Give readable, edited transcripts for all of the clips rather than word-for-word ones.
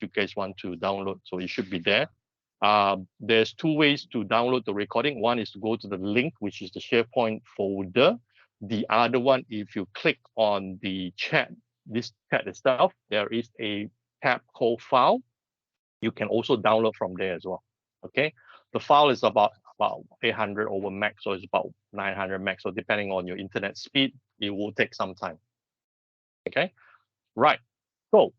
you guys want to download. So it should be there. There's two ways to download the recording. One is to go to the link, which is the SharePoint folder. The other one, if you click on the chat, this chat itself, there is a tab called file. You can also download from there as well. Okay, the file is about 800 over meg, so it's about 900 meg. So depending on your internet speed, it will take some time. Okay, right. So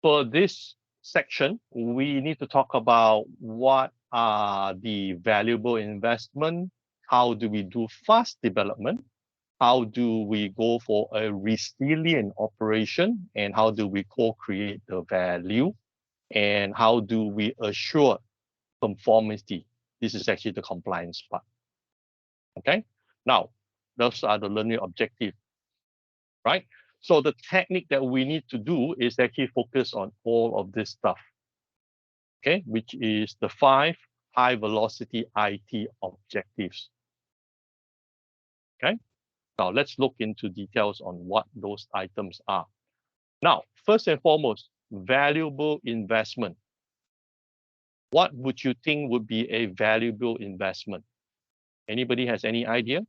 for this section, we need to talk about what are the valuable investment, how do we do fast development, how do we go for a resilient operation, and how do we co-create the value, and how do we assure conformity. This is actually the compliance part. Okay, now those are the learning objectives, right? So the technique that we need to do is actually focus on all of this stuff, okay, which is the 5 high velocity IT objectives. Okay, now let's look into details on what those items are. Now, first and foremost, valuable investment. What would you think would be a valuable investment? Anybody has any idea?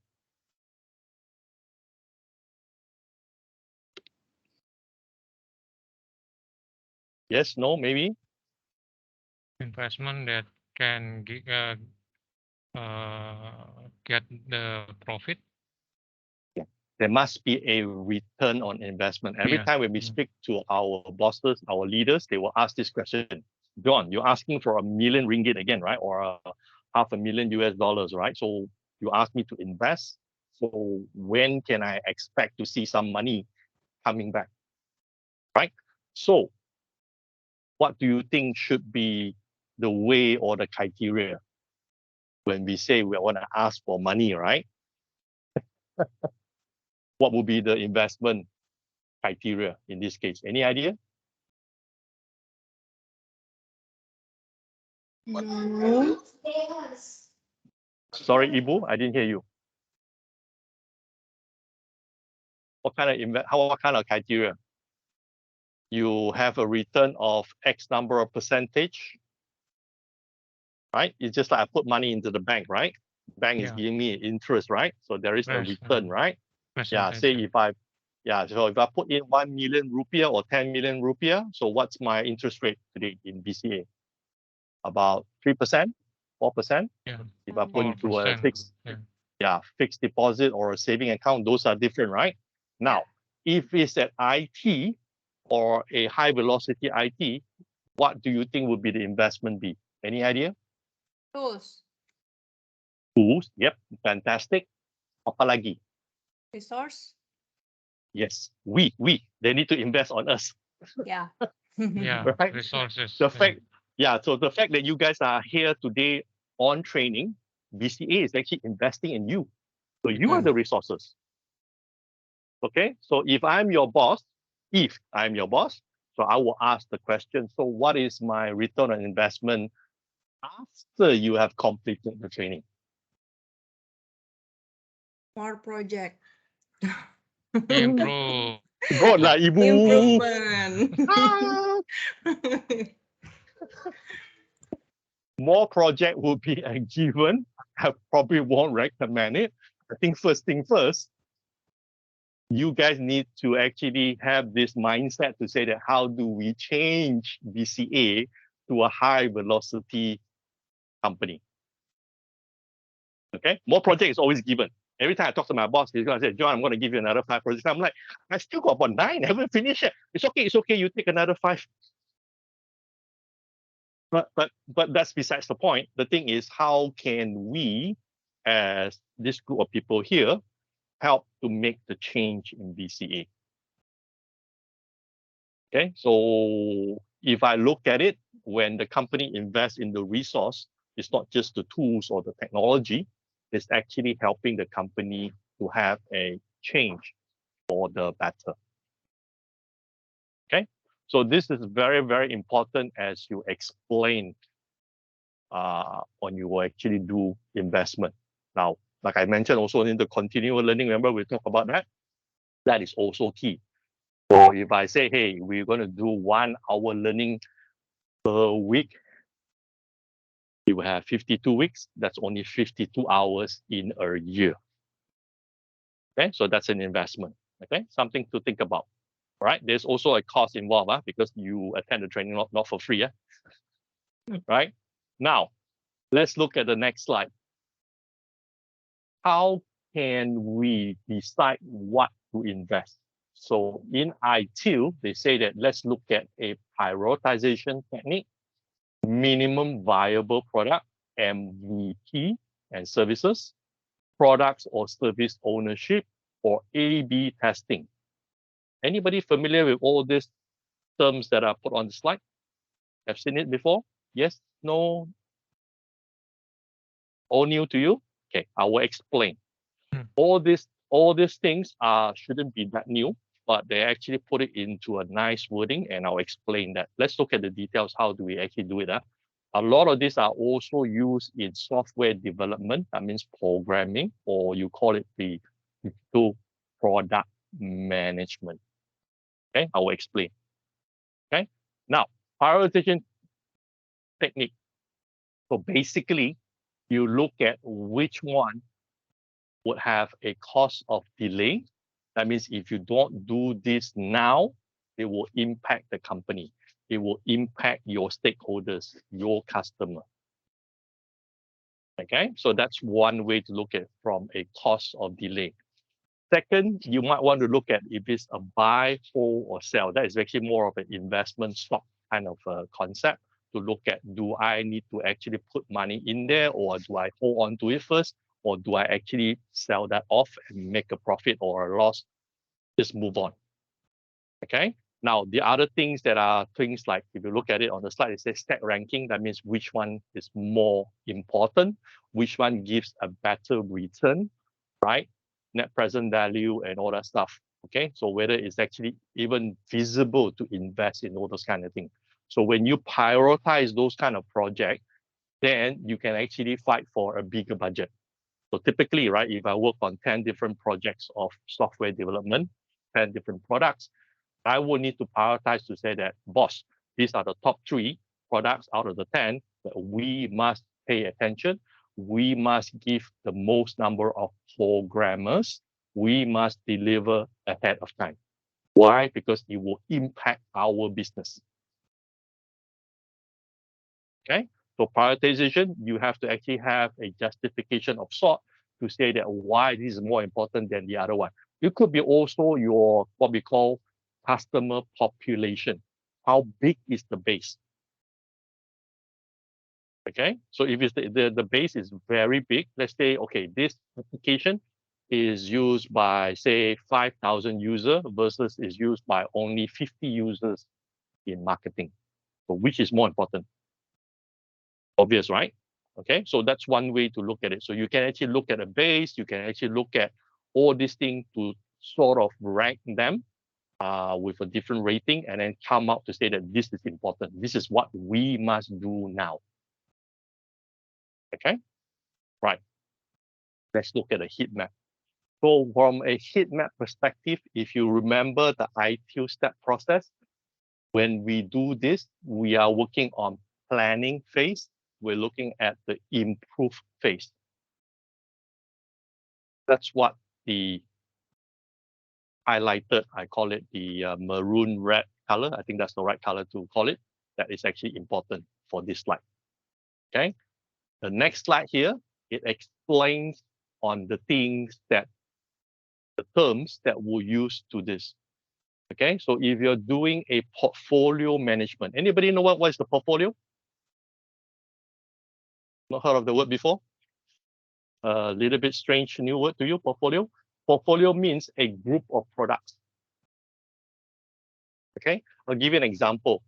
Yes, no, maybe? Investment that can get the profit. Yeah. There must be a return on investment. Every time when we speak to our bosses, our leaders, they will ask this question. John, you're asking for $1 million ringgit again, right? Or $500,000 US, right? So you asked me to invest. So when can I expect to see some money coming back, right? So what do you think should be the way or the criteria when we say we want to ask for money, right? What would be the investment criteria in this case? Any idea? Sorry, Ibu, I didn't hear you. What kind of criteria? You have a return of X number of percentage, right? It's just like I put money into the bank, right? Bank is giving me interest, right? So there is a return, right? Yeah, say if so if I put in 1 million rupiah or 10 million rupiah, so what's my interest rate today in BCA? About 3%, 4%? Yeah. If I put into a fixed deposit or a saving account, those are different, right? Now, if it's at IT or a high velocity IT, what do you think would be the investment be? Any idea? Tools. Tools, yep, fantastic. Apa lagi? Resource. Yes, they need to invest on us. Yeah. Right? Resources. So the fact that you guys are here today on training, BCA is actually investing in you. So you are the resources. Okay, so if I'm your boss, so I will ask the question, so what is my return on investment after you have completed the training? More project. Improve. Good lah, Ibu. Improvement. More project will be a given. I probably won't recommend it. I think first thing first, you guys need to actually have this mindset to say that how do we change BCA to a high velocity company? Okay, more project is always given. Every time I talk to my boss, he's going to say, John, I'm going to give you another 5 projects. I'm like, I still got about 9, I haven't finished yet. It's okay, you take another 5. But that's besides the point. The thing is, how can we, as this group of people here, help to make the change in BCA? Okay, so if I look at it, when the company invests in the resource, it's not just the tools or the technology, it's actually helping the company to have a change for the better. Okay, so this is very, very important as you explain when you actually do investment. Now, like I mentioned also in the continual learning, remember we talk about that? That is also key. So if I say, hey, we're going to do 1 hour learning per week, you have 52 weeks. That's only 52 hours in a year. Okay, so that's an investment. Okay, something to think about. Right? There's also a cost involved, because you attend the training not for free. Right? Now, let's look at the next slide. How can we decide what to invest? So in ITIL, they say that let's look at a prioritization technique, minimum viable product, MVP and services, products or service ownership, or A/B testing. Anybody familiar with all these terms that are put on the slide? Have seen it before? Yes? No? All new to you? Okay, I will explain. All these things shouldn't be that new, but they actually put it into a nice wording, and I'll explain that. Let's look at the details. How do we actually do it? A lot of these are also used in software development. That means programming, or you call it the digital product management. Okay, I will explain. Okay, now prioritization technique. So basically, you look at which one would have a cost of delay. That means if you don't do this now, it will impact the company. It will impact your stakeholders, your customer. Okay, so that's one way to look at from a cost of delay. Second, you might want to look at if it's a buy, hold, or sell. That is actually more of an investment stock kind of concept to look at, do I need to actually put money in there, or do I hold on to it first, or do I actually sell that off and make a profit or a loss, just move on. Okay. Now, the other things that are things like, if you look at it on the slide, it says stack ranking. That means which one is more important, which one gives a better return, right? Net present value and all that stuff. Okay, so whether it's actually even feasible to invest in all those kind of things. So when you prioritize those kind of projects, then you can actually fight for a bigger budget. So typically, right, if I work on 10 different projects of software development, 10 different products, I will need to prioritize to say that, boss, these are the top 3 products out of the 10 that we must pay attention. We must give the most number of programmers. We must deliver ahead of time. Why? Because it will impact our business. Okay, so prioritization, you have to actually have a justification of sort to say that why this is more important than the other one. It could be also your, what we call, customer population. How big is the base? Okay, so if it's the base is very big, let's say, okay, this application is used by, say, 5,000 users versus is used by only 50 users in marketing. So which is more important? Obvious, right? Okay, so that's one way to look at it. So you can actually look at a base, you can actually look at all these things to sort of rank them with a different rating, and then come out to say that this is important. This is what we must do now. Okay, right. Let's look at a heat map. So from a heat map perspective, if you remember the ITIL step process, when we do this, we are working on planning phase. We're looking at the improve phase. That's what the highlighted, I call it the maroon red color. I think that's the right color to call it. That is actually important for this slide. Okay. The next slide here, it explains on the things that, the terms that we'll use to this. Okay. So if you're doing a portfolio management, anybody know what is the portfolio? Not heard of the word before? A little bit strange new word to you, portfolio. Portfolio means a group of products. Okay, I'll give you an example.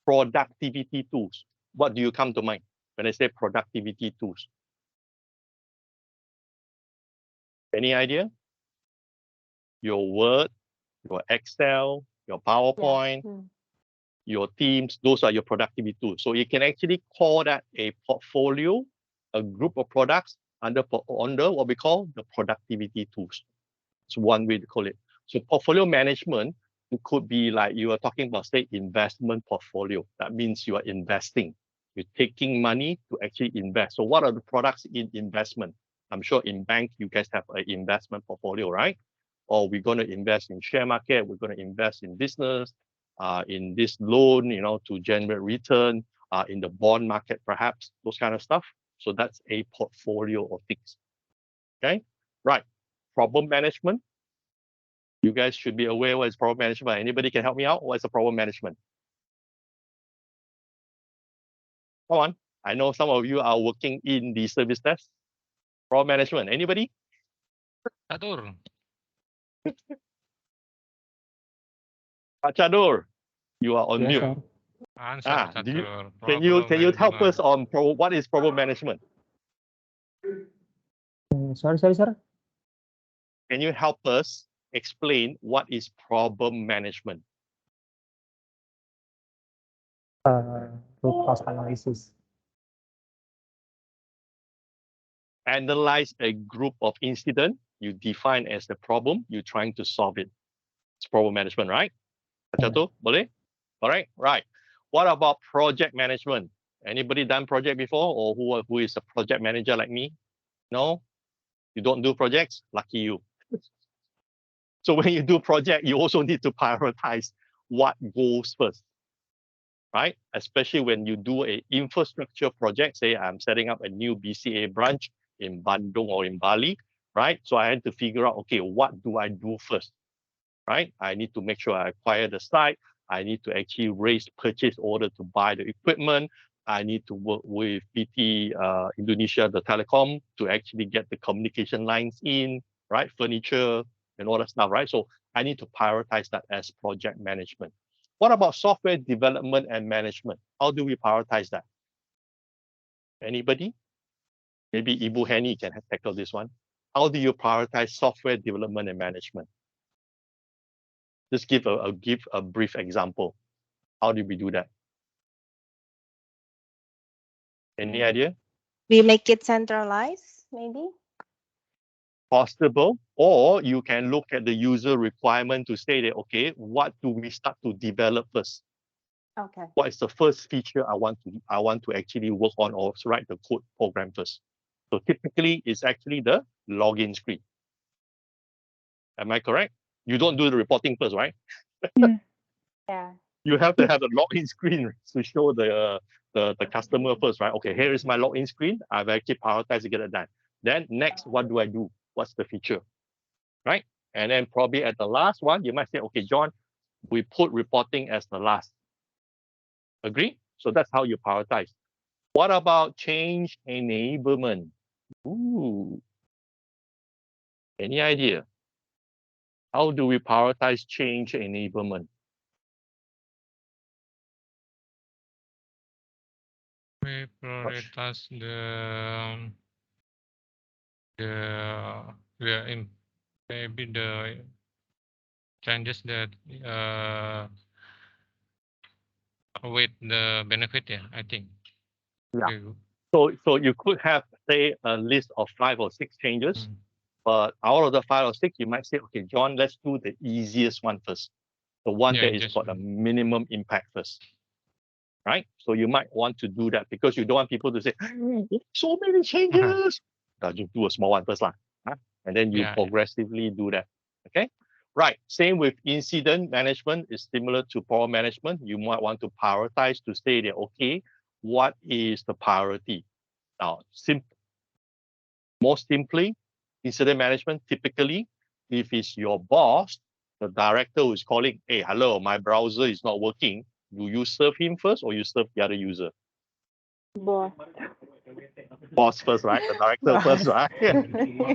Productivity tools. What do you come to mind when I say productivity tools? Any idea? Your Word, your Excel, your PowerPoint, your Teams, those are your productivity tools. So you can actually call that a portfolio, a group of products under what we call the productivity tools. It's one way to call it. So portfolio management It could be like you are talking about, say, investment portfolio. That means you are investing. You're taking money to actually invest. So what are the products in investment? I'm sure in bank, you guys have an investment portfolio, right? Or we're going to invest in share market. We're going to invest in business, in this loan, to generate return, in the bond market, perhaps, those kind of stuff. So that's a portfolio of things. Okay, right. Problem management. You guys should be aware what is problem management. Anybody can help me out? What is the problem management? Come on. I know some of you are working in the service desk. Problem management. Anybody? Catur. Pak Chadur, you are on Yes, mute. sir. Answer, Do you, Catur. can you Problem help us management. on what is problem management? Sorry, sir. Can you help us explain what is problem management? Root cause analysis. Analyze a group of incident you define as the problem, you're trying to solve it. It's problem management, right? Yeah. Jatuh, boleh? Correct? Right. What about project management? Anybody done project before, or who is a project manager like me? No? You don't do projects? Lucky you. So when you do project, you also need to prioritize what goes first, right? Especially when you do a infrastructure project, say I'm setting up a new BCA branch in Bandung or in Bali, right? So I had to figure out, okay, what do I do first, right? I need to make sure I acquire the site. I need to actually raise purchase order to buy the equipment. I need to work with PT Indonesia, the telecom, to actually get the communication lines in, right? Furniture and all that stuff, right? So I need to prioritize that as project management. What about software development and management? How do we prioritize that? Anybody? Maybe Ibu Henny can tackle this one. How do you prioritize software development and management? Just give a brief example. How do we do that? Any idea? We make it centralized, maybe? Possible. Or you can look at the user requirement to say that, okay, what do we start to develop first? Okay. What is the first feature I want to actually work on or write the code program first? So typically, it's actually the login screen. Am I correct? You don't do the reporting first, right? Yeah. You have to have the login screen to show the customer first, right? Okay, here is my login screen. I've actually prioritized to get it done. Then next, what do I do? What's the feature, right? And then probably at the last one, you might say, okay, John, we put reporting as the last. Agree? So that's how you prioritize. What about change enablement? Ooh. Any idea? How do we prioritize change enablement? We prioritize maybe the changes that with the benefit, yeah, I think. Yeah. So you could have, say, a list of 5 or 6 changes, but out of the 5 or 6, you might say, okay, John, let's do the easiest one first. The one Yeah, that is got a minimum impact first, right? So you might want to do that because you don't want people to say, so many changes. Just do a small one first, and then you progressively do that, okay? Right, same with incident management is similar to problem management. You might want to prioritize to say that, okay, what is the priority? Now, more simply, incident management, typically, if it's your boss, the director who is calling, hey, hello, my browser is not working. Do you serve him first or you serve the other user? Boss. Boss first, right? The director first, right?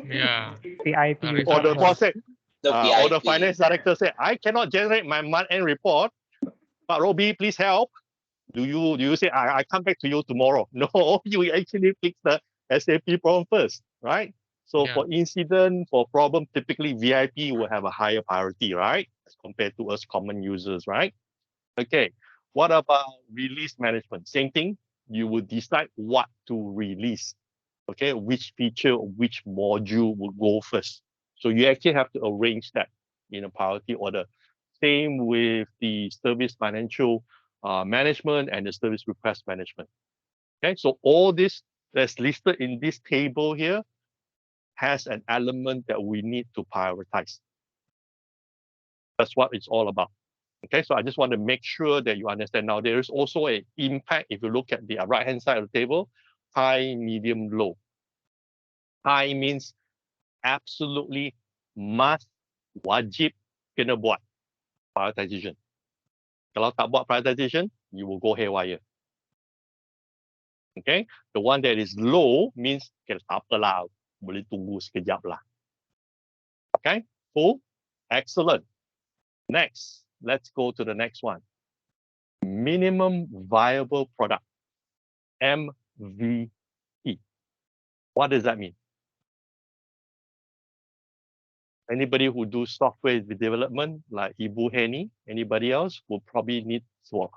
Yeah. PIP. Or the boss said, The or the PIP. finance director said, I cannot generate my month-end report, but Robbie, please help. Do you say, I come back to you tomorrow? No, you actually fix the SAP problem first, right? So for incident, for problem, typically VIP will have a higher priority, right? As compared to us common users, right? Okay, what about release management? Same thing, you will decide what to release. Okay, which feature, which module will go first. So you actually have to arrange that in a priority order. Same with the service financial management and the service request management. Okay, so all this that's listed in this table here has an element that we need to prioritize. That's what it's all about. Okay, so I just want to make sure that you understand. Now, there is also an impact if you look at the right-hand side of the table, high, medium, low. High means absolutely must, wajib, kena buat prioritization. Kalau tak buat prioritization, you will go haywire. Okay, the one that is low means tak apalah, boleh tunggu sekejap lah. Okay, cool, excellent. Next, let's go to the next one. Minimum viable product, MVP. What does that mean? Anybody who do software development like Ibu Henny, anybody else will probably need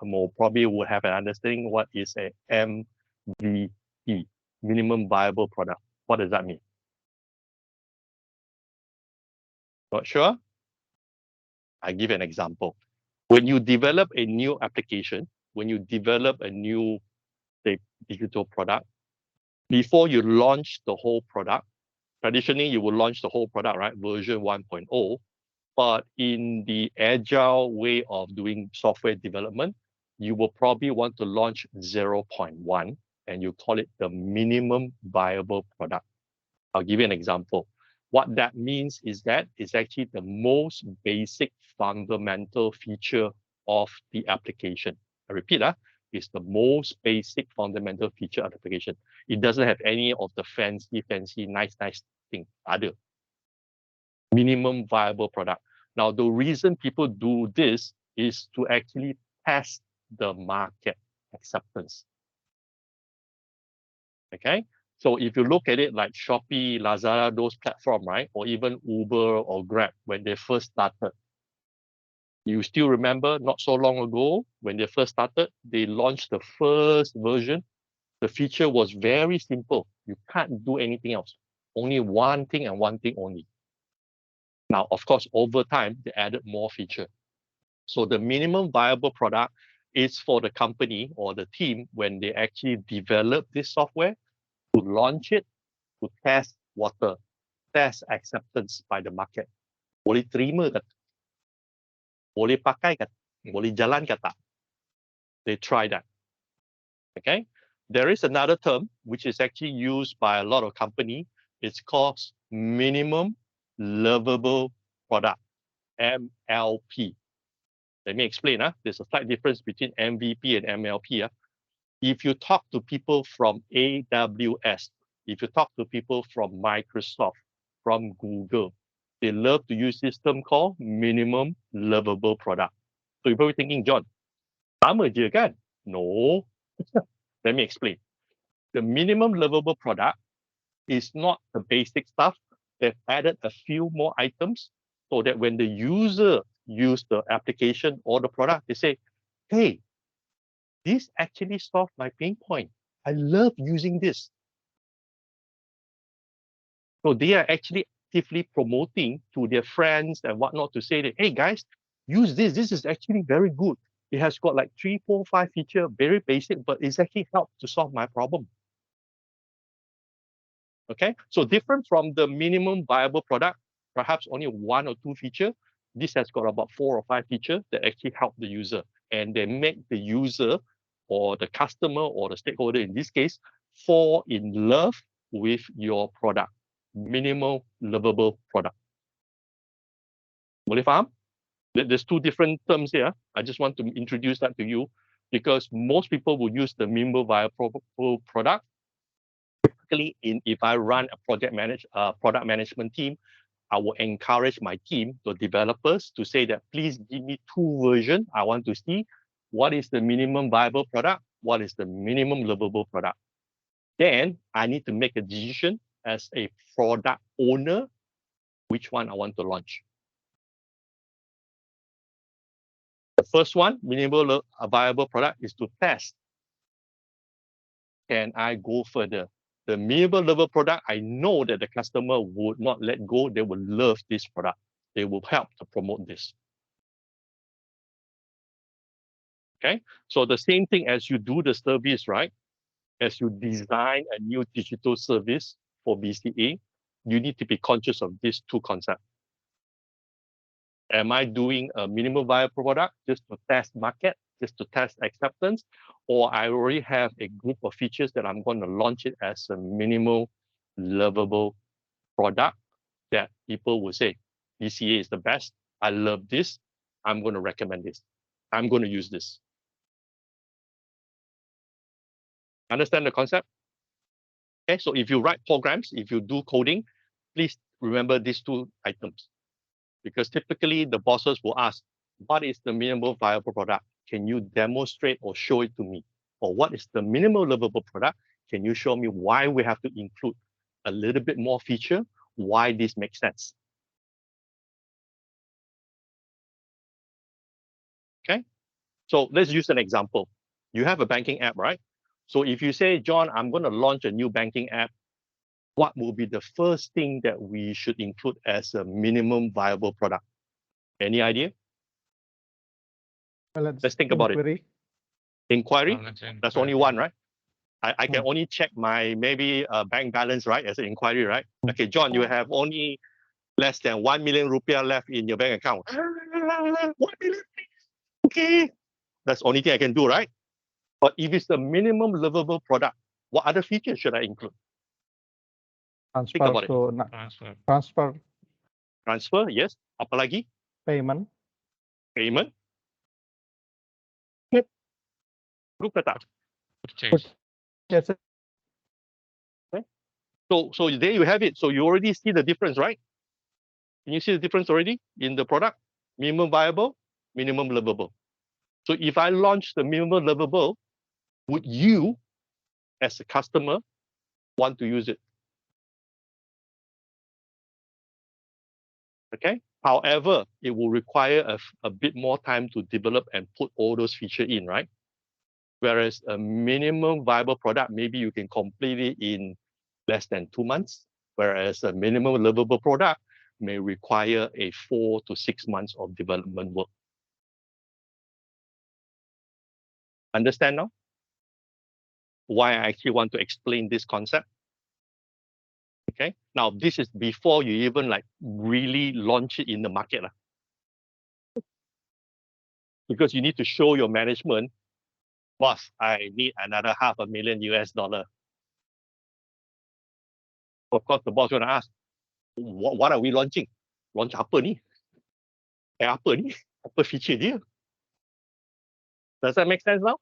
more, probably would have an understanding what is a MVP, minimum viable product. What does that mean? Not sure? I give an example. When you develop a new application, when you develop a new, say, digital product, before you launch the whole product, traditionally you will launch the whole product, right? Version 1.0. But in the agile way of doing software development, you will probably want to launch 0.1 and you call it the minimum viable product. I'll give you an example. What that means is that it's actually the most basic fundamental feature of the application. I repeat, it's the most basic fundamental feature of the application. It doesn't have any of the fancy, nice thing. Other minimum viable product. Now, the reason people do this is to actually test the market acceptance. Okay, so if you look at it like Shopee, Lazada, those platforms, right, or even Uber or Grab, when they first started, you still remember not so long ago when they first started, they launched the first version. The feature was very simple. You can't do anything else. Only one thing and one thing only. Now, of course, over time, they added more feature. So the minimum viable product is for the company or the team when they actually develop this software to launch it, to test water, test acceptance by the market. Boleh terima ke? Boleh pakai ke? Boleh jalan ke tak? They try that. Okay. There is another term which is actually used by a lot of companies. It's called minimum lovable product, MLP. Let me explain. There's a slight difference between MVP and MLP. If you talk to people from AWS, if you talk to people from Microsoft, from Google, they love to use this term called minimum lovable product. So you're probably thinking, John, sama je kan? No. Let me explain. The minimum lovable product is not the basic stuff. They've added a few more items so that when the user use the application or the product, they say, hey, this actually solved my pain point. I love using this. So they are actually actively promoting to their friends and whatnot to say that, hey guys, use this. This is actually very good. It has got like 3, 4, 5 features, very basic, but it's actually helped to solve my problem. Okay, so different from the minimum viable product, perhaps only 1 or 2 features. This has got about 4 or 5 features that actually help the user, and they make the user or the customer or the stakeholder in this case fall in love with your product. Minimal lovable product. Boleh faham? There's 2 different terms here. I just want to introduce that to you because most people will use the minimum viable product. Typically, if I run a product management team, I will encourage my team, the developers, to say that please give me 2 versions. I want to see what is the minimum viable product, what is the minimum lovable product. Then I need to make a decision as a product owner, which one I want to launch. The first one, minimum viable product, is to test. Can I go further? The minimum level product, I know that the customer would not let go. They will love this product. They will help to promote this. Okay, so the same thing as you do the service, right? As you design a new digital service for BCA, you need to be conscious of these two concepts. Am I doing a minimum viable product just to test market, just to test acceptance, or I already have a group of features that I'm going to launch it as a minimal lovable product that people will say, BCA is the best. I love this. I'm going to recommend this. I'm going to use this. Understand the concept? Okay, so if you write programs, if you do coding, please remember these two items. Because typically the bosses will ask, what is the minimal viable product? Can you demonstrate or show it to me? Or what is the minimal livable product? Can you show me why we have to include a little bit more feature? Why this makes sense? Okay, so let's use an example. You have a banking app, right? So if you say, John, I'm going to launch a new banking app, what will be the first thing that we should include as a minimum viable product? Any idea? Let's think about it. Inquiry? That's only one, right? I can only check my maybe bank balance, right? As an inquiry, right? Okay, John, you have only less than 1 million rupiah left in your bank account. 1 million, okay. That's the only thing I can do, right? But if it's the minimum livable product, what other features should I include? Think about it. Transfer. Transfer, yes. Apa lagi? Payment. Payment. Group ke tak? Purchase. Yes. So there you have it. So you already see the difference, right? Can you see the difference already in the product? Minimum viable, minimum livable. So if I launch the minimum livable, would you, as a customer, want to use it? Okay. However, it will require a bit more time to develop and put all those features in, right? Whereas a minimum viable product, maybe you can complete it in less than 2 months. Whereas a minimum livable product may require a 4 to 6 months of development work. Understand now? Why I actually want to explain this concept? Okay. Now, this is before you even like really launch it in the market. Because you need to show your management, boss, I need another $500,000 US. Of course, the boss going to ask, what are we launching? Launch apa ni? Apa ni? Apa feature dia? Does that make sense now?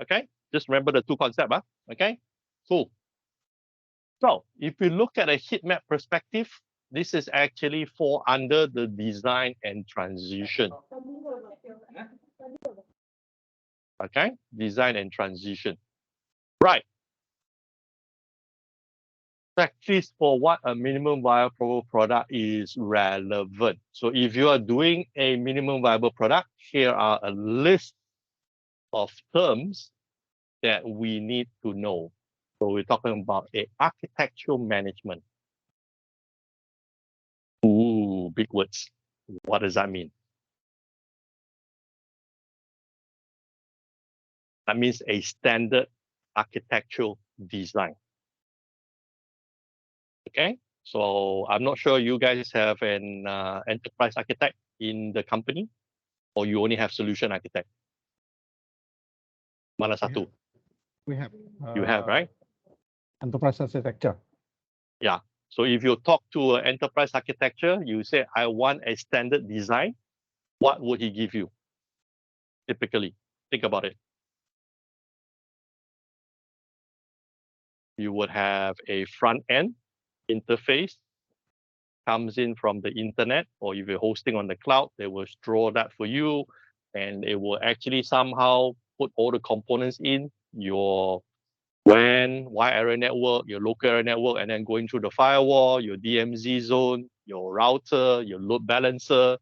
Okay, just remember the two concepts. Okay, cool. So if we look at a heat map perspective, this is actually fall under the design and transition. Okay, design and transition. Right. Practice for what a minimum viable product is relevant. So if you are doing a minimum viable product, here are a list of terms that we need to know. So we're talking about a architectural management. Ooh, big words. What does that mean? That means a standard architectural design. Okay, so I'm not sure you guys have an enterprise architect in the company, or you only have solution architect. Mana satu? We have. You have, right? Enterprise architecture. Yeah. So if you talk to an enterprise architecture, you say, I want a standard design. What would he give you? Typically, think about it. You would have a front end interface comes in from the internet, or if you're hosting on the cloud, they will draw that for you, and it will actually somehow put all the components in your WAN, wide area network, your local area network, and then going through the firewall, your DMZ zone, your router, your load balancer,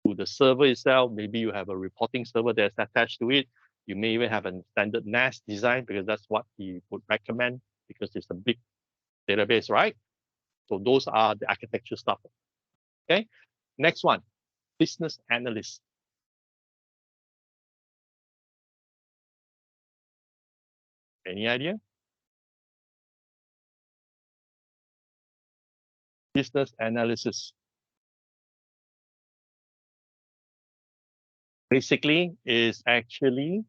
to the server itself. Maybe you have a reporting server that's attached to it. You may even have a standard NAS design because that's what he would recommend because it's a big database, right? So those are the architecture stuff. Okay, next one, business analyst. Any idea? Business analysis. Basically, is actually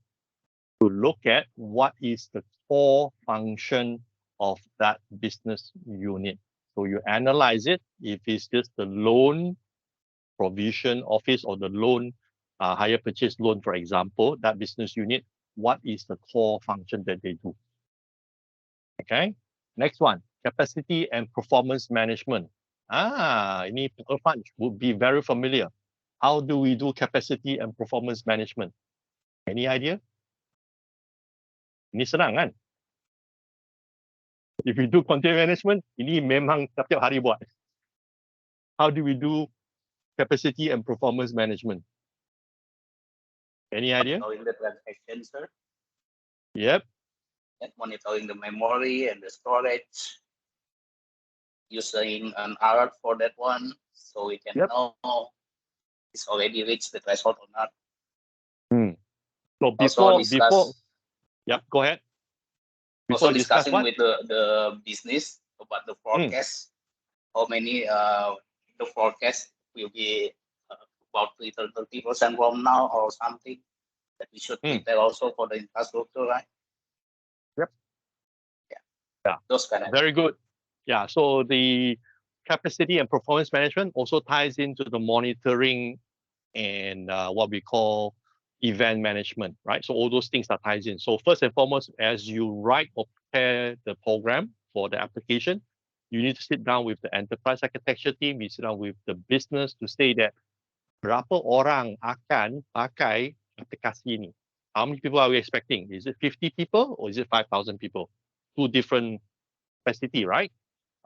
to look at what is the core function of that business unit. So you analyze it. If it's just the loan provision office or the loan hire purchase loan, for example, that business unit, what is the core function that they do? Okay. Next one, capacity and performance management. Ini Irfan would be very familiar. How do we do capacity and performance management? Any idea? Ini senang kan? If we do content management, ini memang setiap hari buat. How do we do capacity and performance management? Any idea? Monitoring the transaction, sir. Yep. And monitoring the memory and the storage. Using an alert for that one, so we can Yep. know it's already reached the threshold or not. So Also before, yep, go ahead. Also Before discuss discussing what? with the business about the forecast. How many the forecast will be about 30% from now or something that we should prepare also for the infrastructure, right? Yep. Yeah. Those kind of Very good. Yeah, so the capacity and performance management also ties into the monitoring and what we call event management, right? So all those things are ties in. So first and foremost, as you write or prepare the program for the application, you need to sit down with the enterprise architecture team, you sit down with the business to say that berapa orang akan pakai aplikasi ini? How many people are we expecting? Is it 50 people or is it 5,000 people? Two different capacity, right?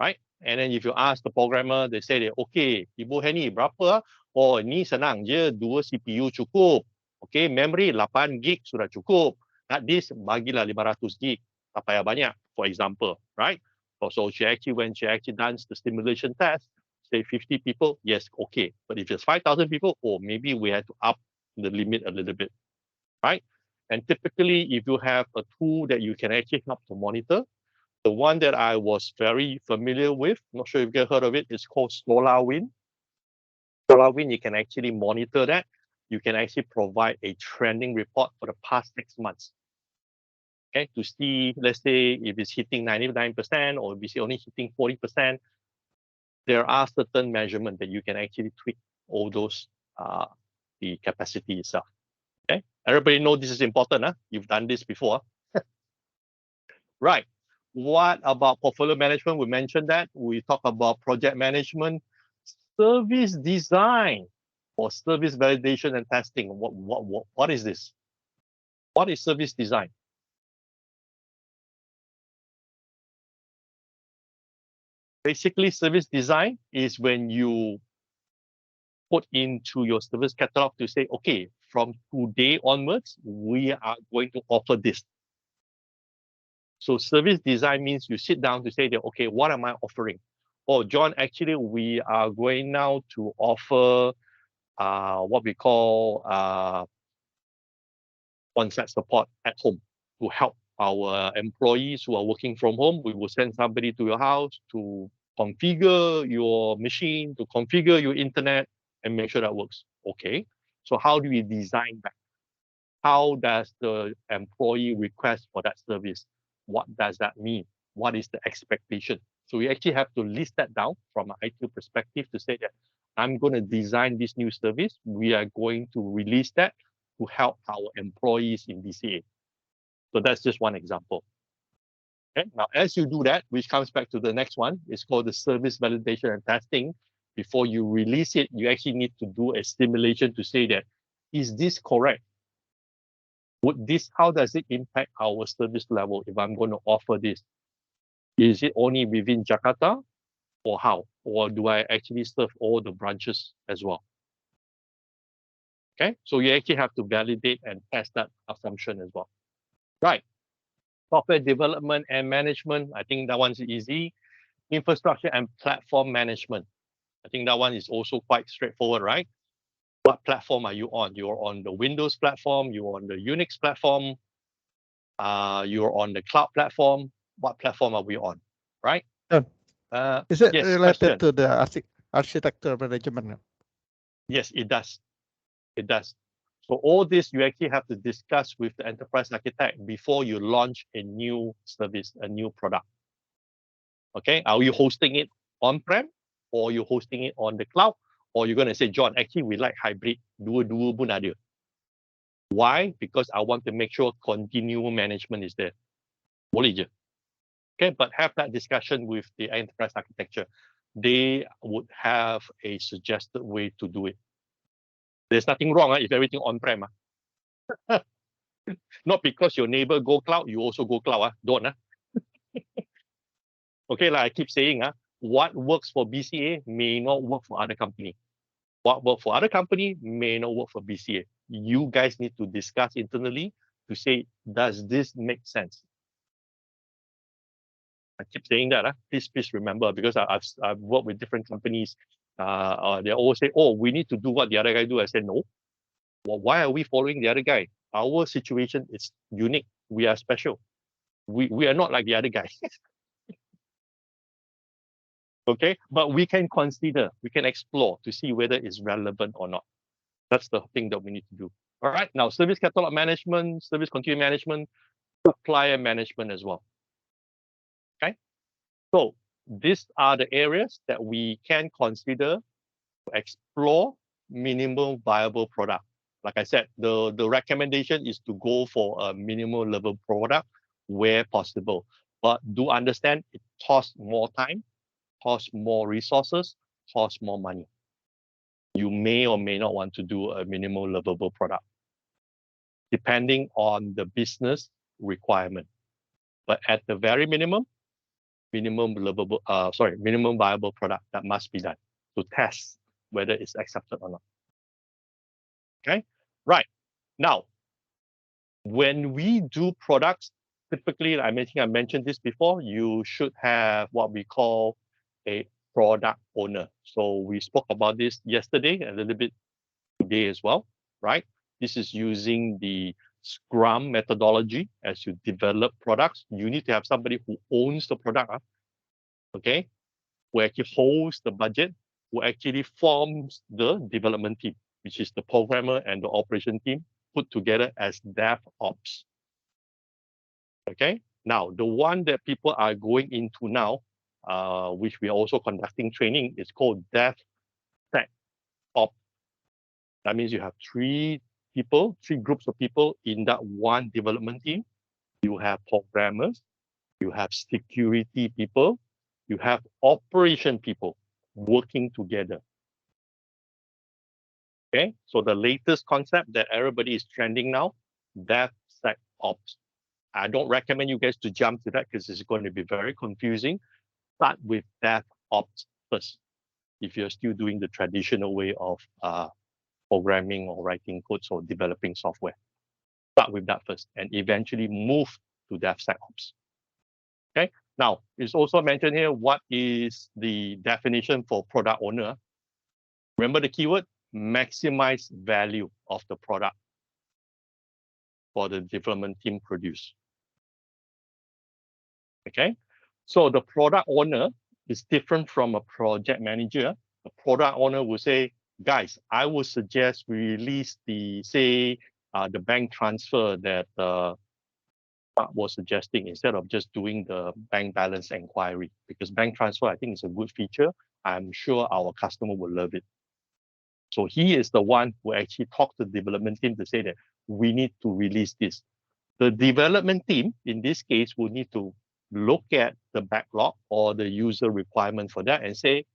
Right? And then if you ask the programmer, they say that, okay, Ibu Henny, berapa? Oh, ini senang je, 2 CPU cukup. Okay, memory 8 gig sudah cukup. Hard disk, bagilah 500 gig. Tak payah banyak, for example, right? So when she actually does the simulation test, say 50 people, yes, okay. But if it's 5,000 people, oh, maybe we have to up the limit a little bit, right? And typically, if you have a tool that you can actually help to monitor, the one that I was very familiar with, not sure if you heard of it, is called SolarWind. SolarWind, you can actually monitor that. You can actually provide a trending report for the past 6 months. Okay, to see, let's say, if it's hitting 99% or if it's only hitting 40%, there are certain measurements that you can actually tweak all those, the capacity itself. Okay, everybody know this is important, huh? You've done this before. Right. What about portfolio management? We mentioned that. We talk about project management, service design, or service validation and testing. What is this? What is service design? Basically, service design is when you put into your service catalog to say, okay, from today onwards, we are going to offer this. So service design means you sit down to say that, okay, what am I offering? Oh, John, actually, we are going now to offer what we call on-site support at home to help our employees who are working from home. We will send somebody to your house to configure your machine, to configure your internet, and make sure that works. Okay, so how do we design that? How does the employee request for that service? What does that mean? What is the expectation? So we actually have to list that down from an IT perspective to say that I'm going to design this new service. We are going to release that to help our employees in DCA. So that's just one example. Okay. Now, as you do that, which comes back to the next one, it's called the service validation and testing. Before you release it, you actually need to do a simulation to say that, is this correct? How does it impact our service level if I'm going to offer this? Is it only within Jakarta or how? Or do I actually serve all the branches as well? Okay, so you actually have to validate and test that assumption as well. Right. Software development and management, I think that one's easy. Infrastructure and platform management. I think that one is also quite straightforward, right? What platform are you on? You're on the Windows platform, you're on the Unix platform. You're on the cloud platform. What platform are we on? Right? Sure. Is it yes, related question. to the architecture management? Yes, it does. It does. So all this you actually have to discuss with the enterprise architect before you launch a new service, a new product. Okay, are you hosting it on-prem or you hosting it on the cloud? Or you're going to say, John, actually we like hybrid, dua-dua pun ada. Why? Because I want to make sure continual management is there. Boleh je. Okay, but have that discussion with the enterprise architecture. They would have a suggested way to do it. There's nothing wrong if everything on-prem. Not because your neighbor go cloud, you also go cloud. Don't. Okay, like I keep saying, what works for BCA may not work for other company. What works for other company may not work for BCA. You guys need to discuss internally to say, does this make sense? I keep saying that. Please remember, because I've worked with different companies. They always say, oh, we need to do what the other guy do. I said, no. Well, why are we following the other guy? Our situation is unique. We are special. We are not like the other guy. Okay, but we can consider, we can explore to see whether it's relevant or not. That's the thing that we need to do. All right, now service catalog management, service continuum management, supplier management as well. Okay, so these are the areas that we can consider to explore minimum viable product. Like I said, the recommendation is to go for a minimum level product where possible. But do understand it costs more time, costs more resources, costs more money. You may or may not want to do a minimal livable product, depending on the business requirement. But at the very minimum, minimum viable product that must be done to test whether it's accepted or not. Okay, right. Now, when we do products, typically, I mentioned this before, you should have what we call a product owner. So we spoke about this yesterday, a little bit today as well, right? This is using the Scrum methodology as you develop products. You need to have somebody who owns the product, okay? Who actually holds the budget, who actually forms the development team, which is the programmer and the operation team put together as DevOps. Okay, now the one that people are going into now, which we are also conducting training, is called DevSecOps. That means you have three groups of people in that one development team. You have programmers, you have security people, you have operation people working together. Okay, so the latest concept that everybody is trending now, DevSecOps. I don't recommend you guys to jump to that because it's going to be very confusing. Start with DevOps first. If you're still doing the traditional way of programming or writing codes or developing software, start with that first and eventually move to DevSecOps. Okay. Now, it's also mentioned here, what is the definition for product owner? Remember the keyword, maximize value of the product for the development team produce. Okay, so the product owner is different from a project manager. The product owner will say, guys, I would suggest we release the bank transfer that was suggesting instead of just doing the bank balance inquiry, because bank transfer, I think, is a good feature. I'm sure our customer will love it. So he is the one who actually talked to the development team to say that we need to release this. The development team, in this case, will need to look at the backlog or the user requirement for that and say,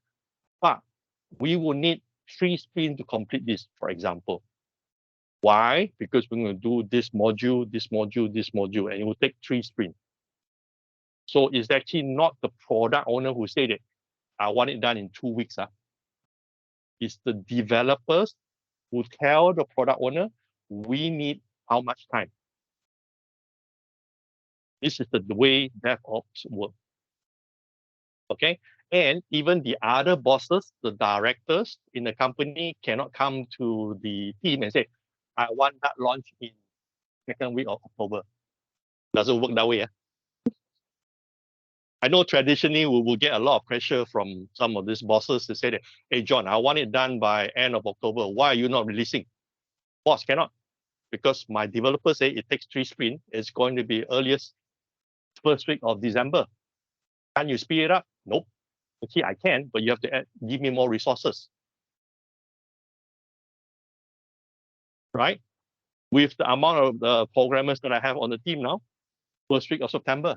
we will need 3 sprints to complete this, for example. Why? Because we're going to do this module, this module, this module, and it will take 3 sprints. So it's actually not the product owner who said it. I want it done in 2 weeks. It's the developers who tell the product owner, we need how much time. This is the way DevOps work. Okay, and even the other bosses, the directors in the company cannot come to the team and say, I want that launch in 2nd week of October. Doesn't work that way. I know traditionally we will get a lot of pressure from some of these bosses to say that, hey, John, I want it done by end of October. Why are you not releasing? Boss, cannot. Because my developers say it takes 3 sprints. It's going to be earliest first week of December. Can you speed it up? Nope. Actually, I can, but you have to give me more resources. Right? With the amount of programmers that I have on the team now, first week of September,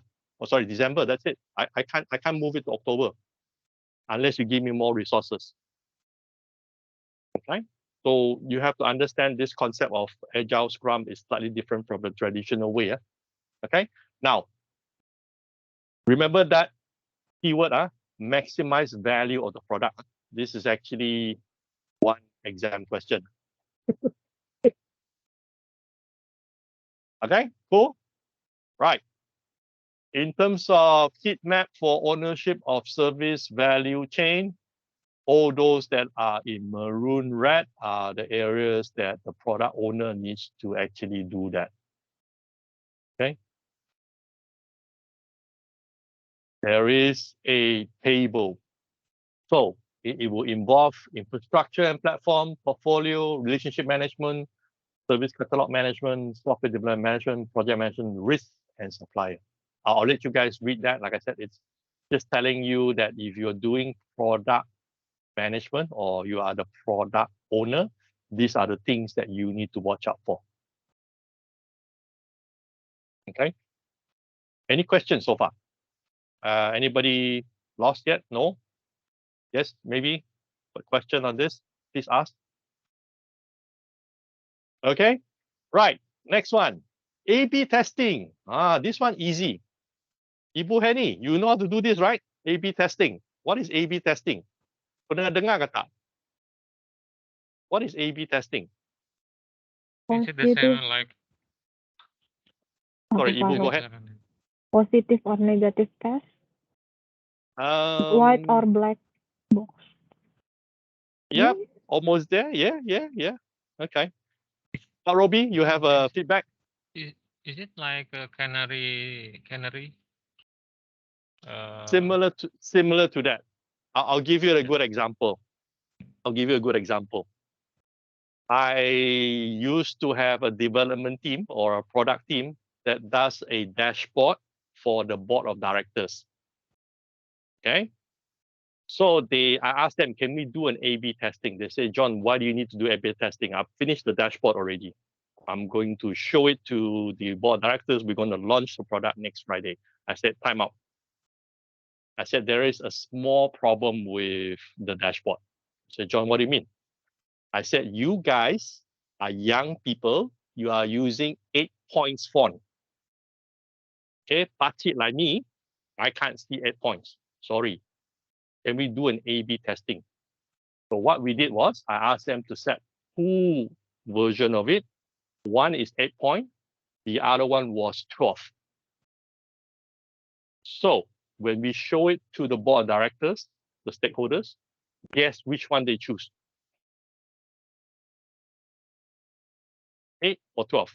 December, that's it. I can't move it to October unless you give me more resources. Okay? So you have to understand this concept of Agile Scrum is slightly different from the traditional way. Okay? Now, remember that keyword, maximize value of the product. This is actually one exam question. Okay, cool. Right. In terms of heat map for ownership of service value chain, all those that are in maroon red are the areas that the product owner needs to actually do that. Okay. There is a table. So it will involve infrastructure and platform, portfolio, relationship management, service catalog management, software development management, project management, risk, and supplier. I'll let you guys read that. Like I said, it's just telling you that if you're doing product management or you are the product owner, these are the things that you need to watch out for. Okay. Any questions so far? Anybody lost yet? No? Yes, maybe? But question on this, please ask. Okay. Right. Next one. A/B testing. This one easy. Ibu Henny, you know how to do this, right? A/B testing. What is A/B testing? Pernah dengar ke tak? What is A/B testing? Is it the same like Sorry, Ibu, go ahead. Positive or negative test? White or black box? Yep, almost there. Yeah. Okay. Now, Robbie, you have a feedback? Is it like a canary? Similar to that. I'll give you a good example. I used to have a development team or a product team that does a dashboard for the board of directors. Okay. So I asked them, can we do an A/B testing? They say, John, why do you need to do A/B testing? I've finished the dashboard already. I'm going to show it to the board of directors. We're going to launch the product next Friday. I said, time out. I said, there is a small problem with the dashboard. I said, John, what do you mean? I said, you guys are young people. You are using 8 points font. Okay, patchy like me, I can't see 8 points. Sorry. Can we do an A/B testing? So what we did was I asked them to set 2 versions of it. One is 8 point. The other one was 12. So when we show it to the board of directors, the stakeholders, guess which one they choose? 8 or 12?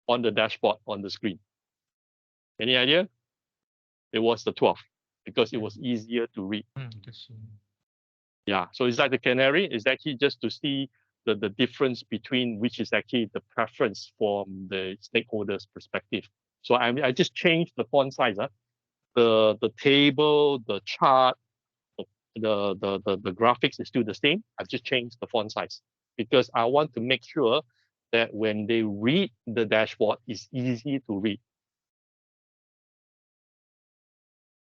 On the dashboard, on the screen. Any idea? It was the 12 because it was easier to read. Yeah, so it's like the canary. It's actually just to see the difference between which is actually the preference from the stakeholders' perspective. So I just changed the font size. The table, the chart, the graphics is still the same. I've just changed the font size because I want to make sure that when they read the dashboard, it's easy to read.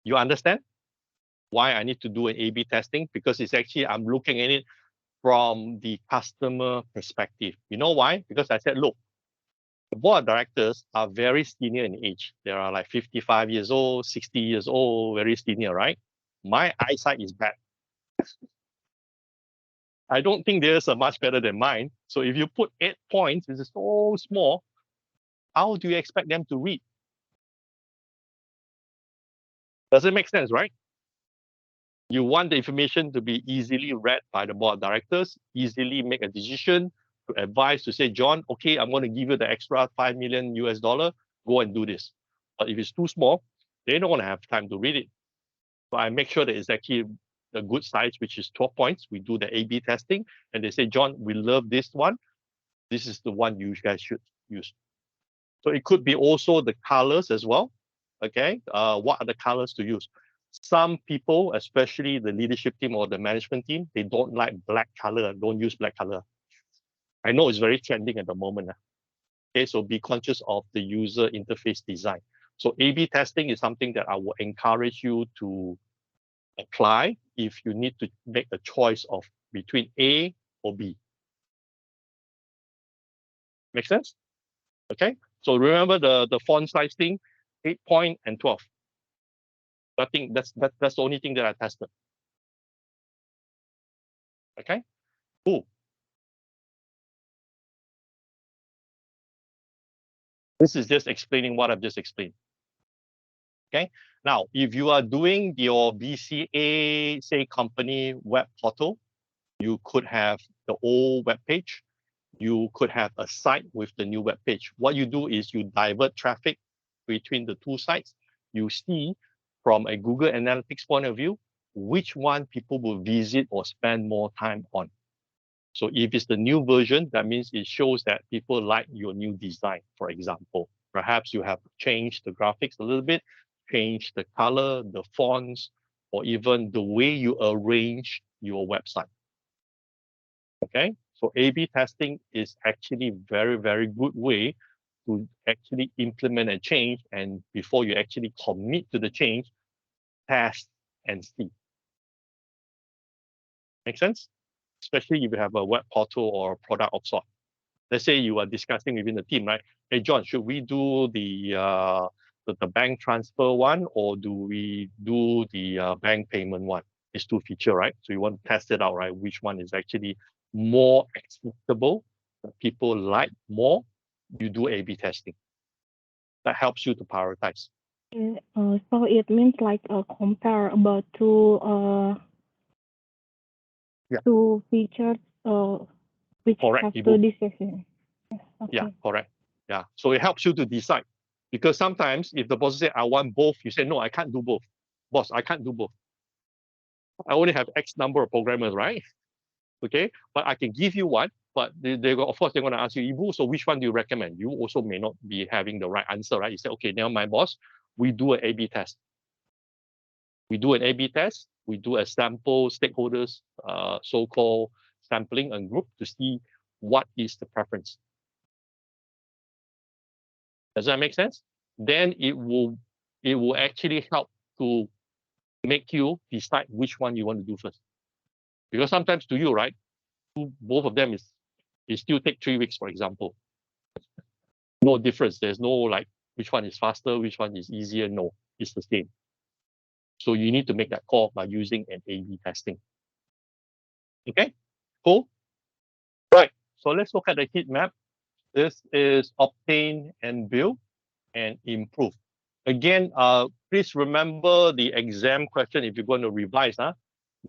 You understand why I need to do an A/B testing? Because it's actually, I'm looking at it from the customer perspective. You know why? Because I said, look, the board of directors are very senior in age. They are like 55 years old, 60 years old, very senior, right? My eyesight is bad. I don't think theirs are much better than mine. So if you put 8 points, which is so small, how do you expect them to read? Does it make sense, right? You want the information to be easily read by the board of directors, easily make a decision, to advise to say, John, okay, I'm going to give you the extra $5 million US, go and do this. But if it's too small, they don't want to have time to read it. So I make sure that it's actually a good size, which is 12 points. We do the A/B testing, and they say, John, we love this one. This is the one you guys should use. So it could be also the colors as well. Okay, what are the colors to use? Some people, especially the leadership team or the management team, they don't like black color. Don't use black color. I know it's very trending at the moment. Okay, so be conscious of the user interface design. So A/B testing is something that I will encourage you to apply if you need to make a choice of between A or B. Make sense? Okay, so remember the font size thing, 8 point and 12. I think that's the only thing that I tested. Okay, cool. This is just explaining what I've just explained. Okay, now if you are doing your BCA, say company web portal, you could have the old web page. You could have a site with the new web page. What you do is you divert traffic between the two sites. You see from a Google Analytics point of view, which one people will visit or spend more time on. So if it's the new version, that means it shows that people like your new design, for example. Perhaps you have changed the graphics a little bit, changed the color, the fonts, or even the way you arrange your website. Okay, so A/B testing is actually very, very good way to actually implement a change. And before you actually commit to the change, test and see. Make sense? Especially if you have a web portal or a product of sort. Let's say you are discussing within the team, right? Hey, John, should we do the bank transfer one, or do we do the bank payment one? It's two feature, right? So you want to test it out, right? Which one is actually more acceptable, that people like more? You do A/B testing. That helps you to prioritize. So it means like compare about two Yeah. two features which Correct, have Ibu. two decisions. Yes, okay. Yeah, correct. Yeah. So it helps you to decide. Because sometimes if the boss say, I want both, you say, no, I can't do both. Boss, I can't do both. I only have X number of programmers, right? Okay, but I can give you one, but of course, they're going to ask you, Ibu, so which one do you recommend? You also may not be having the right answer, right? You say, okay, now my boss, we do an A/B test. We do an A/B test. We do a sample stakeholders, so-called sampling and group to see what is the preference. Does that make sense? Then it will actually help to make you decide which one you want to do first. Because sometimes to you, right, both of them is still take 3 weeks, for example. No difference. There's no like which one is faster, which one is easier. No, it's the same. So you need to make that call by using an A/B testing. Okay, cool. Right. So let's look at the heat map. This is obtain and build and improve. Again, please remember the exam question if you're going to revise.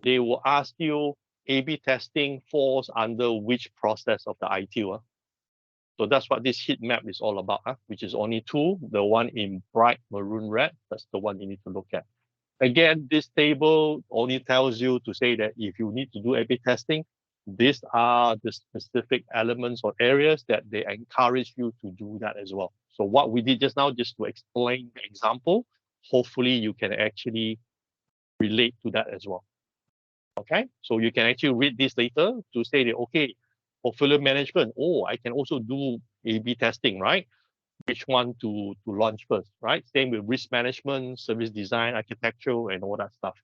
They will ask you A/B testing falls under which process of the ITIL. So that's what this heat map is all about, which is only 2. The one in bright maroon red, that's the one you need to look at. Again, this table only tells you to say that if you need to do A/B testing, these are the specific elements or areas that they encourage you to do that as well. So what we did just now, just to explain the example, hopefully you can actually relate to that as well. Okay, so you can actually read this later to say that, okay, portfolio management, oh, I can also do A/B testing, right? Which one to launch first, right? Same with risk management, service design, architectural, and all that stuff.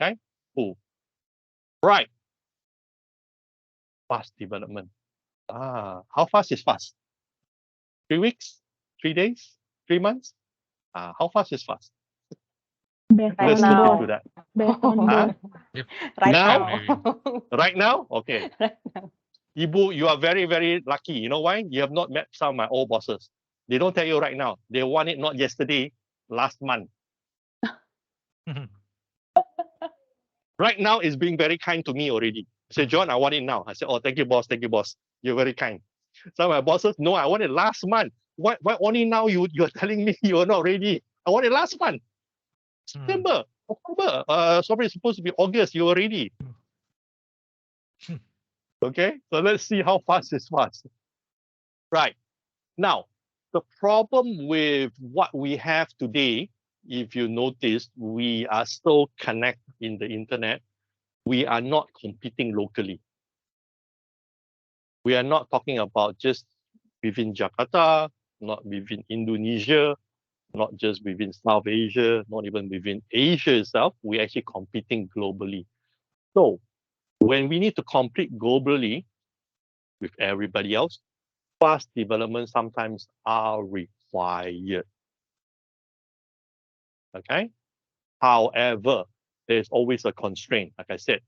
Okay, cool. Right. Fast development. How fast is fast? 3 weeks? 3 days? 3 months? How fast is fast? Based Let's on look both. into that. Based on Huh? both. Right Now? now. Right now? Okay. Right now. Ibu, you are very, very lucky. You know why? You have not met some of my old bosses. They don't tell you right now. They want it not yesterday, last month. Right now is being very kind to me already. Say, John, I want it now. I said, oh, thank you, boss. Thank you, boss. You're very kind. Some of my bosses, no, I want it last month. Why only now you're telling me you're not ready? I want it last month. September, October. Sorry, it's supposed to be August. You were ready. Okay, so let's see how fast is fast. Right. Now, the problem with what we have today, if you notice, we are still connected in the internet. We are not competing locally. We are not talking about just within Jakarta, not within Indonesia, not just within South Asia, not even within Asia itself. We're actually competing globally. So when we need to compete globally with everybody else, fast development sometimes are required. Okay. However, there's always a constraint. Like I said,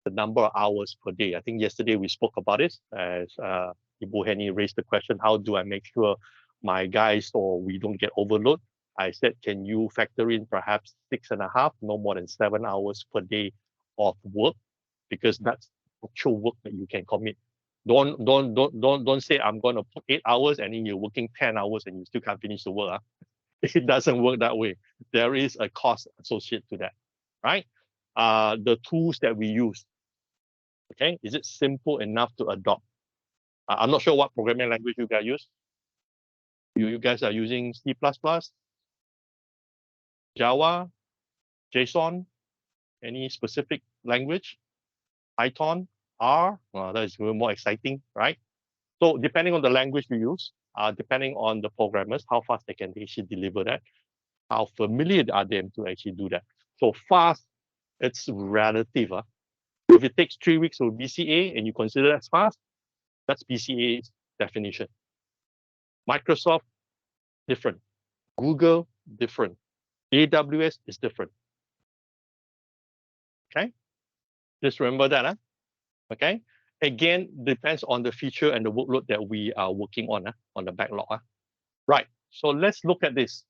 the number of hours per day. I think yesterday we spoke about it as Ibu Henny raised the question, how do I make sure my guys or we don't get overload? I said, can you factor in perhaps 6.5, no more than 7 hours per day of work? Because that's actual work that you can commit. Don't say I'm gonna put 8 hours and then you're working 10 hours and you still can't finish the work. It doesn't work that way. There is a cost associated to that, right? The tools that we use, okay, is it simple enough to adopt? I'm not sure what programming language you guys use. You guys are using C++, Java, JSON, any specific language? Python, R, that is more exciting, right? So depending on the language we use, depending on the programmers, how fast they can actually deliver that, how familiar are them to actually do that. So fast, it's relative. If it takes 3 weeks for BCA and you consider that fast, that's BCA's definition. Microsoft, different. Google, different. AWS is different. Okay? Just remember that. Okay? Again, depends on the feature and the workload that we are working on the backlog. Right. So let's look at this.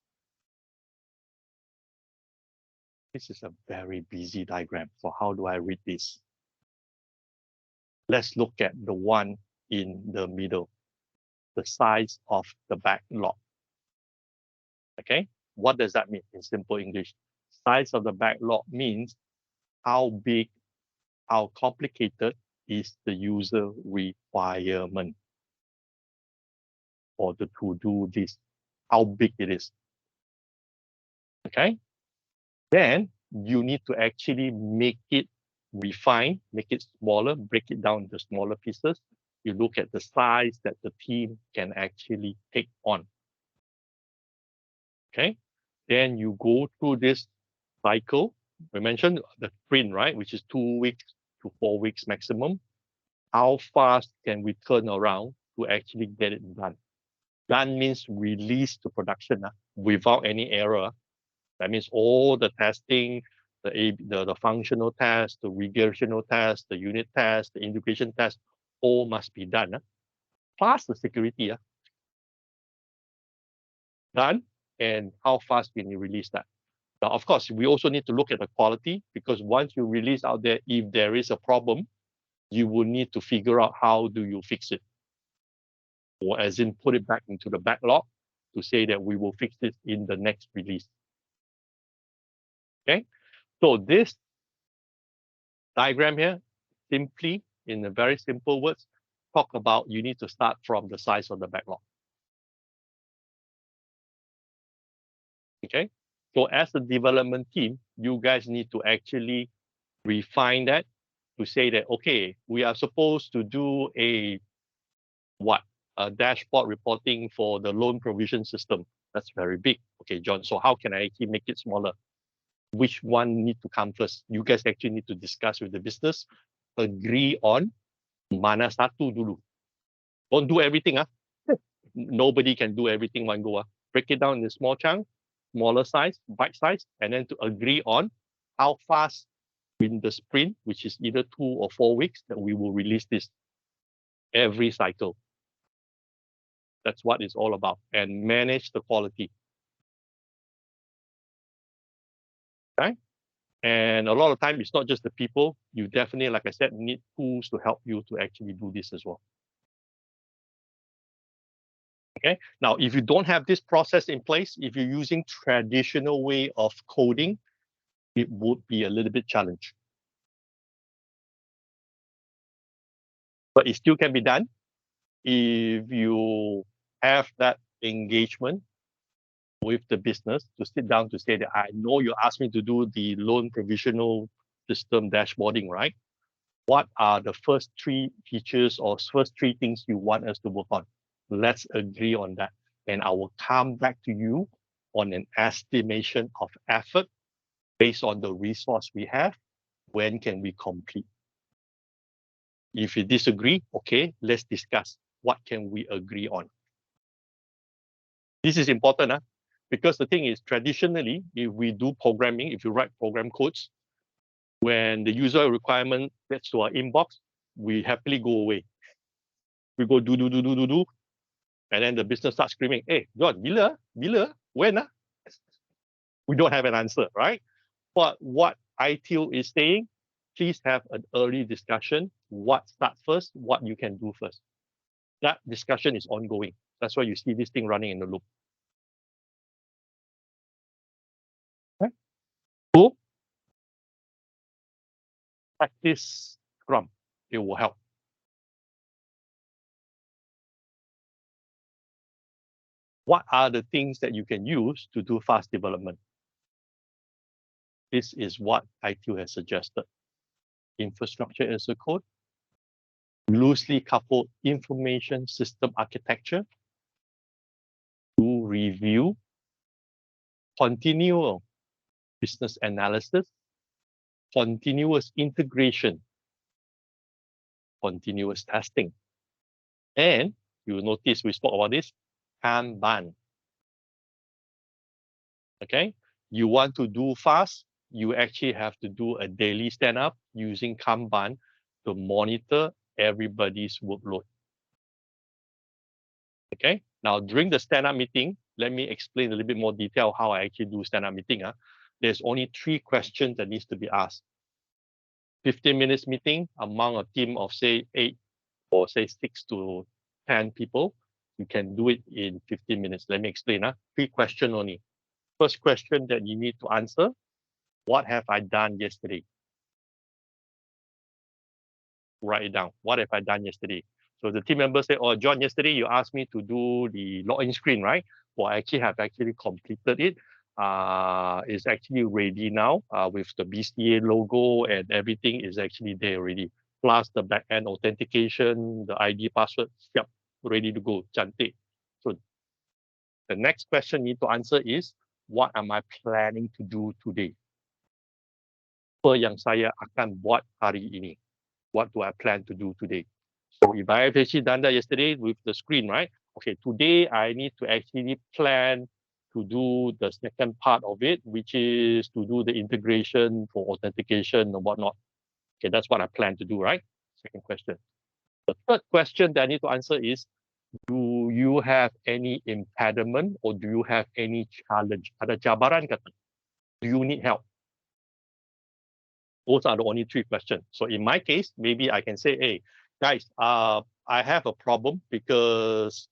This is a very busy diagram. So how do I read this? Let's look at the one in the middle, the size of the backlog. Okay, what does that mean in simple English? Size of the backlog means how big, how complicated is the user requirement for to do this, how big it is. Okay, then you need to actually make it refine, make it smaller, break it down into smaller pieces. You look at the size that the team can actually take on. Okay, then you go through this cycle. We mentioned the sprint, right, which is 2 weeks to 4 weeks maximum. How fast can we turn around to actually get it done? Done means release to production without any error. That means all the testing, the functional test, the regressional test, the unit test, the integration test, all must be done. Plus the security. Done. And how fast can you release that? Now, of course, we also need to look at the quality, because once you release out there, if there is a problem, you will need to figure out how do you fix it. Or as in put it back into the backlog to say that we will fix this in the next release. Okay, so this diagram here, simply in a very simple words, talk about you need to start from the size of the backlog. Okay, so as a development team, you guys need to actually refine that to say that, okay, we are supposed to do a dashboard reporting for the loan provision system. That's very big. Okay, John, so how can I actually make it smaller? Which one need to come first? You guys actually need to discuss with the business, agree on mana satu dulu. Don't do everything. Nobody can do everything one go. Break it down in a small chunk, smaller size, bite size, and then to agree on how fast in the sprint, which is either 2 or 4 weeks, that we will release this every cycle. That's what it's all about, and manage the quality. Okay, and a lot of time it's not just the people. You definitely, like I said, need tools to help you to actually do this as well. Okay. Now, if you don't have this process in place, if you're using traditional way of coding, it would be a little bit challenging. But it still can be done if you have that engagement with the business to sit down to say that I know you asked me to do the loan provisional system dashboarding, right? What are the first 3 features or first 3 things you want us to work on? Let's agree on that. And I will come back to you on an estimation of effort based on the resource we have. When can we complete? If you disagree, okay, let's discuss what can we agree on. This is important, because the thing is, traditionally, if we do programming, if you write program codes, when the user requirement gets to our inbox, we happily go away. We go do, and then the business starts screaming, hey, John, bila, when? We don't have an answer, right? But what ITIL is saying, please have an early discussion. What starts first, what you can do first. That discussion is ongoing. That's why you see this thing running in the loop. Okay. So, practice Scrum. It will help. What are the things that you can use to do fast development? This is what ITIL has suggested. Infrastructure as a code, loosely coupled information system architecture, to review, continual business analysis, continuous integration, continuous testing. And you will notice we spoke about this, Kanban. Okay, you want to do fast, you actually have to do a daily stand-up using Kanban to monitor everybody's workload. Okay, now during the stand-up meeting, let me explain a little bit more detail how I actually do stand-up meeting. There's only 3 questions that needs to be asked. 15 minutes meeting among a team of say 8 or say 6 to 10 people. You can do it in 15 minutes. Let me explain. 3 questions only. First question that you need to answer, what have I done yesterday? Write it down. What have I done yesterday? So the team members say, oh, John, yesterday you asked me to do the login screen, right? Well, I actually have completed it. It's actually ready now with the BCA logo and everything is actually there already. Plus the backend authentication, the ID password, yep, ready to go. Cantik. So the next question you need to answer is, what am I planning to do today? Apa yang saya akan buat hari ini? What do I plan to do today? So if I have actually done that yesterday with the screen, right? Okay, today I need to actually plan to do the second part of it, which is to do the integration for authentication and whatnot. Okay, that's what I plan to do, right? Second question. The third question that I need to answer is, do you have any impediment or do you have any challenge? Ada cabaran kata? Do you need help? Those are the only 3 questions. So in my case, maybe I can say, hey, guys, I have a problem because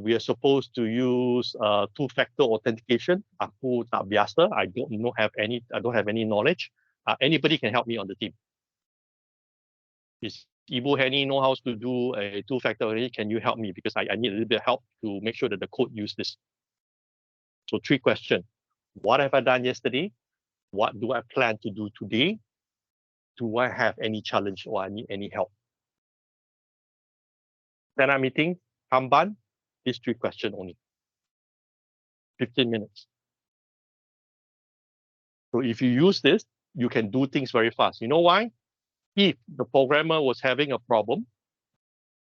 we are supposed to use 2-factor authentication. Aku tak biasa. I don't have any knowledge. Anybody can help me on the team. Is Ibu Henny know how to do a 2-factor already? Can you help me? Because I need a little bit of help to make sure that the code use this. So 3 questions. What have I done yesterday? What do I plan to do today? Do I have any challenge or I need any help? Then I'm meeting, Kanban, these 3 questions only. 15 minutes. So if you use this, you can do things very fast. You know why? If the programmer was having a problem,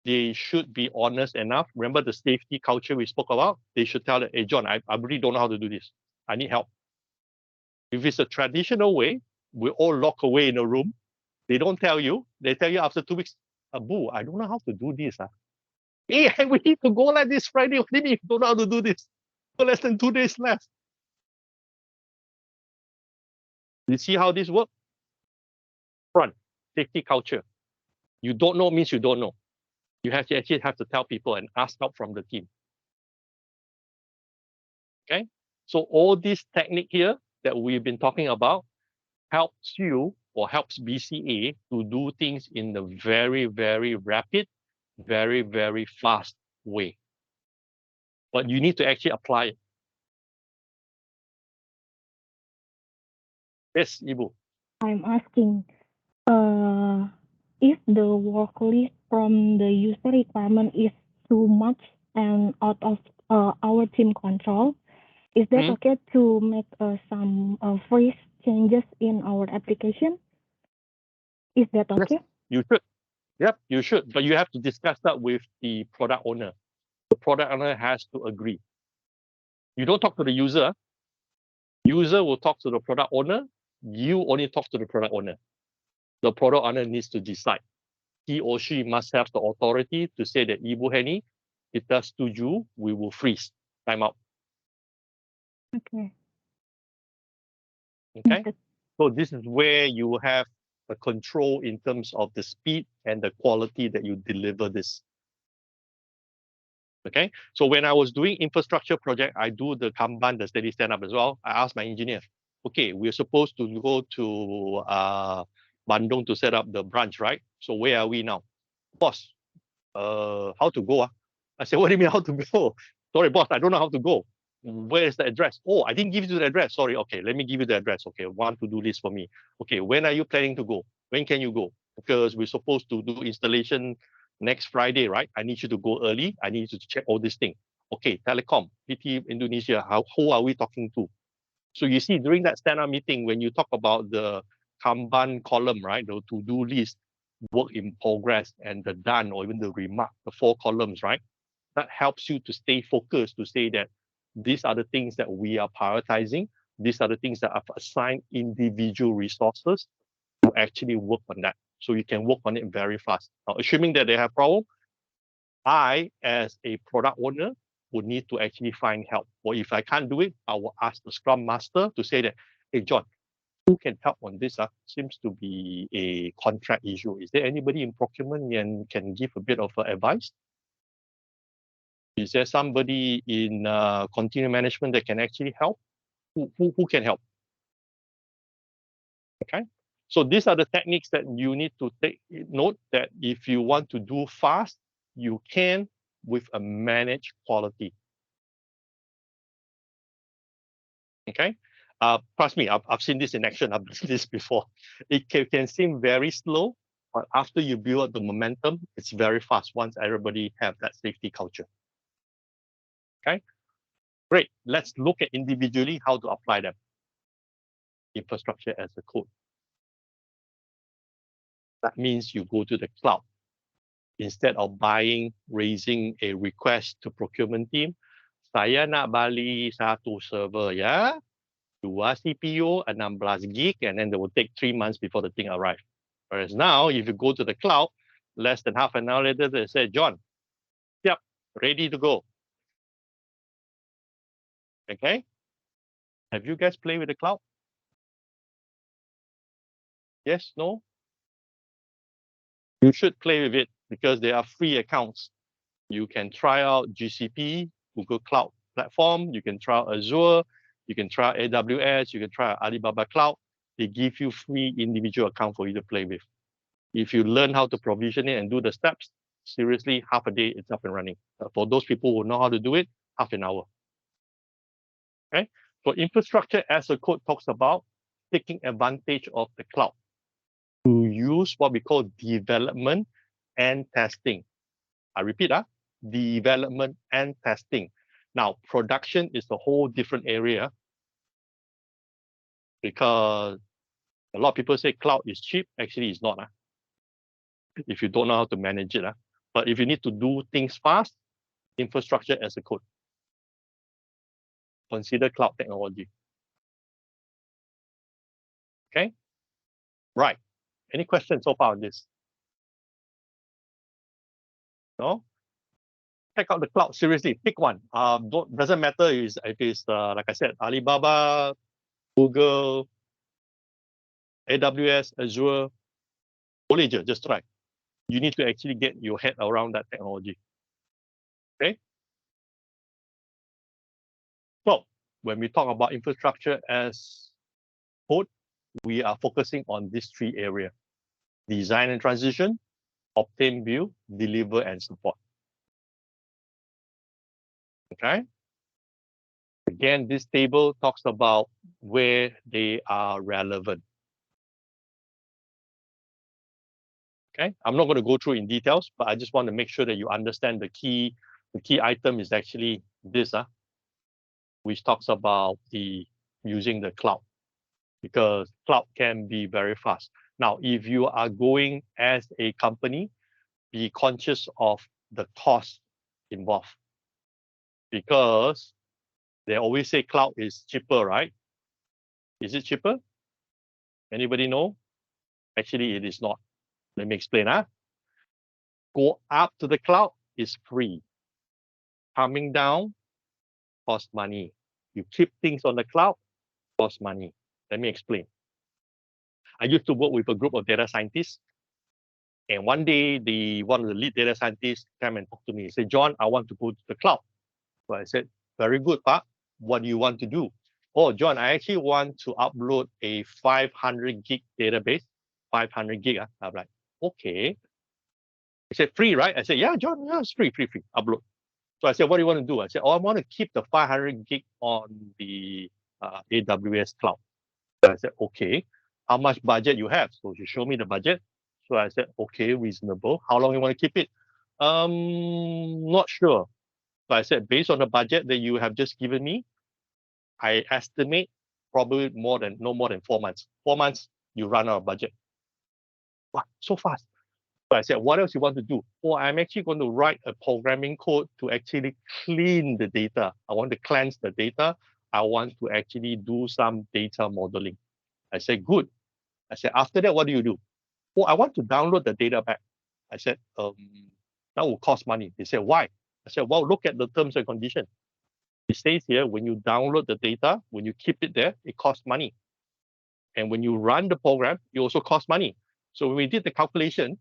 they should be honest enough. Remember the safety culture we spoke about? They should tell them, hey, John, I really don't know how to do this. I need help. If it's a traditional way, we all lock away in a room. They don't tell you. They tell you after 2 weeks, Abu, I don't know how to do this. Hey, we need to go like this Friday. Maybe you don't know how to do this. So less than 2 days left. You see how this works? Front, safety culture. You don't know means you don't know. You actually have to tell people and ask help from the team. Okay, so all this technique here that we've been talking about helps you or helps BCA to do things in a very, very rapid, very, very fast way. But you need to actually apply it. Yes, Ibu. I'm asking, if the work list from the user requirement is too much and out of our team control, is that okay to make some freeze changes in our application? Is that okay? You should. Yep, you should. But you have to discuss that with the product owner. The product owner has to agree. You don't talk to the user. User will talk to the product owner. You only talk to the product owner. The product owner needs to decide. He or she must have the authority to say that Ibu Henny, kita setuju, we will freeze. Time out. Okay. Okay. Noted. So this is where you have the control in terms of the speed and the quality that you deliver this. Okay. So when I was doing infrastructure project, I do the Kanban, the steady stand up as well. I asked my engineer, okay, we're supposed to go to Bandung to set up the branch, right? So where are we now? Boss, how to go? I said, what do you mean how to go? Sorry, boss, I don't know how to go. Where is the address? Oh, I didn't give you the address. Sorry. Okay, let me give you the address. Okay, one to do list for me. Okay, when are you planning to go? When can you go? Because we're supposed to do installation next Friday, right? I need you to go early. I need you to check all this thing. Okay, telecom, PT Indonesia, who are we talking to? So you see, during that stand-up meeting, when you talk about the Kanban column, right, the to-do list, work in progress, and the done, or even the remark, the 4 columns, right? That helps you to stay focused, to say that these are the things that we are prioritizing. These are the things that I've assigned individual resources to actually work on that. So you can work on it very fast. Now, assuming that they have problem, I, as a product owner, would need to actually find help. Or if I can't do it, I will ask the Scrum Master to say that, hey, John, who can help on this? Seems to be a contract issue. Is there anybody in procurement and can give a bit of advice? Is there somebody in continuing management that can actually help? Who can help? Okay. So these are the techniques that you need to take note that if you want to do fast, you can with a managed quality. Okay. Trust me, I've seen this in action. I've done this before. It can seem very slow, but after you build up the momentum, it's very fast once everybody have that safety culture. Okay. Great. Let's look at individually how to apply them. Infrastructure as a code. That means you go to the cloud. Instead of raising a request to procurement team, saya nak bali 1 server ya, 2 CPU, 16 gig, and then they will take 3 months before the thing arrives. Whereas now, if you go to the cloud, less than half an hour later, they say, John, yep, ready to go. Okay? Have you guys played with the cloud? Yes, no? You should play with it because they are free accounts. You can try out GCP, Google Cloud Platform. You can try out Azure. You can try AWS. You can try Alibaba Cloud. They give you free individual account for you to play with. If you learn how to provision it and do the steps, seriously, half a day, it's up and running. For those people who know how to do it, half an hour. Okay. So infrastructure as a code talks about taking advantage of the cloud to use what we call development and testing. I repeat, development and testing. Now, production is a whole different area because a lot of people say cloud is cheap. Actually, it's not. If you don't know how to manage it. But if you need to do things fast, infrastructure as a code. Consider cloud technology. Okay? Right. Any questions so far on this? No? Check out the cloud. Seriously, pick one. Doesn't matter if it's like I said, Alibaba, Google, AWS, Azure. Boleh je, just try. You need to actually get your head around that technology. Okay? So when we talk about infrastructure as code, we are focusing on these three areas: design and transition, obtain, build, deliver, and support. Okay. Again, this table talks about where they are relevant. Okay, I'm not going to go through in details, but I just want to make sure that you understand the key item is actually this, which talks about the using the cloud, because cloud can be very fast. Now, if you are going as a company, be conscious of the cost involved, because they always say cloud is cheaper, right? Is it cheaper? Anybody know? Actually, it is not. Let me explain. Go up to the cloud is free. Coming down costs money. You keep things on the cloud, costs money. Let me explain. I used to work with a group of data scientists. And one day, one of the lead data scientists came and talked to me. He said, John, I want to go to the cloud. So I said, very good, Pak. What do you want to do? Oh, John, I actually want to upload a 500 gig database. 500 gig. I'm like, okay. He said, free, right? I said, yeah, John, yeah, it's free, upload. So I said, what do you want to do? I said, oh, I want to keep the 500 gig on the AWS cloud. So I said, okay. How much budget you have? So she showed me the budget. So I said, okay, reasonable. How long you want to keep it? Not sure. So I said, based on the budget that you have just given me, I estimate probably no more than 4 months. 4 months, you run out of budget. What? So fast? So I said, what else you want to do? Oh, I'm actually going to write a programming code to actually clean the data. I want to cleanse the data. I want to actually do some data modeling. I said, good. I said, after that, what do you do? Oh, I want to download the data back. I said, that will cost money. They said, why? I said, well, look at the terms and conditions. It says here, when you download the data, when you keep it there, it costs money. And when you run the program, it also costs money. So when we did the calculation,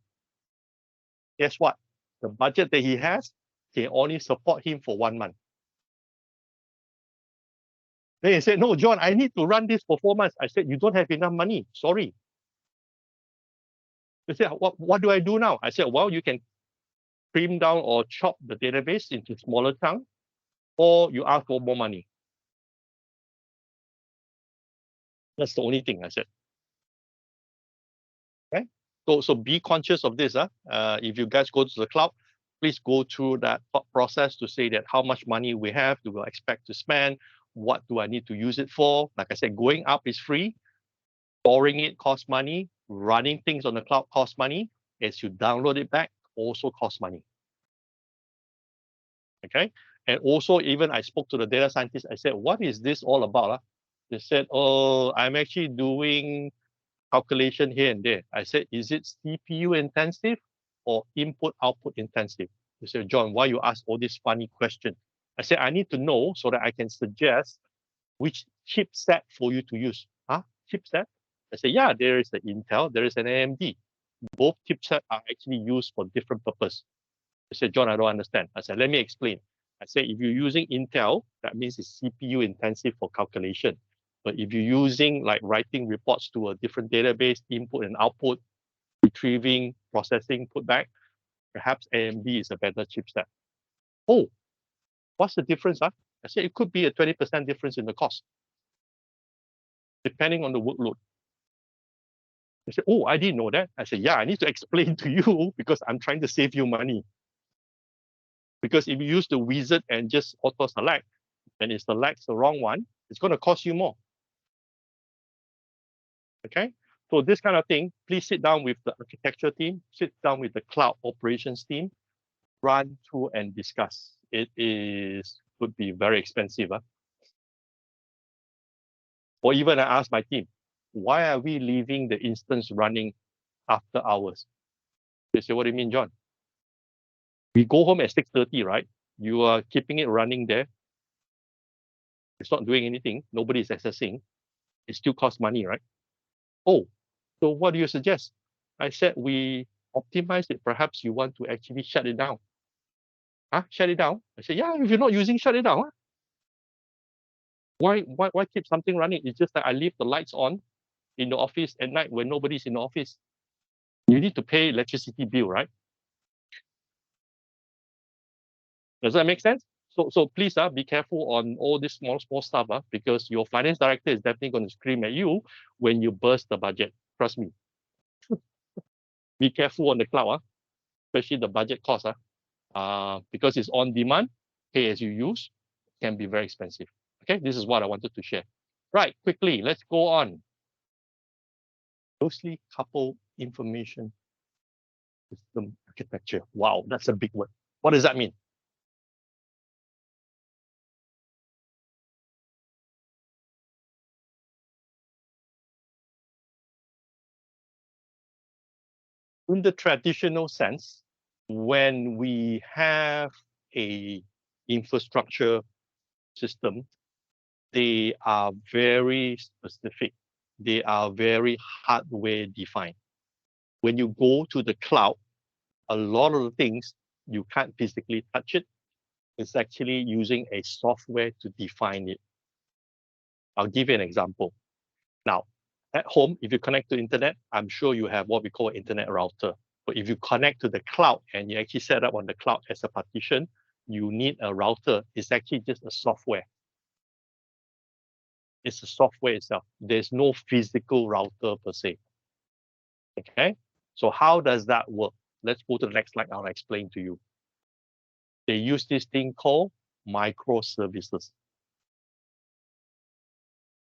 guess what? The budget that he has can only support him for 1 month. Then he said, no, John, I need to run this for 4 months. I said, you don't have enough money. Sorry. They said, what do I do now? I said, well, you can trim down or chop the database into smaller chunks, or you ask for more money. That's the only thing I said. Okay. So be conscious of this. If you guys go to the cloud, please go through that thought process to say that how much money we have, do we expect to spend, what do I need to use it for? Like I said, going up is free, storing it costs money, running things on the cloud costs money. As you download it back, also costs money. Okay. And also, even I spoke to the data scientist, I said, what is this all about? They said, oh, I'm actually doing calculation here and there. I said, is it CPU intensive or input-output intensive? They said, John, why you ask all these funny questions? I said, I need to know so that I can suggest which chipset for you to use. Chipset? I said, yeah, there is the Intel, there is an AMD. Both chipsets are actually used for different purpose. They said, John, I don't understand. I said, let me explain. I said, if you're using Intel, that means it's CPU intensive for calculation. But if you're using like writing reports to a different database, input and output, retrieving, processing, put back, perhaps AMD is a better chipset. Oh, what's the difference? I said, it could be a 20% difference in the cost, depending on the workload. They said, oh, I didn't know that. I said, yeah, I need to explain to you because I'm trying to save you money. Because if you use the wizard and just auto-select, and it selects the wrong one, it's going to cost you more. Okay, so this kind of thing, please sit down with the architecture team, sit down with the cloud operations team, run through and discuss. It could be very expensive. Or even I ask my team, why are we leaving the instance running after hours? They say, what do you mean, John? We go home at 6:30, right? You are keeping it running there. It's not doing anything. Nobody is accessing. It still costs money, right? Oh, so what do you suggest? I said, we optimize it. Perhaps you want to actually shut it down. Shut it down? I said, yeah, if you're not using, shut it down. Why keep something running? It's just that I leave the lights on in the office at night when nobody's in the office. You need to pay electricity bill, right? Does that make sense? So please be careful on all this small stuff because your finance director is definitely going to scream at you when you burst the budget. Trust me. Be careful on the cloud, especially the budget cost. Because it's on demand, pay as you use, can be very expensive. Okay, this is what I wanted to share. Right, quickly, let's go on. Closely coupled information system architecture. Wow, that's a big word. What does that mean? In the traditional sense, when we have a infrastructure system, they are very specific. They are very hardware defined. When you go to the cloud, a lot of the things you can't physically touch it. It's actually using a software to define it. I'll give you an example. Now, at home, if you connect to internet, I'm sure you have what we call an internet router. But if you connect to the cloud and you actually set up on the cloud as a partition, you need a router. It's actually just a software. It's the software itself. There's no physical router per se. Okay, so how does that work? Let's go to the next slide. I'll explain to you. They use this thing called microservices.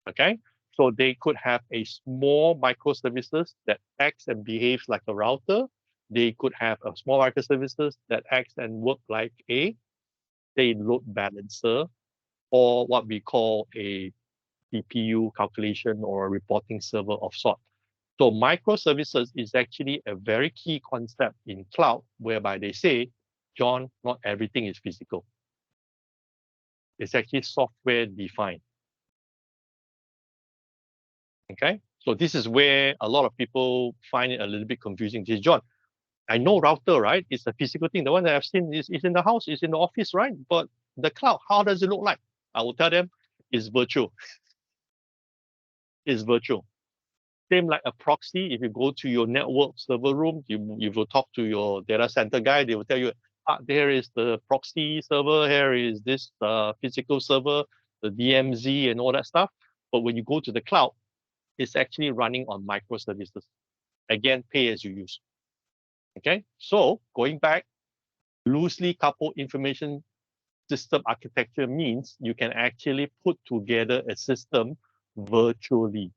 Okay, so they could have a small microservices that acts and behaves like a router. They could have a small microservices that acts and work like a, say, load balancer, or what we call a CPU calculation or a reporting server of sort. So microservices is actually a very key concept in cloud, whereby they say, John, not everything is physical. It's actually software defined. Okay, so this is where a lot of people find it a little bit confusing. This, John, I know router, right? It's a physical thing. The one that I've seen is in the house, is in the office, right? But the cloud, how does it look like? I will tell them it's virtual. It's virtual. Same like a proxy. If you go to your network server room, you will talk to your data center guy. They will tell you, there is the proxy server. Here is this physical server, the DMZ and all that stuff. But when you go to the cloud, it's actually running on microservices. Again, pay as you use. Okay, so going back, loosely coupled information system architecture means you can actually put together a system virtually.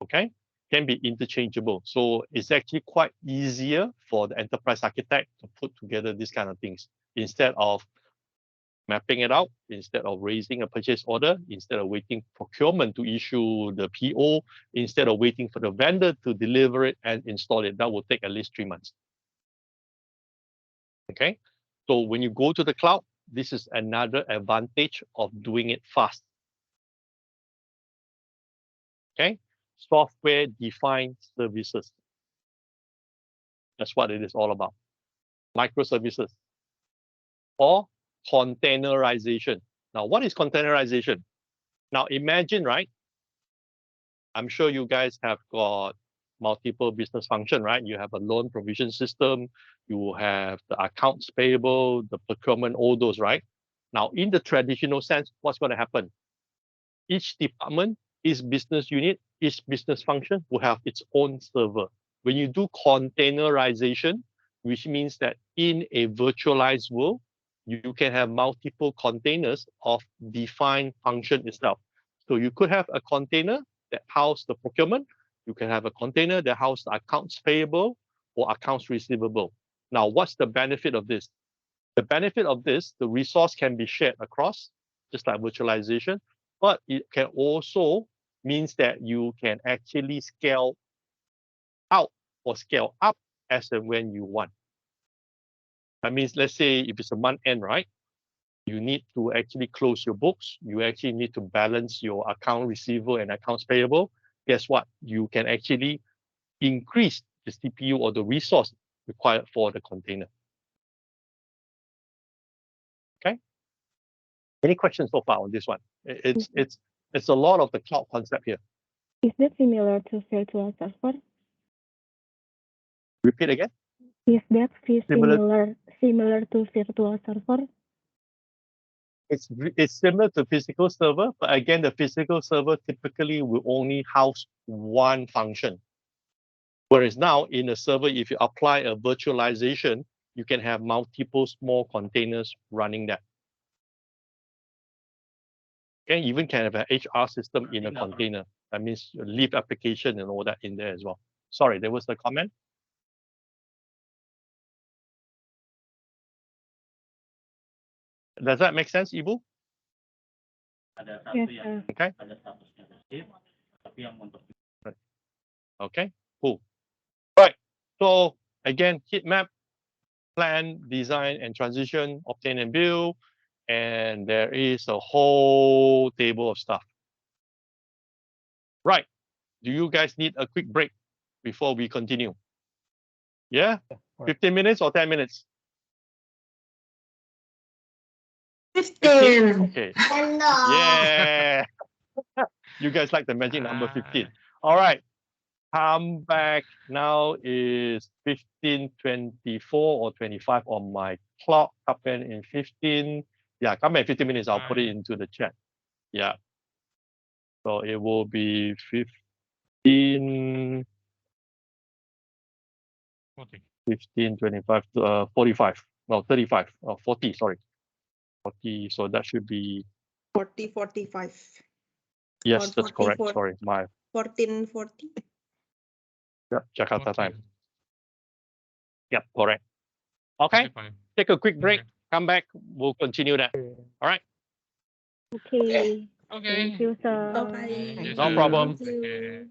Okay, can be interchangeable. So it's actually quite easier for the enterprise architect to put together these kind of things instead of mapping it out, instead of raising a purchase order, instead of waiting procurement to issue the PO, instead of waiting for the vendor to deliver it and install it. That will take at least 3 months. Okay, so when you go to the cloud, this is another advantage of doing it fast. Okay, software defined services. That's what it is all about. Microservices or containerization. Now, what is containerization? Now, imagine, right? I'm sure you guys have got multiple business function, right? You have a loan provision system, you have the accounts payable, the procurement, all those, right? Now, in the traditional sense, what's going to happen? Each department, each business unit, each business function will have its own server. When you do containerization, which means that in a virtualized world, you can have multiple containers of defined function itself. So you could have a container that houses the procurement. You can have a container that houses accounts payable or accounts receivable. Now, what's the benefit of this? The benefit of this, the resource can be shared across, just like virtualization, but it can also means that you can actually scale out or scale up as and when you want. That means, let's say if it's a month end, right? You need to actually close your books. You actually need to balance your account receivable and accounts payable. Guess what? You can actually increase the CPU or the resource required for the container. Okay. Any questions so far on this one? It's a lot of the cloud concept here. Is that similar to virtual server? Repeat again. Is that Similar- similar to virtual server? It's similar to physical server, but again, the physical server typically will only house one function. Whereas now in a server, if you apply a virtualization, you can have multiple small containers running that. And even can have an HR system in a container. That means leave application and all that in there as well. Sorry, there was the comment. Does that make sense, Ibu? Yes, sir. Okay. Okay, cool. Right. So again, heat map, plan, design, and transition, obtain and build. And there is a whole table of stuff. Right. Do you guys need a quick break before we continue? Yeah? 15 minutes or 10 minutes? 15. Okay. Yeah. You guys like the magic number 15. All right. Come back. Now is 15:24 or 25 on my clock. Come back in 15. Yeah, come back in 15 minutes. I'll put it into the chat. Yeah. So it will be 15, 40. 15, 25, 45. No, 35. 40, sorry. 40. So that should be, 40, 45. yes, Or that's correct. 44. Sorry. My 14:40. yeah, Jakarta 40. time. Yep, correct. Okay. 45. Take a quick break. Okay. Come back. We'll continue that. All right. Okay. Okay. Thank you, sir. Bye-bye. Thank you, No sir. problem. Thank you. Okay.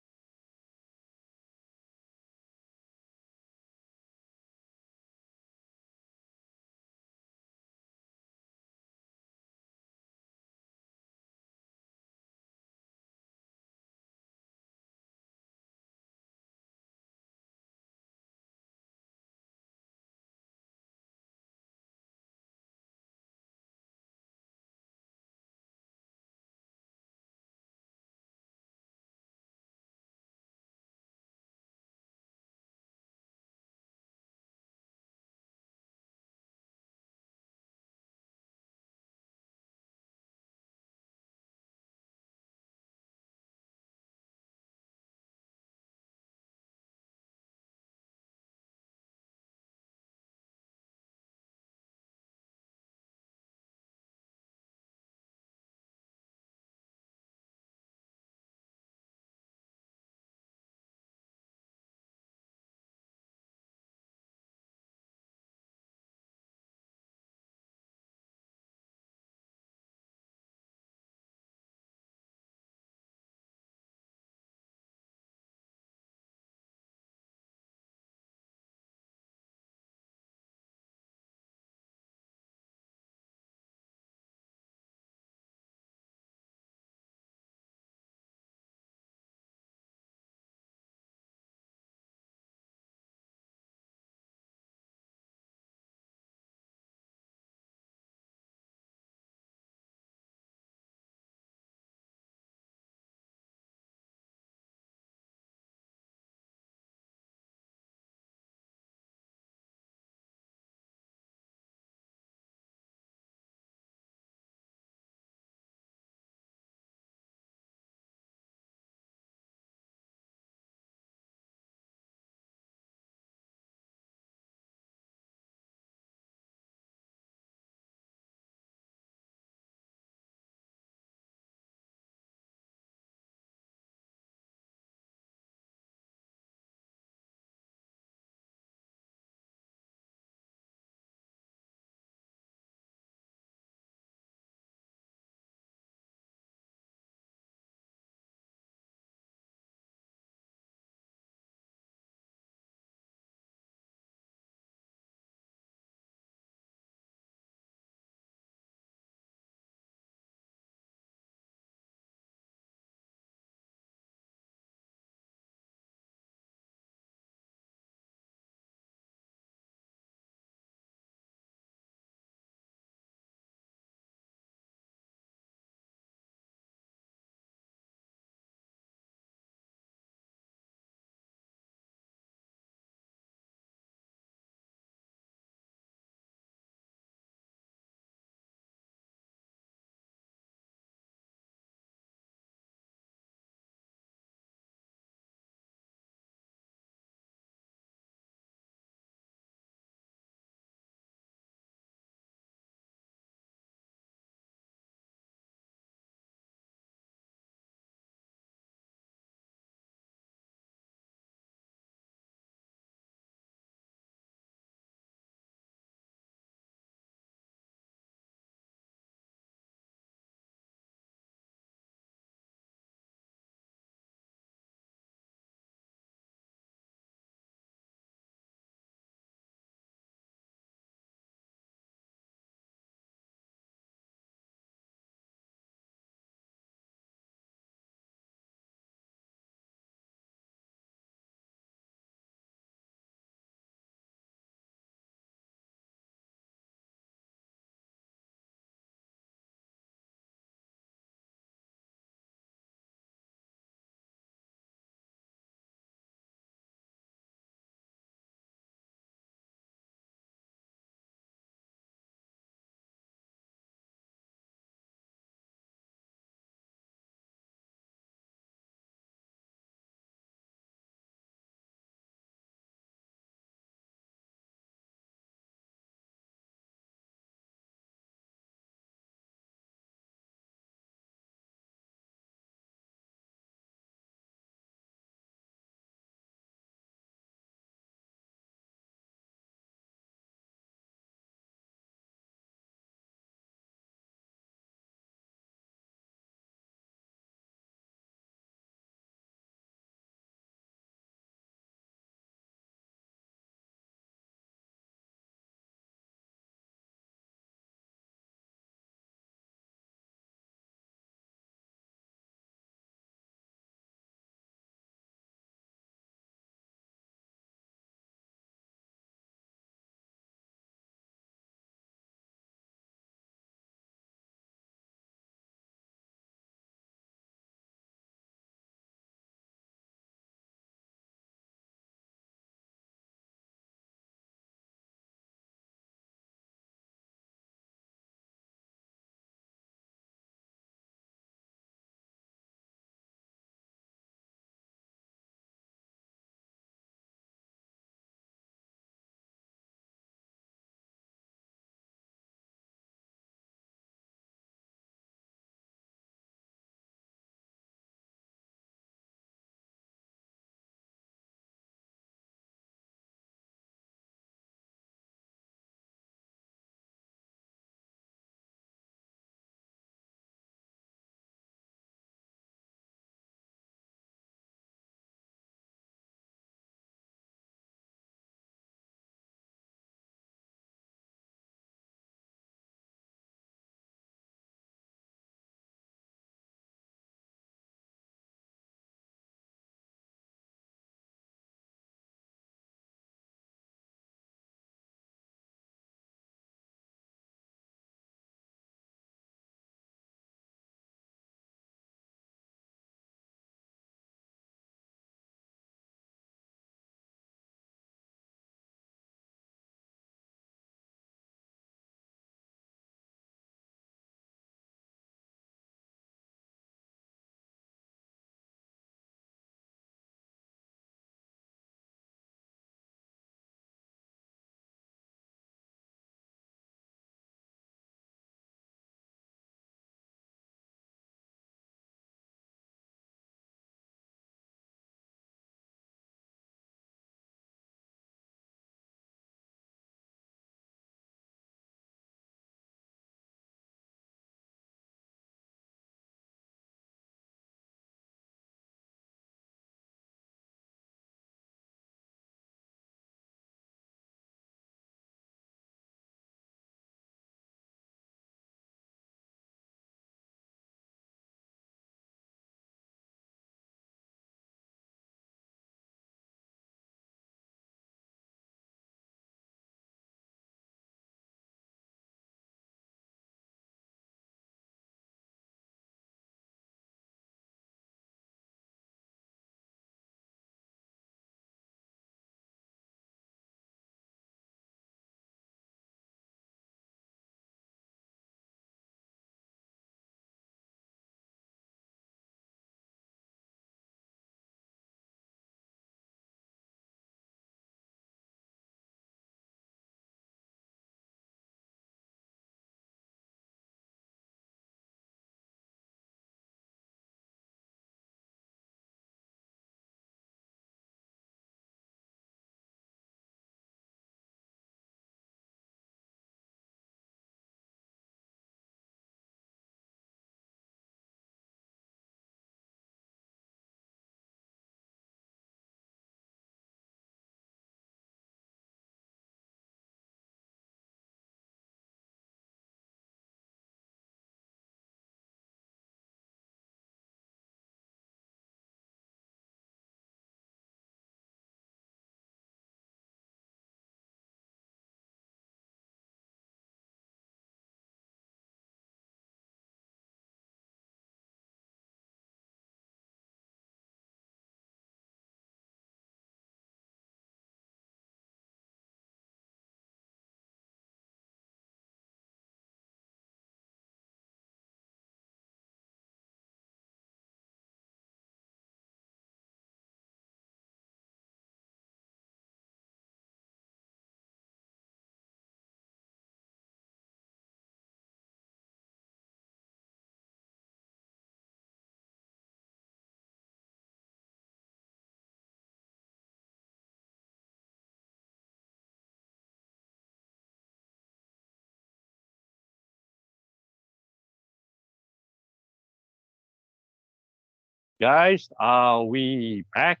Guys, are we back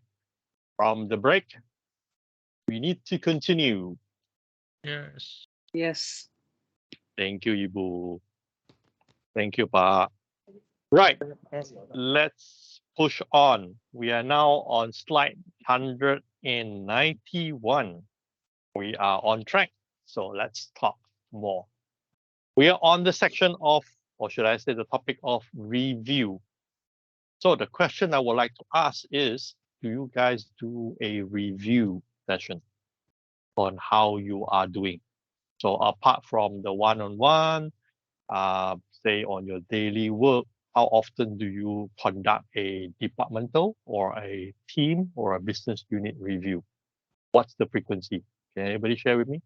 from the break? We need to continue. Yes. Yes. Thank you, Ibu. Thank you, Pa. Right, let's push on. We are now on slide 191. We are on track, so let's talk more. We are on the section of, or should I say the topic of review. So the question I would like to ask is, do you guys do a review session on how you are doing? So apart from the one-on-one, say on your daily work, how often do you conduct a departmental or a team or a business unit review? What's the frequency? Can anybody share with me?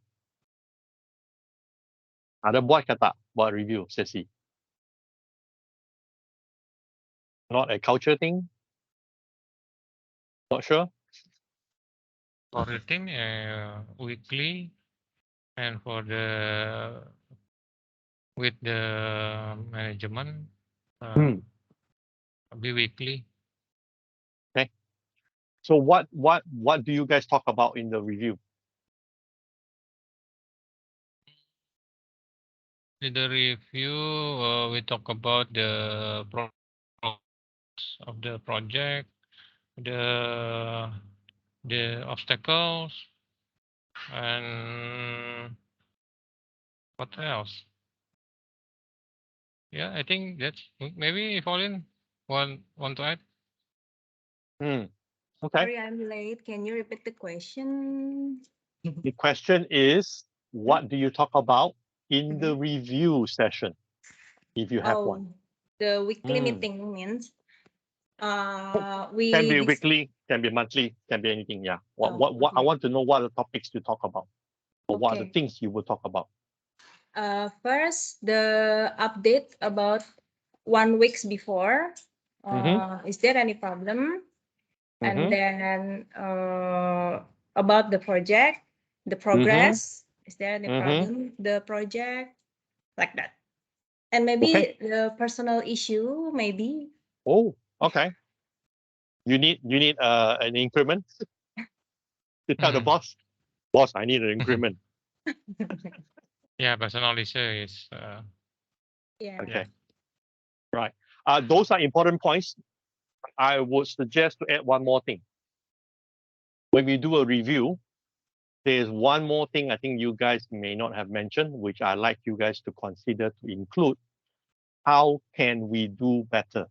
Ada buat ke tak buat review sesi? Not a culture thing? Not sure? For the team, weekly, and for the with the management, be weekly. So what do you guys talk about in the review? In the review, we talk about the progress of the project, the obstacles, and what else? Yeah, I think that's maybe Pauline want to add. Okay. Sorry, I'm late. Can you repeat the question? The question is, what do you talk about in the review session, if you have one? The weekly Mm. meeting means Can we be weekly, can be monthly, can be anything. Yeah. What I okay. want to know what are the topics you talk about, or what are the Okay. things you will talk about. First, the update about 1 weeks before. Is there any problem? And then about the project, the progress. Is there any problem? The project, like that. And maybe the personal issue, maybe. Oh, okay. You need an increment to tell the boss. Boss, I need an increment. Yeah, personal issue is. Yeah. Okay. Right. Those are important points. I would suggest to add one more thing. When we do a review, there's one more thing I think you guys may not have mentioned, which I like you guys to consider to include. How can we do better?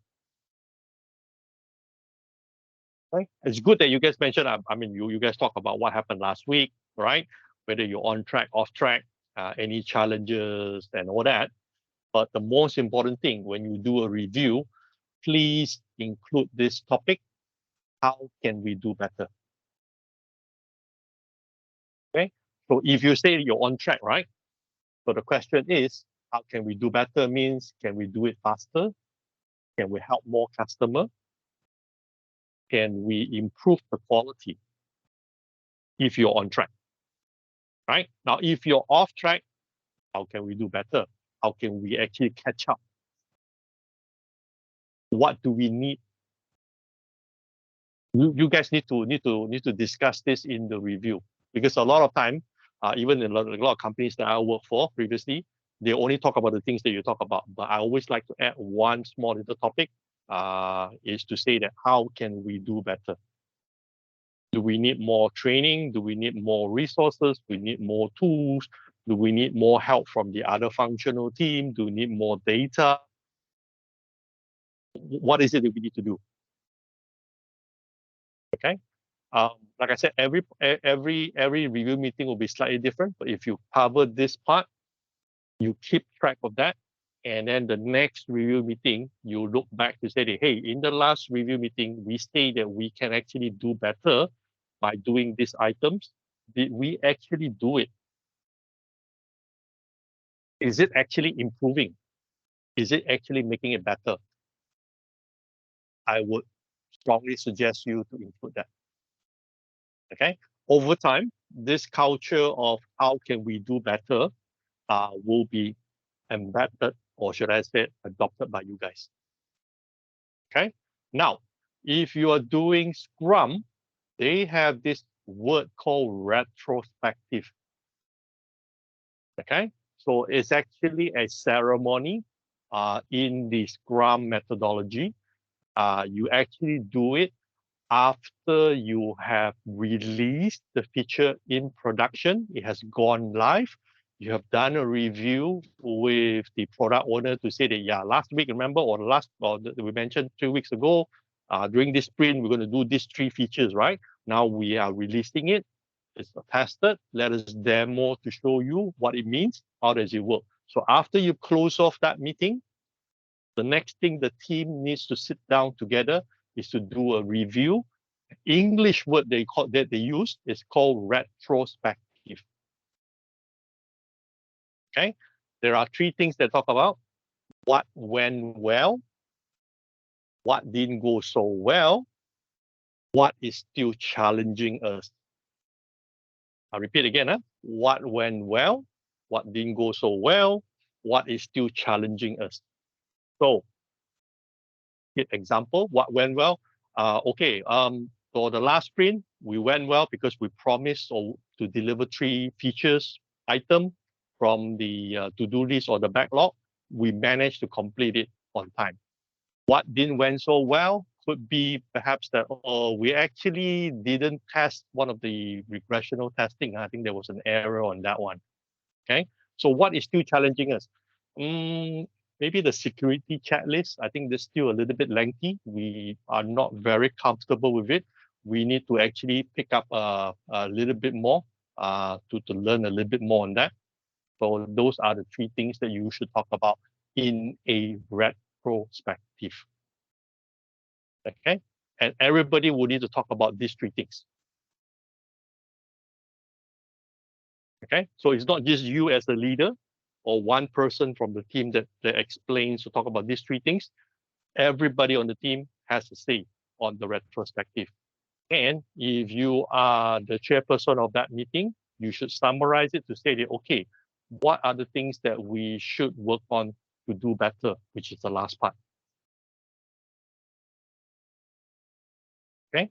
Right? It's good that you guys mentioned, I mean, you guys talk about what happened last week, right? Whether you're on track, off track, any challenges and all that. But the most important thing when you do a review, please include this topic. How can we do better? Okay. So if you say you're on track, right? So the question is, how can we do better means, can we do it faster? Can we help more customer? Can we improve the quality if you're on track? Right? Now, if you're off track, how can we do better? How can we actually catch up? What do we need? You guys need to discuss this in the review, because a lot of time, even in a lot of companies that I worked for previously, they only talk about the things that you talk about. But I always like to add one small little topic, is to say that how can we do better? Do we need more training? Do we need more resources? Do we need more tools? Do we need more help from the other functional team? Do we need more data? What is it that we need to do? Okay. Like I said, every review meeting will be slightly different. But if you cover this part, you keep track of that, and then the next review meeting, you look back to say that, hey, in the last review meeting, we say that we can actually do better by doing these items. Did we actually do it? Is it actually improving? Is it actually making it better? I would strongly suggest you to include that. Okay. Over time, this culture of how can we do better will be embedded, or should I say adopted by you guys. Okay. Now, if you are doing Scrum, they have this word called retrospective. Okay, so it's actually a ceremony in the Scrum methodology. You actually do it after you have released the feature in production. It has gone live. You have done a review with the product owner to say that, yeah, last week, remember, or we mentioned 2 weeks ago, during this sprint, we're going to do these 3 features, right? Now we are releasing it. It's tested. Let us demo to show you what it means. How does it work? So after you close off that meeting, the next thing the team needs to sit down together is to do a review. English word they use is called retrospective. Okay, there are 3 things they talk about: what went well, what didn't go so well, what is still challenging us. I'll repeat again. What went well, what didn't go so well, what is still challenging us. So, example, what went well? For the last sprint, we went well because we promised to deliver 3 features item from the to-do list or the backlog. We managed to complete it on time. What didn't went so well could be perhaps that we actually didn't test one of the regressional testing. I think there was an error on that one. Okay, so what is still challenging us? Maybe the security checklist. I think that's still a little bit lengthy. We are not very comfortable with it. We need to actually pick up a little bit more to learn a little bit more on that. So those are the 3 things that you should talk about in a retrospective. Okay, and everybody will need to talk about these 3 things. Okay, so it's not just you as the leader or one person from the team that explains to talk about these 3 things. Everybody on the team has a say on the retrospective. And if you are the chairperson of that meeting, you should summarize it to say that, okay, what are the things that we should work on to do better, which is the last part. Okay,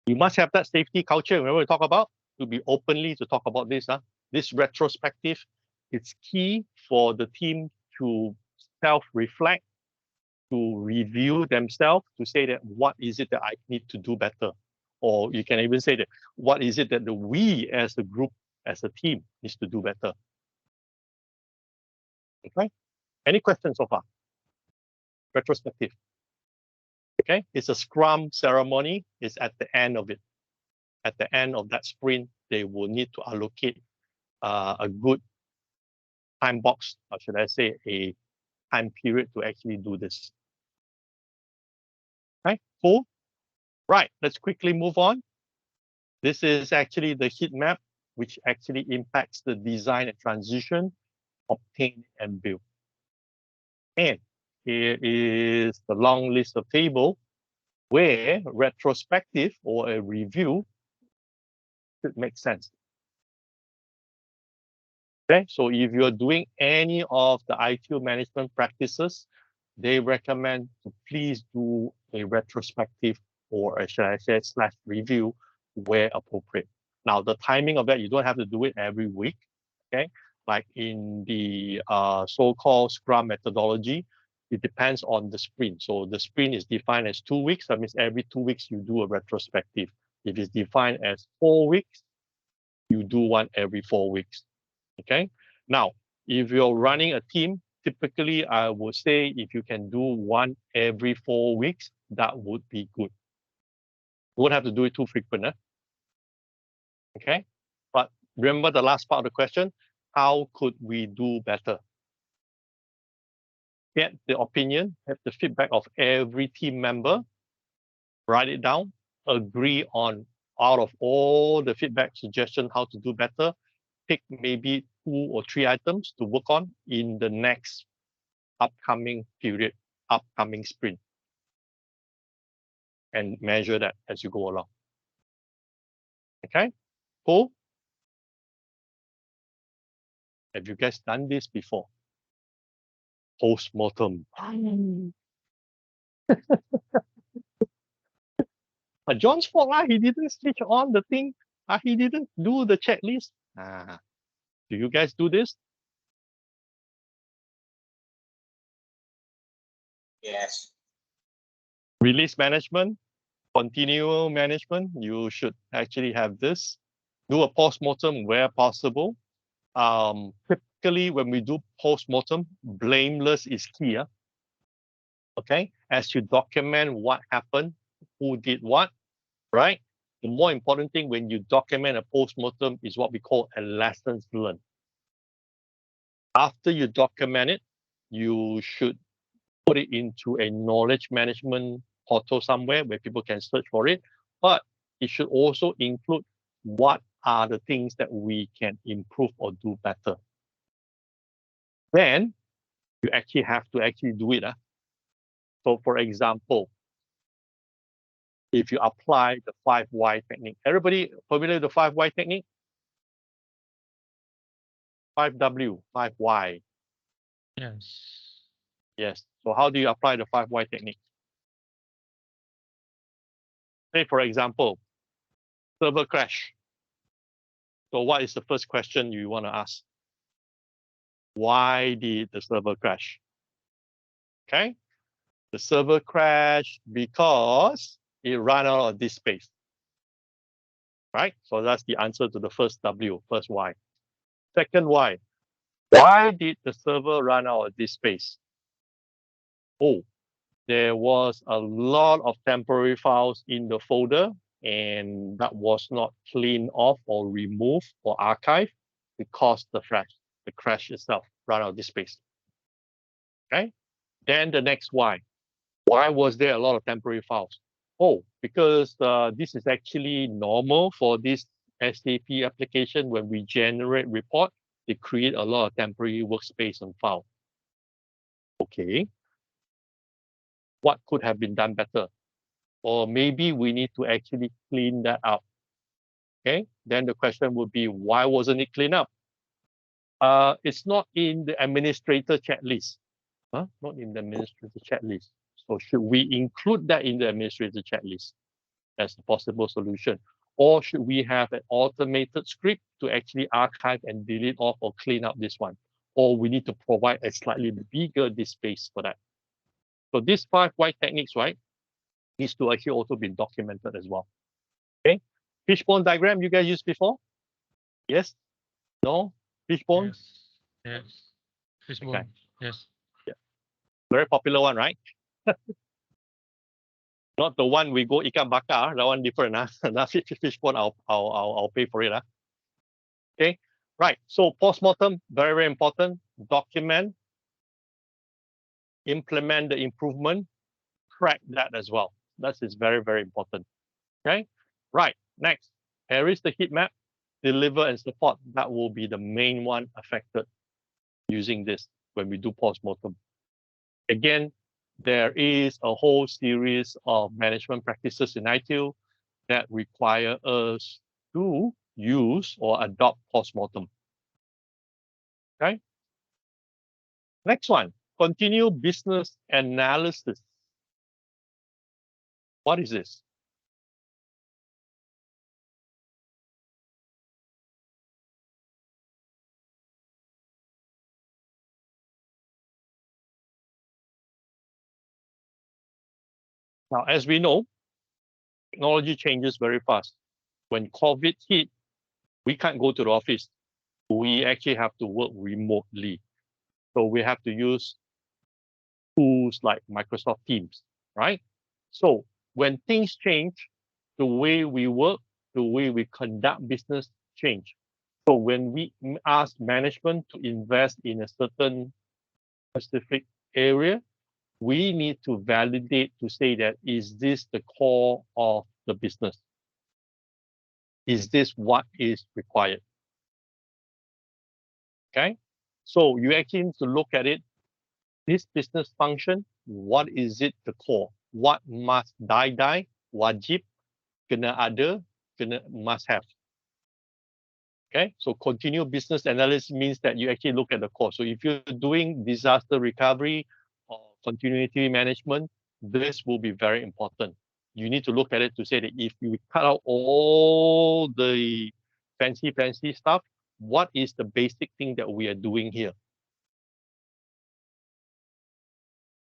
you must have that safety culture. Remember we talk about to be openly to talk about this. This retrospective, it's key for the team to self-reflect, to review themselves, to say that what is it that I need to do better, or you can even say that what is it that we as a group, as a team, needs to do better. Okay, any questions so far? Retrospective. Okay, it's a Scrum ceremony. It's at the end of it. At the end of that sprint, they will need to allocate a good time box, or should I say a time period to actually do this. Okay, cool. Right, let's quickly move on. This is actually the heat map, which actually impacts the design and transition, obtain and build. And here is the long list of table where retrospective or a review should make sense. Okay, so if you're doing any of the ITIL management practices, they recommend to please do a retrospective or should I say / review where appropriate. Now, the timing of that, you don't have to do it every week. Okay, like in the so-called Scrum methodology, it depends on the sprint. So the sprint is defined as 2 weeks. That means every 2 weeks you do a retrospective. If it's defined as 4 weeks, you do one every 4 weeks. Okay. Now, if you're running a team, typically I would say if you can do one every 4 weeks, that would be good. You won't have to do it too frequent. Okay. But remember the last part of the question, how could we do better? Get the opinion, have the feedback of every team member, write it down, agree on out of all the feedback suggestions how to do better, pick maybe 2 or 3 items to work on in the next upcoming period, upcoming sprint, and measure that as you go along. Okay, cool. Have you guys done this before? Post-mortem. John's fault lah. He didn't switch on the thing. He didn't do the checklist. Do you guys do this? Yes. Release management, continual management. You should actually have this. Do a postmortem where possible. Typically, when we do postmortem, blameless is key. Okay, as you document what happened, who did what, right? The more important thing when you document a postmortem is what we call a lessons learned. After you document it, you should put it into a knowledge management portal somewhere where people can search for it. But it should also include what are the things that we can improve or do better. Then you actually have to actually do it. So for example, if you apply the 5Y technique, everybody familiar with the 5Y technique? 5W, 5Y. Yes. Yes. So how do you apply the 5Y technique? Say, for example, server crash. So what is the first question you want to ask? Why did the server crash? Okay. The server crashed because it ran out of disk space. Right? So that's the answer to the first W, first Y. Second Y. Why did the server run out of disk space? Oh, there was a lot of temporary files in the folder and that was not cleaned off or removed or archived because the crash itself ran out of disk space. Okay. Then the next why. Why was there a lot of temporary files? Oh, because this is actually normal for this SAP application. When we generate report, they create a lot of temporary workspace and file. Okay. What could have been done better? Or maybe we need to actually clean that up. Okay. Then the question would be, why wasn't it cleaned up? It's not in the administrator checklist. Not in the administrator checklist. So should we include that in the administrator checklist as a possible solution? Or should we have an automated script to actually archive and delete off or clean up this one? Or we need to provide a slightly bigger disk space for that. So these 5 Y techniques, right, needs to actually also be documented as well. Okay. Fishbone diagram you guys used before? Yes? No? Fishbone? Yes. Yes. Fishbone. Okay. Yes. Very popular one, right? Not the one we go ikan bakar, that one different. That fishbone, I'll pay for it. Okay, right. So postmortem, very, very important. Document, implement the improvement, track that as well. That is very, very important. Okay, right. Next, here is the heat map, deliver and support. That will be the main one affected using this when we do postmortem. Again, there is a whole series of management practices in ITIL that require us to use or adopt postmortem. Okay. Next one, continue business analysis. What is this? Now, as we know, technology changes very fast. When COVID hit, we can't go to the office. We actually have to work remotely. So we have to use tools like Microsoft Teams, right? So when things change, the way we work, the way we conduct business change. So when we ask management to invest in a certain specific area, we need to validate to say that, is this the core of the business? Is this what is required? Okay. So you actually need to look at it. This business function, what is it the core? What must die, wajib, kena ada, must have. Okay, so continue business analysis means that you actually look at the core. So if you're doing disaster recovery or continuity management, this will be very important. you need to look at it to say that if you cut out all the fancy stuff, what is the basic thing that we are doing here?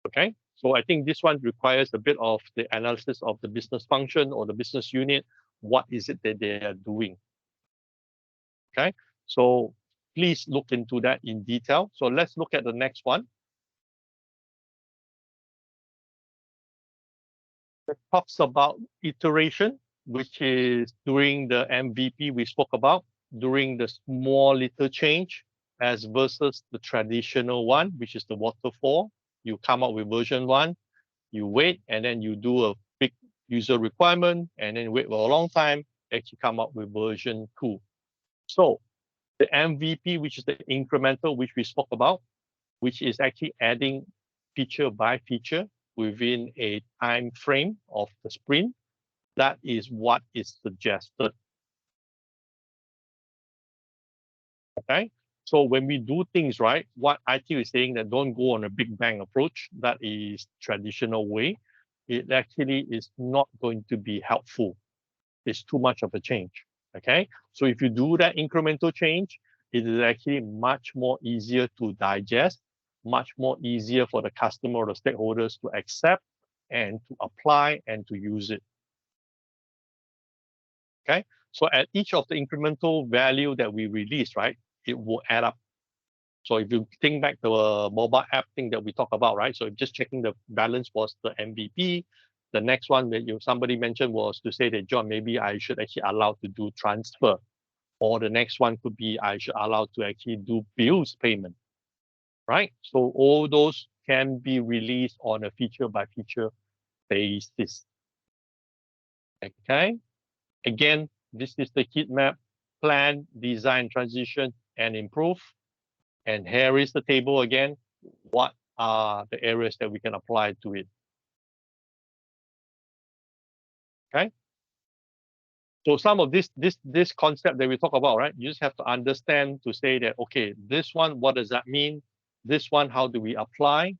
Okay, so I think this one requires a bit of the analysis of the business function or the business unit. What is it that they are doing? Okay, so please look into that in detail. So let's look at the next one. It talks about iteration, which is during the MVP we spoke about, during the small little change as versus the traditional one, which is the waterfall. You come up with version 1, you wait, and then you do a big user requirement, and then wait for a long time, actually come up with version 2. So the MVP, which is the incremental, which we spoke about, which is actually adding feature by feature within a time frame of the sprint, that is what is suggested. Okay, so when we do things right, what ITIL is saying that don't go on a big bang approach, that is traditional way. It actually is not going to be helpful. It's too much of a change. Okay, so if you do that incremental change, it is actually much more easier to digest, much more easier for the customer or the stakeholders to accept and to apply and to use it. Okay, so at each of the incremental value that we release, right, it will add up. So if you think back to a mobile app thing that we talk about, right? So just checking the balance was the MVP. The next one that somebody mentioned was to say that, John, maybe I should actually allow to do transfer. Or the next one could be I should allow to actually do bills payment, right? So all those can be released on a feature by feature basis. Okay. Again, this is the heat map: plan, design, transition, and improve. And here is the table again. What are the areas that we can apply to it? Okay. So some of this concept that we talk about, right? You just have to understand to say that, okay, this one, what does that mean? This one, how do we apply?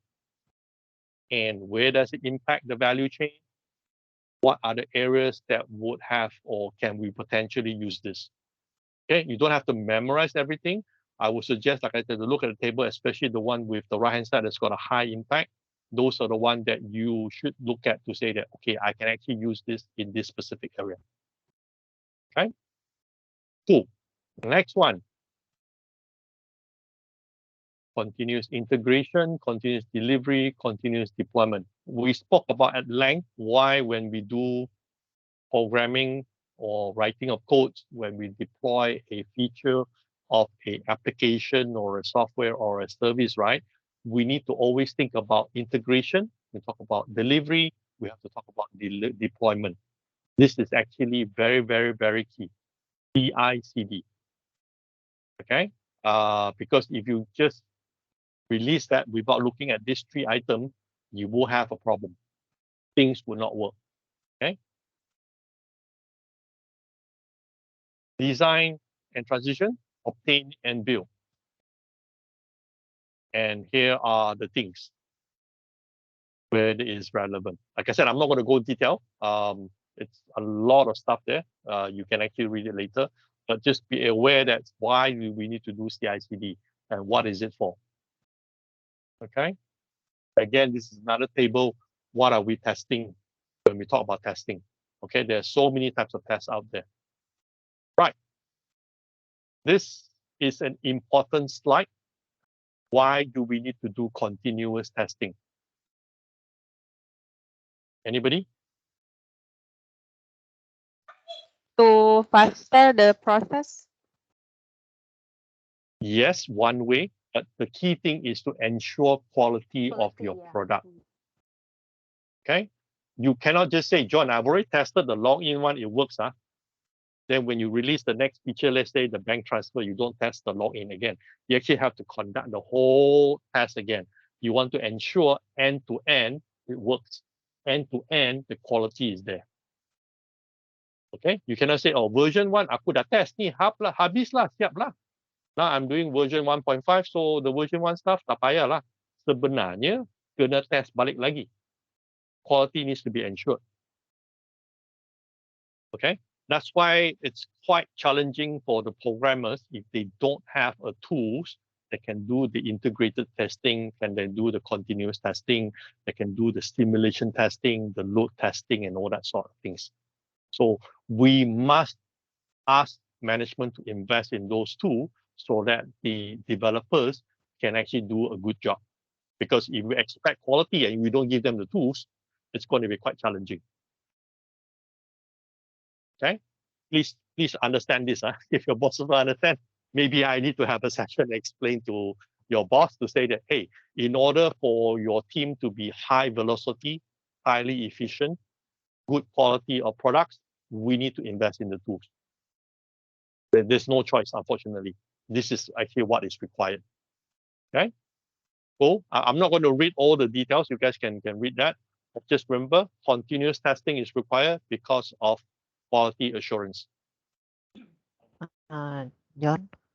And where does it impact the value chain? What are the areas that would have or can we potentially use this? Okay, you don't have to memorize everything. I would suggest, like I said, to look at the table, especially the one with the right-hand side that's got a high impact. Those are the ones that you should look at to say that, okay, I can actually use this in this specific area. Okay, cool. Next one. Continuous integration, continuous delivery, continuous deployment. We spoke about at length why when we do programming or writing of codes, when we deploy a feature of a application or a software or a service, right? We need to always think about integration. We talk about delivery. We have to talk about deployment. This is actually very, very, very key. CI/CD. Okay, because if you just release that without looking at these 3 items, you will have a problem. Things will not work. Okay. Design and transition, obtain and build. And here are the things where it is relevant. Like I said, I'm not going to go detail. It's a lot of stuff there. You can actually read it later, but just be aware that's why we need to do CI/CD and what is it for. Okay. Again, this is another table. What are we testing when we talk about testing? Okay, there's so many types of tests out there. Right. This is an important slide. Why do we need to do continuous testing? Anybody? To faster the process? Yes, one way, but the key thing is to ensure quality of your product. Okay, you cannot just say, John, I've already tested the login one, it works. Then when you release the next feature, let's say the bank transfer, you don't test the login again. You actually have to conduct the whole test again. You want to ensure end to end it works. End to end, the quality is there. Okay, you cannot say, oh, version 1, aku dah test ni, habis lah, siap lah. Now I'm doing version 1.5, so the version 1 stuff tak payah lah. Sebenarnya, kena test balik lagi. Quality needs to be ensured. Okay, that's why it's quite challenging for the programmers if they don't have a tools that can do the integrated testing, can then do the continuous testing, they can do the simulation testing, the load testing, and all that sort of things. So we must ask management to invest in those tools so that the developers can actually do a good job. Because if we expect quality and we don't give them the tools, it's going to be quite challenging. Okay, please understand this. If your boss doesn't understand, maybe I need to have a session explain to your boss to say that, hey, in order for your team to be high velocity, highly efficient, good quality of products, we need to invest in the tools. There's no choice, unfortunately. This is actually what is required. Okay. Cool. I'm not going to read all the details. You guys can read that. But just remember, continuous testing is required because of quality assurance. John?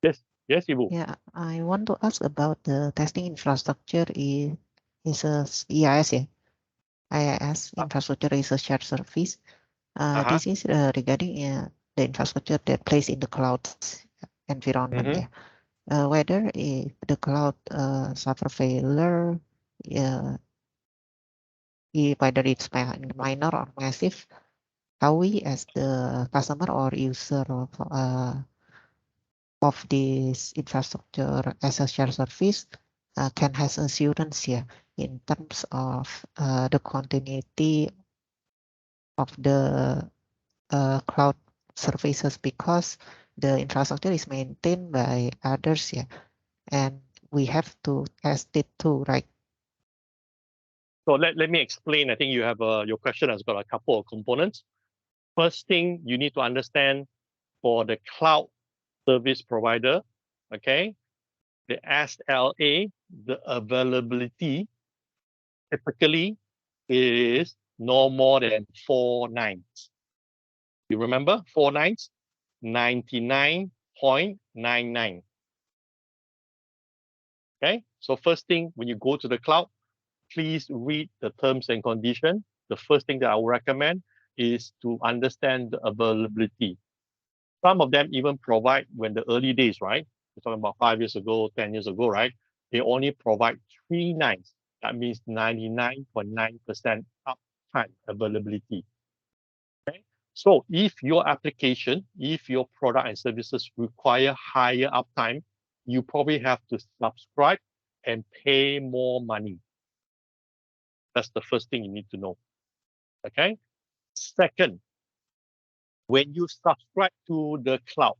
Yes, Ibu. Yeah, I want to ask about the testing infrastructure is a EIS, yeah? IIS infrastructure is a shared service. This is regarding the infrastructure that plays in the cloud environment. Yeah. Whether if the cloud suffer failure, whether it's minor or massive, how we as the customer or user of this infrastructure as a shared service can have assurance here in terms of the continuity of the cloud services, because the infrastructure is maintained by others, yeah, and we have to test it too, right? So let me explain. I think you have your question has got a couple of components. First thing you need to understand for the cloud service provider, okay, the SLA, the availability typically is no more than 4 nines. You remember 4 nines? 99.99. Okay, so first thing when you go to the cloud, please read the terms and conditions. The first thing that I would recommend is to understand the availability. Some of them even provide, when the early days, right? We're talking about 5 years ago, 10 years ago, right? They only provide 3 nines. That means 99.9% uptime availability. Okay. So if your application, if your product and services require higher uptime, you probably have to subscribe and pay more money. That's the first thing you need to know. Okay. Second, when you subscribe to the cloud,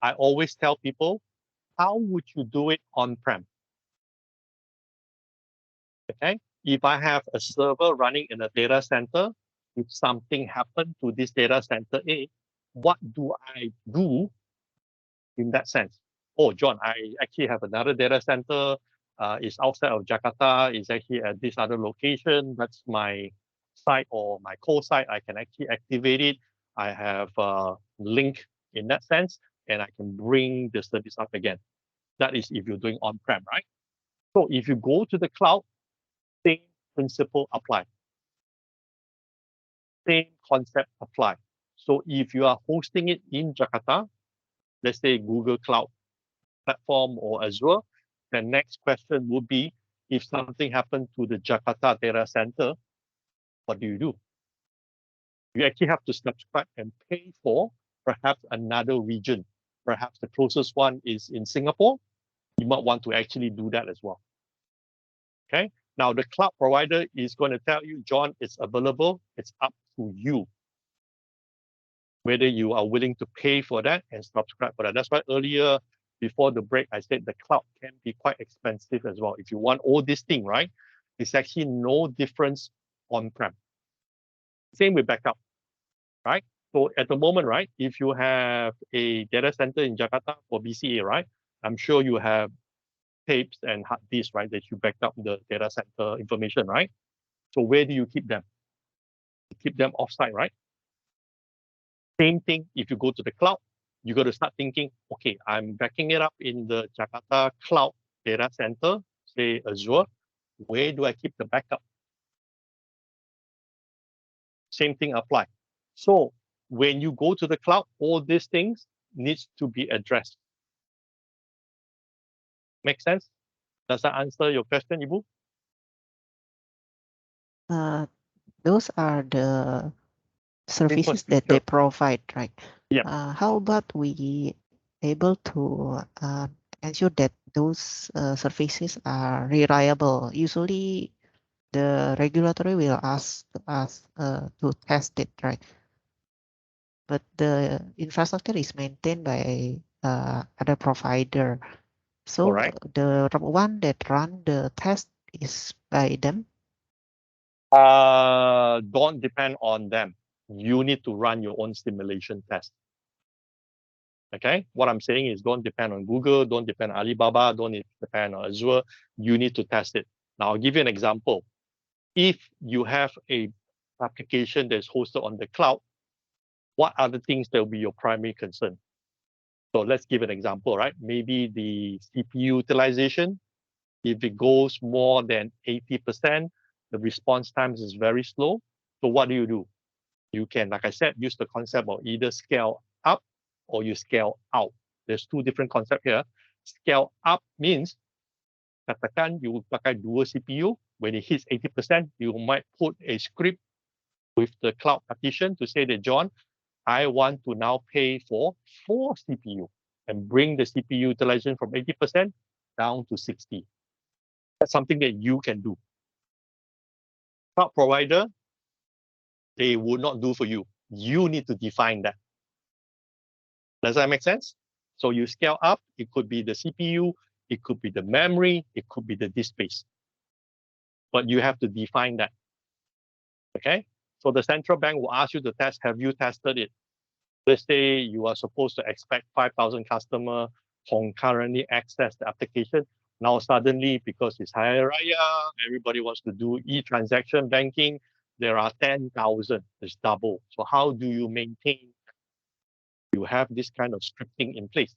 I always tell people, how would you do it on-prem? Okay. If I have a server running in a data center, if something happened to this data center A, what do I do in that sense? Oh, John, I actually have another data center. It's outside of Jakarta. It's actually at this other location. That's my site or my co-site. I can actually activate it. I have a link in that sense, and I can bring the service up again. That is if you're doing on-prem, right? So if you go to the cloud, same principle apply. Same concept apply. So if you are hosting it in Jakarta, let's say Google Cloud Platform or Azure, the next question would be, if something happened to the Jakarta data center, what do? You actually have to subscribe and pay for perhaps another region. Perhaps the closest one is in Singapore. You might want to actually do that as well. Okay. Now the cloud provider is going to tell you, John, it's available. It's up to you whether you are willing to pay for that and subscribe for that. That's why earlier, before the break, I said the cloud can be quite expensive as well. If you want all this thing, right, it's actually no difference on-prem. Same with backup, right? So at the moment, right, if you have a data center in Jakarta for BCA, right, I'm sure you have tapes and hard disks, right, that you back up the data center information, right? So where do you keep them? You keep them offsite, right? Same thing if you go to the cloud, you got to start thinking, okay, I'm backing it up in the Jakarta cloud data center, say Azure. Where do I keep the backup? Same thing apply. So when you go to the cloud, all these things needs to be addressed. Make sense? Does that answer your question, Ibu? Those are the services that they provide, right? Yeah. How about we able to ensure that those services are reliable? Usually, the regulatory will ask us to test it, right? But the infrastructure is maintained by other provider. So the one that run the test is by them. Don't depend on them. You need to run your own simulation test. Okay, what I'm saying is don't depend on Google, don't depend on Alibaba, don't depend on Azure. You need to test it. Now, I'll give you an example. If you have a application that's hosted on the cloud, what are the things that will be your primary concern? So let's give an example, right? Maybe the CPU utilization. If it goes more than 80%, the response times is very slow. So what do? You can, like I said, use the concept of either scale up or you scale out. There's two different concepts here. Scale up means, katakan you pakai dua CPU, when it hits 80%, you might put a script with the cloud partition to say that, John, I want to now pay for 4 CPU and bring the CPU utilization from 80% down to 60. That's something that you can do. Cloud provider, they would not do for you. You need to define that. Does that make sense? So you scale up, it could be the CPU, it could be the memory, it could be the disk space. But you have to define that. Okay? So the central bank will ask you to test, have you tested it? Let's say you are supposed to expect 5,000 customers concurrently access the application. Now suddenly, because it's Hari Raya, everybody wants to do e-transaction banking, there are 10,000, it's double. So how do you maintain? You have this kind of scripting in place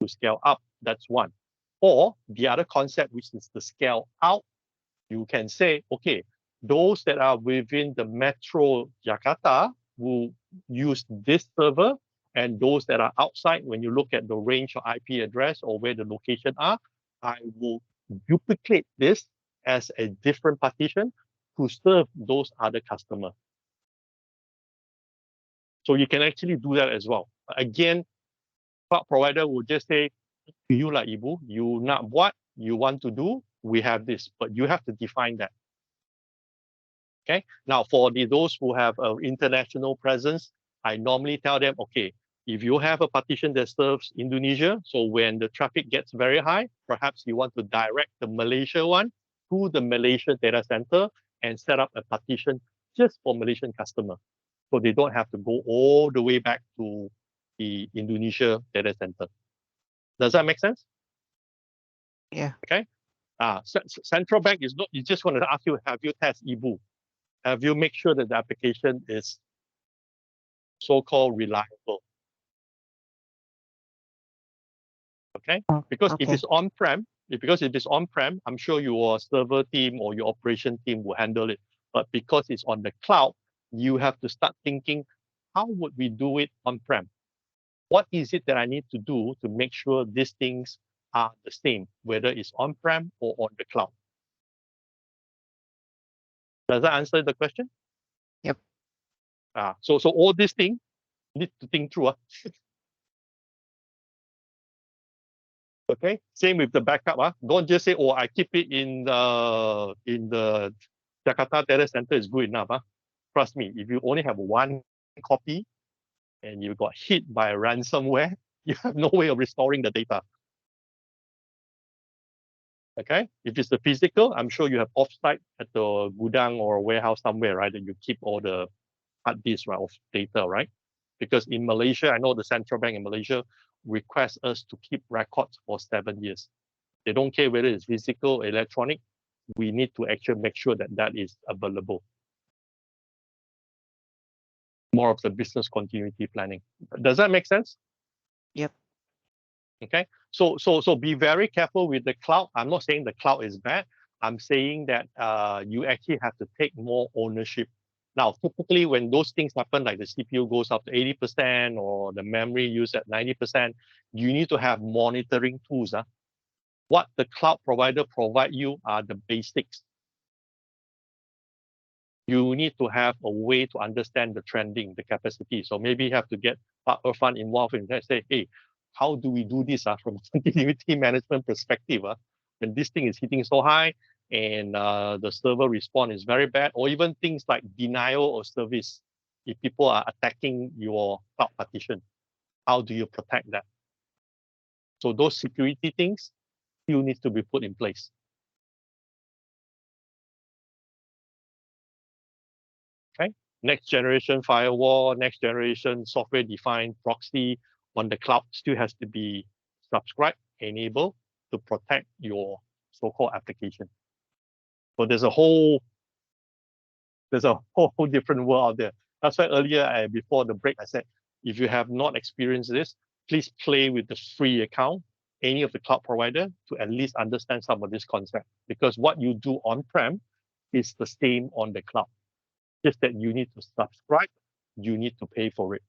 to scale up, that's one. Or the other concept, which is the scale out, you can say, okay, those that are within the Metro Jakarta will use this server, and those that are outside, when you look at the range of IP address or where the location are, I will duplicate this as a different partition to serve those other customers. So you can actually do that as well. Again, cloud provider will just say, you lah Ibu, you nak what you want to do, we have this, but you have to define that. Okay. Now, for those who have an international presence, I normally tell them, okay, if you have a partition that serves Indonesia, so when the traffic gets very high, perhaps you want to direct the Malaysia one to the Malaysia data center and set up a partition just for Malaysian customer. So they don't have to go all the way back to the Indonesia data center. Does that make sense? Yeah. Okay. Central bank is not, you just want to ask you, have you test Ibu? Have you make sure that the application is so-called reliable? Okay, because if it's on-prem, because if it's on-prem, I'm sure your server team or your operation team will handle it. But because it's on the cloud, you have to start thinking, how would we do it on-prem? What is it that I need to do to make sure these things are the same, whether it's on-prem or on the cloud? Does that answer the question? Yep. So all these things need to think through. Okay, same with the backup. Don't just say, oh, I keep it in the Jakarta data center is good enough. Trust me, if you only have one copy and you got hit by a ransomware, you have no way of restoring the data. Okay, if it's the physical, I'm sure you have offsite at the gudang or warehouse somewhere, right? That you keep all the hard disks, right, of data, right? Because in Malaysia, I know the central bank in Malaysia requests us to keep records for 7 years. They don't care whether it's physical or electronic. We need to actually make sure that that is available. More of the business continuity planning. Does that make sense? Yep. Okay. So be very careful with the cloud. I'm not saying the cloud is bad. I'm saying that you actually have to take more ownership. Now, typically when those things happen, like the CPU goes up to 80% or the memory used at 90%, you need to have monitoring tools. What the cloud provider provide you are the basics. You need to have a way to understand the trending, the capacity. So maybe you have to get partner fund involved in that. Say, hey, how do we do this from a continuity management perspective? When this thing is hitting so high and the server response is very bad, or even things like denial of service. If people are attacking your cloud partition, how do you protect that? So those security things still need to be put in place. Okay, next generation firewall, next generation software-defined proxy on the cloud still has to be subscribed, enabled to protect your so-called application. So there's a whole different world out there. That's why earlier, before the break, I said, if you have not experienced this, please play with the free account, any of the cloud provider, to at least understand some of this concept. Because what you do on-prem is the same on the cloud. Just that you need to subscribe, you need to pay for it.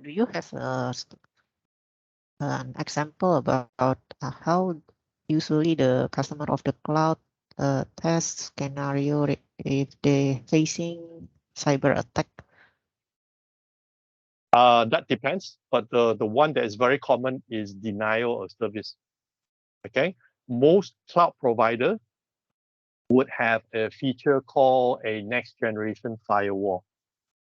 Do you have an example about how usually the customer of the cloud test scenario if they facing cyber attack? That depends, but the one that is very common is denial of service. Okay, most cloud provider would have a feature called a next generation firewall.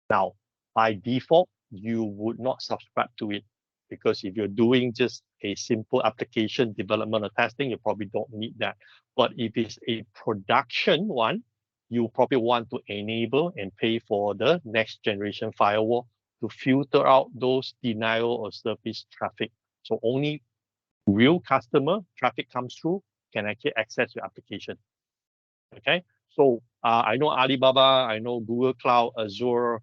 Now, by default, you would not subscribe to it because if you're doing just a simple application development or testing, you probably don't need that. But if it's a production one, you probably want to enable and pay for the next generation firewall to filter out those denial of service traffic. So only real customer traffic comes through can actually access your application. Okay, so I know Alibaba, I know Google Cloud, Azure,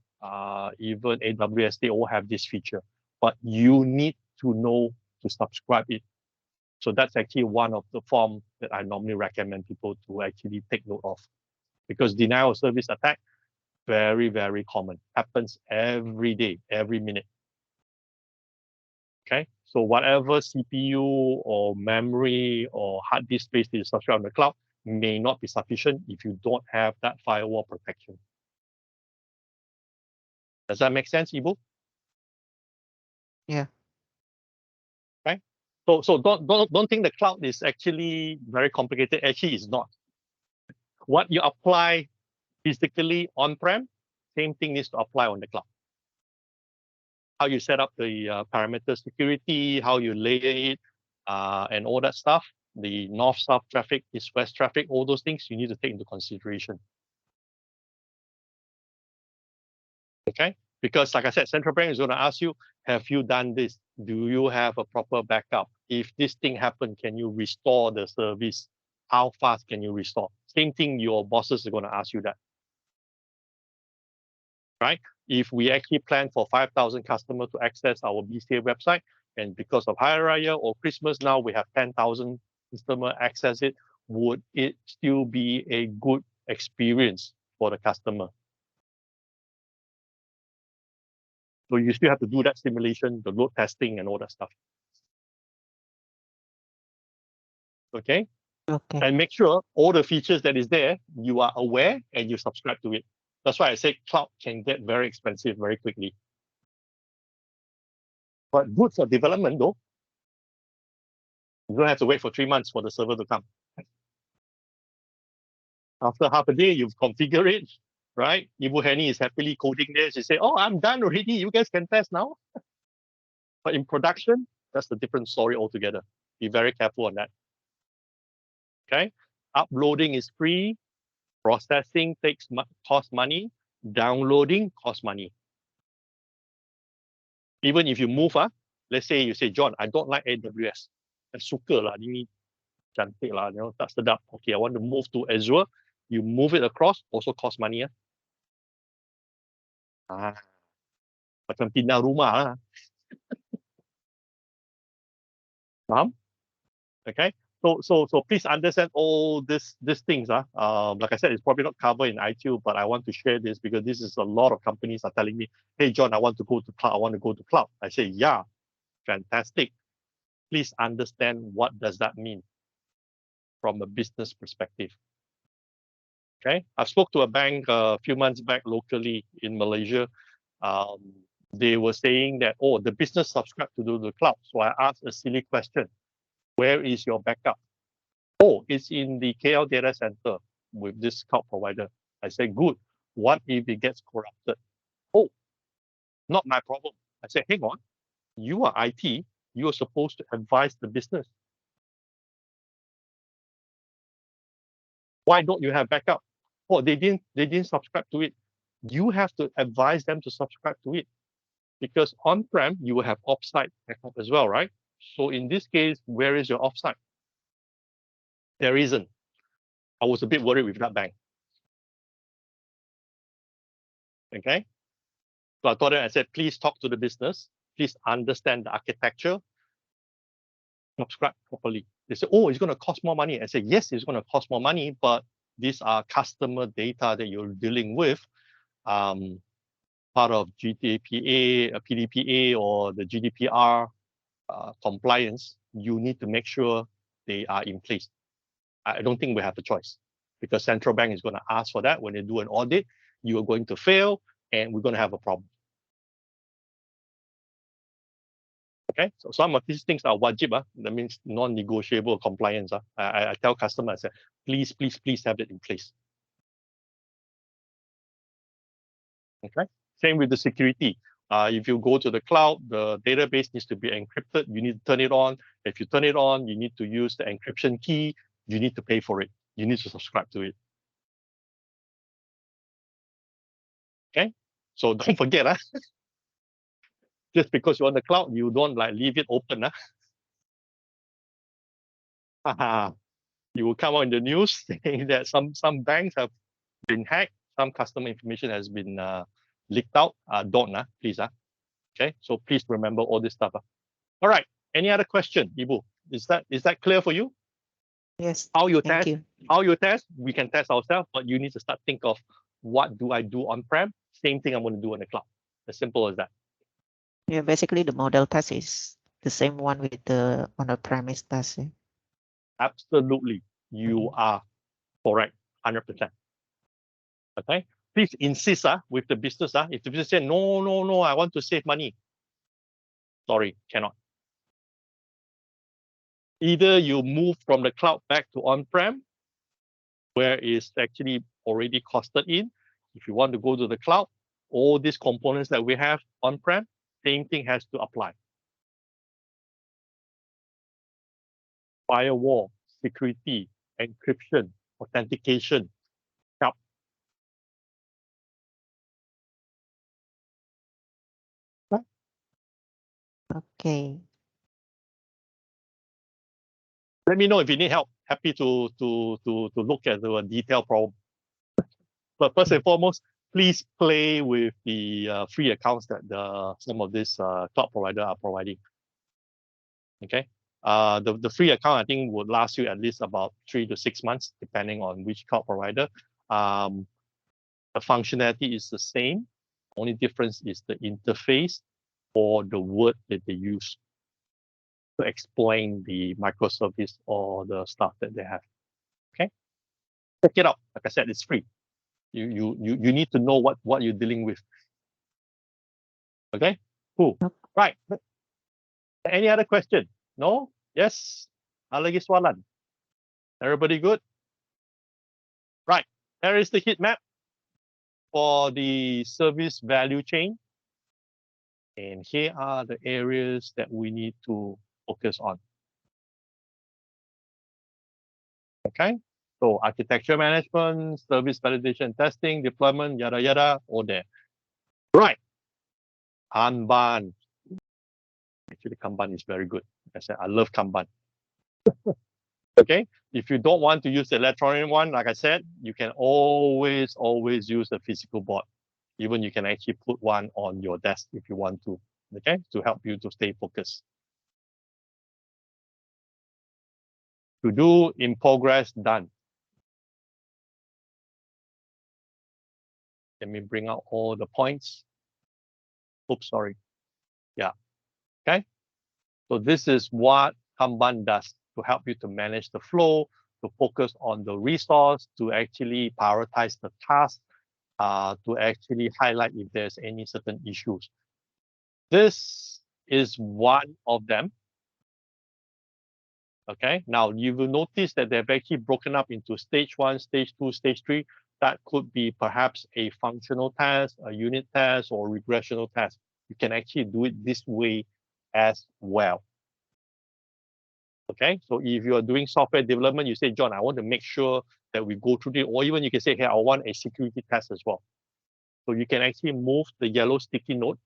even AWS, they all have this feature, but you need to know to subscribe it. So that's actually one of the forms that I normally recommend people to actually take note of, because denial of service attack, very, very common, happens every day, every minute. Okay, so whatever CPU or memory or hard disk space that you subscribe on the cloud may not be sufficient if you don't have that firewall protection. Does that make sense, Ibu? Yeah. Okay. So don't think the cloud is actually very complicated. Actually, it's not. What you apply physically on-prem, same thing needs to apply on the cloud. How you set up the parameter security, how you layer it, and all that stuff. The north-south traffic, east-west traffic, all those things you need to take into consideration. Okay, because like I said, central bank is going to ask you, have you done this? Do you have a proper backup? If this thing happened, can you restore the service? How fast can you restore? Same thing, your bosses are going to ask you that. Right? If we actually plan for 5,000 customers to access our BCA website, and because of Hari Raya or Christmas, now we have 10,000 customers access it, would it still be a good experience for the customer? So you still have to do that simulation, the load testing and all that stuff. Okay? Okay. And make sure all the features that is there, you are aware and you subscribe to it. That's why I say cloud can get very expensive very quickly. But good for development though. You don't have to wait for 3 months for the server to come. After half a day, you've configured it, right? Ibu Henny is happily coding there. She say, oh, I'm done already. You guys can test now. But in production, that's a different story altogether. Be very careful on that. Okay? Uploading is free. Processing costs money. Downloading costs money. Even if you move, let's say you say, John, I don't like AWS. Suka lah, ini cantik lah, tak sedap. Okay, I want to move to Azure. You move it across, also cost money. Macam pindah rumah lah. Faham? Okay. So please understand all these things. Like I said, it's probably not covered in ITIL, but I want to share this because this is a lot of companies are telling me, hey, John, I want to go to cloud. I want to go to cloud. I say, yeah, fantastic. Please understand what does that mean from a business perspective. Okay, I spoke to a bank a few months back locally in Malaysia. They were saying that, oh, the business subscribed to the cloud. So I asked a silly question. Where is your backup? Oh, it's in the KL data center with this cloud provider. I said, good. What if it gets corrupted? Oh, not my problem. I said, hang on. You are IT. You are supposed to advise the business. Why don't you have backup? Oh, they didn't subscribe to it. You have to advise them to subscribe to it. Because on-prem, you will have offsite backup as well, right? So in this case, where is your offsite? There isn't. I was a bit worried with that bank. Okay. So I thought I said, please talk to the business. Please understand the architecture. Subscribe properly. They said, oh, it's going to cost more money. I said, yes, it's going to cost more money, but these are customer data that you're dealing with. Part of GDPA, PDPA, or the GDPR compliance, you need to make sure they are in place. I don't think we have a choice because central bank is going to ask for that when they do an audit. You are going to fail, and we're going to have a problem. Okay, so some of these things are wajib. That means non-negotiable compliance. I tell customers, please, please, please have it in place. Okay, same with the security. If you go to the cloud, the database needs to be encrypted. You need to turn it on. If you turn it on, you need to use the encryption key. You need to pay for it. You need to subscribe to it. Okay, so don't forget, just because you're on the cloud, you don't like leave it open. You will come out in the news saying that some banks have been hacked, some customer information has been leaked out. Don't, please. Okay, so please remember all this stuff. All right, any other question, Ibu? Is that clear for you? Yes. How you Thank test? you. How you test? We can test ourselves, but you need to start think of what do I do on-prem? Same thing I'm going to do on the cloud. As simple as that. Yeah, basically the model test is the same one with the on-premise test. Yeah? Absolutely, you are correct, 100%. Okay, please insist with the business. If the business say no, I want to save money. Sorry, cannot. Either you move from the cloud back to on-prem, where it's actually already costed in. If you want to go to the cloud, all these components that we have on-prem, same thing has to apply. Firewall, security, encryption, authentication, help. Okay. Let me know if you need help. Happy to look at the detailed problem. But first and foremost, please play with the free accounts that some of these cloud providers are providing. Okay, the free account I think would last you at least about 3 to 6 months, depending on which cloud provider. The functionality is the same. Only difference is the interface or the word that they use to explain the microservice or the stuff that they have. Okay, check it out. Like I said, it's free. You need to know what you're dealing with. Okay, cool. Right. Any other question? No? Yes? Ada lagi soalan? Everybody good? Right. There is the heat map for the service value chain. And here are the areas that we need to focus on. Okay. So architecture management, service validation testing, deployment, yada yada, all there. Right. Kanban. Actually, Kanban is very good. Like I said, I love Kanban. Okay. If you don't want to use the electronic one, like I said, you can always use the physical board. Even you can actually put one on your desk if you want to, okay, to help you to stay focused. To do, in progress, done. Let me bring out all the points. Oops, sorry. Yeah. Okay. So this is what Kanban does to help you to manage the flow, to focus on the resource, to actually prioritize the task, to actually highlight if there's any certain issues. This is one of them. Okay, now you will notice that they've actually broken up into stage 1, stage 2, stage 3. That could be perhaps a functional test, a unit test, or regressional test. You can actually do it this way as well. Okay, so if you are doing software development, you say, John, I want to make sure that we go through it, or even you can say, hey, I want a security test as well. So you can actually move the yellow sticky note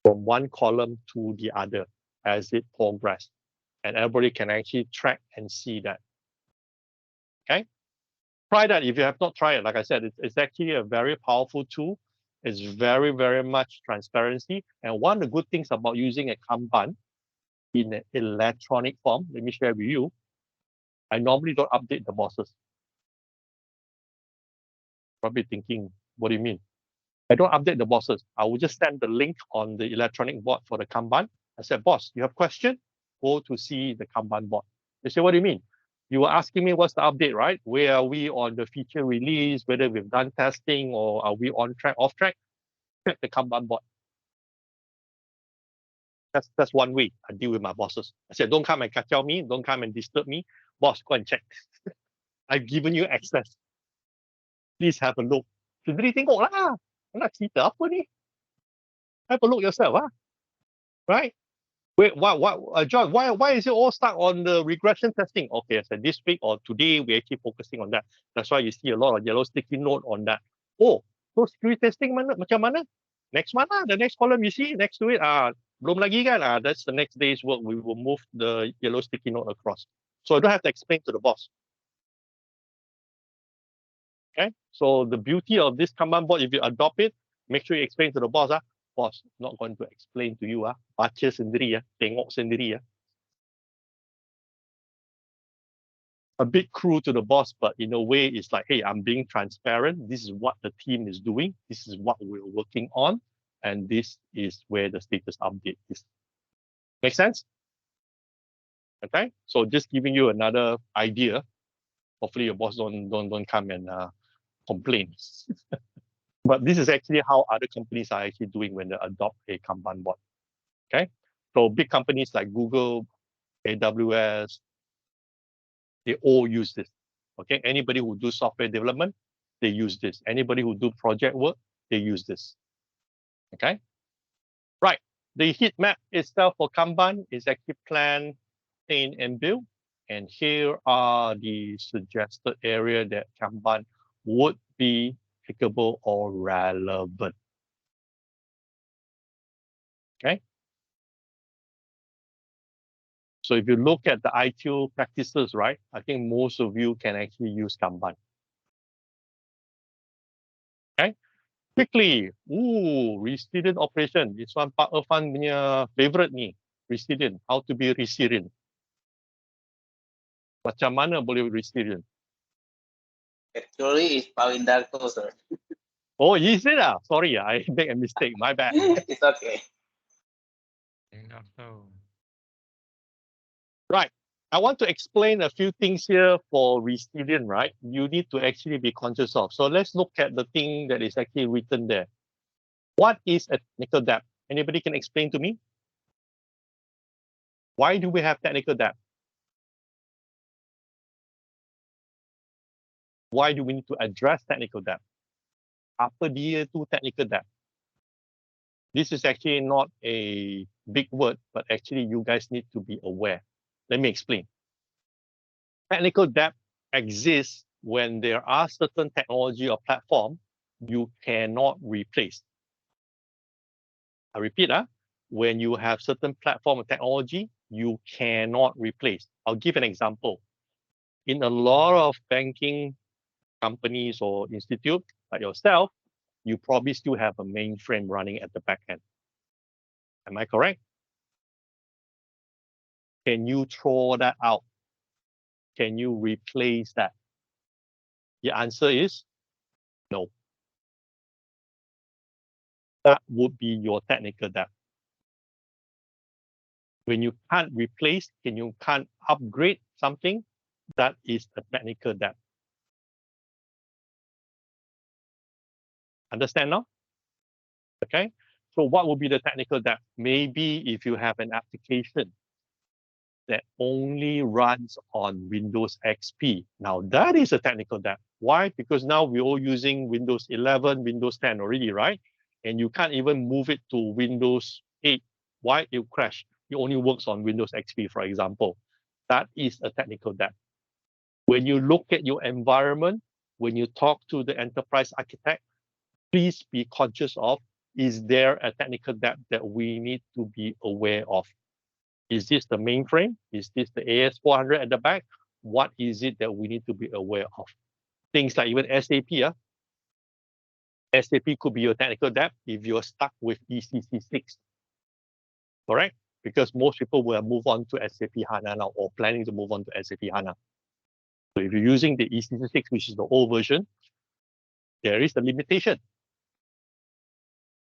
from one column to the other as it progresses. And everybody can actually track and see that. Okay, try that if you have not tried it. Like I said, it's actually a very powerful tool. It's very, very much transparency. And one of the good things about using a Kanban in an electronic form, let me share with you. I normally don't update the bosses. Probably thinking, what do you mean? I don't update the bosses. I will just send the link on the electronic board for the Kanban. I said, boss, you have question? Go to see the Kanban board. They say, what do you mean? You were asking me what's the update, right? Where are we on the feature release, whether we've done testing or are we on track, off track? Check the Kanban board. That's one way I deal with my bosses. I said, don't come and kacau me, don't come and disturb me. Boss, go and check. I've given you access. Please have a look. Sendiri tengok lah. Nak cerita apa ni? Have a look yourself, right? Wait, John, why is it all stuck on the regression testing? Okay, I said this week or today, we're actually focusing on that. That's why you see a lot of yellow sticky note on that. Oh, so security testing macam mana? Next one the next column you see next to it, belum lagi kan, that's the next day's work. We will move the yellow sticky note across. So I don't have to explain to the boss. Okay, so the beauty of this Kanban board, if you adopt it, make sure you explain to the boss, boss, not going to explain to you, baca sendiri, tengok sendiri. A bit cruel to the boss, but in a way, it's like, hey, I'm being transparent. This is what the team is doing. This is what we're working on. And this is where the status update is. Make sense? Okay, so just giving you another idea. Hopefully your boss don't come and complain. But this is actually how other companies are actually doing when they adopt a Kanban board. Okay, so big companies like Google, AWS, they all use this. Okay, anybody who do software development, they use this. Anybody who do project work, they use this. Okay, right. The heat map itself for Kanban is actually plan, maintain, and build. And here are the suggested area that Kanban would be applicable or relevant. Okay. So if you look at the ITIL practices, right, I think most of you can actually use Kanban. Okay. Quickly, resilient operation. This one Pak Irfan punya favorite ni, resilient. How to be resilient. Macam mana boleh resilient? Actually, it's Pawindarto, sir. Oh, is it? Sorry, I made a mistake. My bad. It's okay. Right. I want to explain a few things here for resilient, right? You need to actually be conscious of. So let's look at the thing that is actually written there. What is a technical debt? Anybody can explain to me? Why do we have technical debt? Why do we need to address technical debt? Apa dia tu technical debt? This is actually not a big word, but actually you guys need to be aware. Let me explain. Technical debt exists when there are certain technology or platform you cannot replace. I repeat, when you have certain platform or technology, you cannot replace. I'll give an example. In a lot of banking companies or institute like yourself, you probably still have a mainframe running at the back end. Am I correct? Can you throw that out? can you replace that? The answer is no. That would be your technical debt. When you can't replace, you can't upgrade something, that is a technical debt. Understand now? Okay. So what would be the technical debt? Maybe if you have an application that only runs on Windows XP. Now that is a technical debt. Why? Because now we're all using Windows 11, Windows 10 already, right? And you can't even move it to Windows 8. Why? It will crash. It only works on Windows XP, for example. That is a technical debt. When you look at your environment, when you talk to the enterprise architect, please be conscious of, is there a technical debt that we need to be aware of? Is this the mainframe? Is this the AS400 at the back? What is it that we need to be aware of? Things like even SAP. SAP could be your technical debt if you're stuck with ECC6. Correct? Because most people will move on to SAP HANA now or planning to move on to SAP HANA. So if you're using the ECC6, which is the old version, there is a limitation.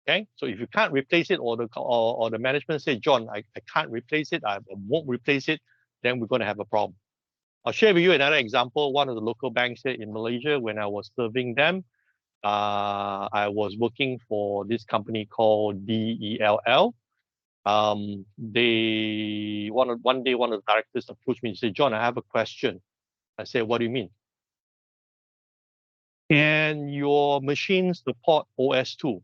Okay, so if you can't replace it, or the management say, John, I can't replace it, I won't replace it, then we're going to have a problem. I'll share with you another example. One of the local banks here in Malaysia, when I was serving them, I was working for this company called DELL. One day, one of the directors approached me and said, John, I have a question. I said, what do you mean? Can your machine support OS2?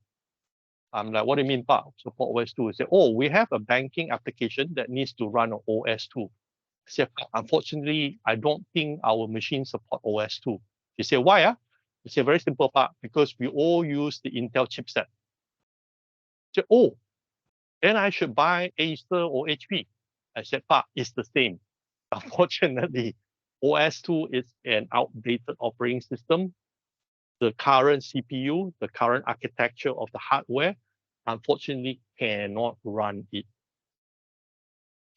I'm like, what do you mean, Pak? Support OS2? He said, oh, we have a banking application that needs to run on OS2. I said, unfortunately, I don't think our machine support OS2. He said, why? He said, very simple, Pak, because we all use the Intel chipset. He said, oh, then I should buy Acer or HP. I said, Pak, it's the same. Unfortunately, OS2 is an outdated operating system. The current CPU, the current architecture of the hardware, unfortunately cannot run it.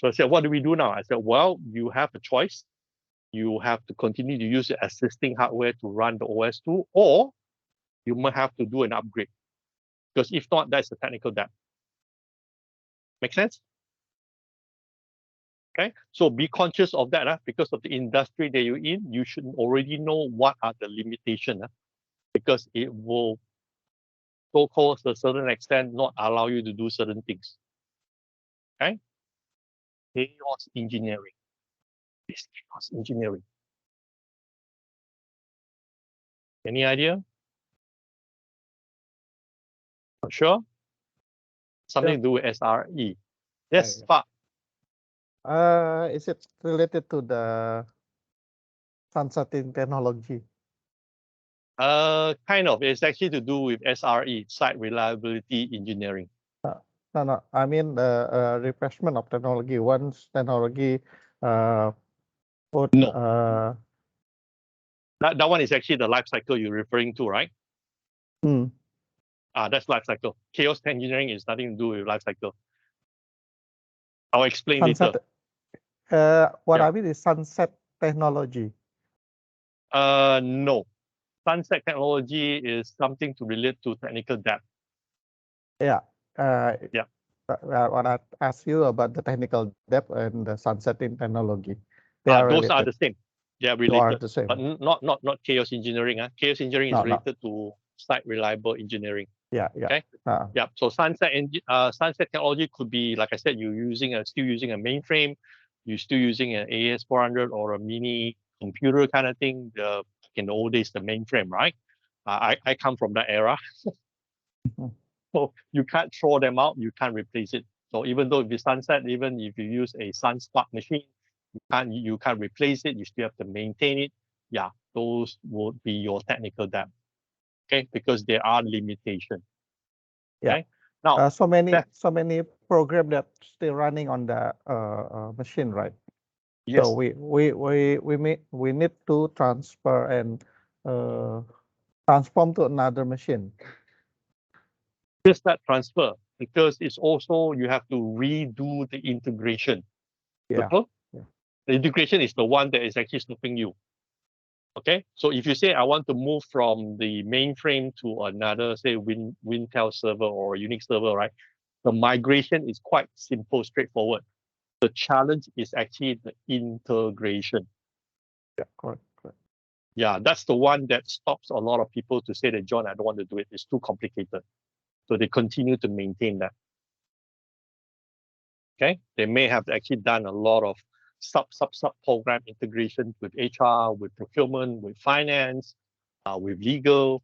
So I said, what do we do now? I said, well, you have a choice. You have to continue to use the existing hardware to run the OS2, or you might have to do an upgrade. Because if not, that's a technical debt. Make sense? Okay, so be conscious of that. Because of the industry that you're in, you should already know what are the limitations. Because it will, so-called to a certain extent, not allow you to do certain things. Okay? Chaos engineering. This chaos engineering. Any idea? Not sure? Something to do with SRE. Yes, Pak. Is it related to the sunsetting technology? Kind of. It's actually to do with SRE, site reliability engineering. No. I mean the refreshment of technology. Once technology put no. That one is actually the life cycle you're referring to, right? That's life cycle. Chaos engineering is nothing to do with life cycle. I'll explain later. What I mean is sunset technology. No. Sunset technology is something to relate to technical debt. Yeah. Yeah. When I ask you about the technical debt and the sunsetting technology, those are the same. They are related, the same. but not chaos engineering. Chaos engineering is related to site reliable engineering. Yeah. Okay. Yeah. So sunset technology could be, like I said, you're still using a mainframe, you're still using an AS400 or a mini computer kind of thing. In the old days, the mainframe, right? I come from that era. So you can't throw them out, you can't replace it. So even though if you sunset, even if you use a SunSpark machine, you can't replace it, you still have to maintain it. Yeah, those would be your technical debt. Okay, because there are limitations. Yeah. Okay? Now so many programs that still running on the machine, right? Yes. So we need to transfer and transform to another machine. Just that transfer, because it's also you have to redo the integration. Yeah. The integration is the one that is actually stopping you. Okay, so if you say I want to move from the mainframe to another, say Wintel server or Unix server, right? The migration is quite simple, straightforward. The challenge is actually the integration. Yeah, correct. Yeah, that's the one that stops a lot of people to say that, John, I don't want to do it. It's too complicated. So they continue to maintain that. Okay, they may have actually done a lot of sub program integration with HR, with procurement, with finance, with legal,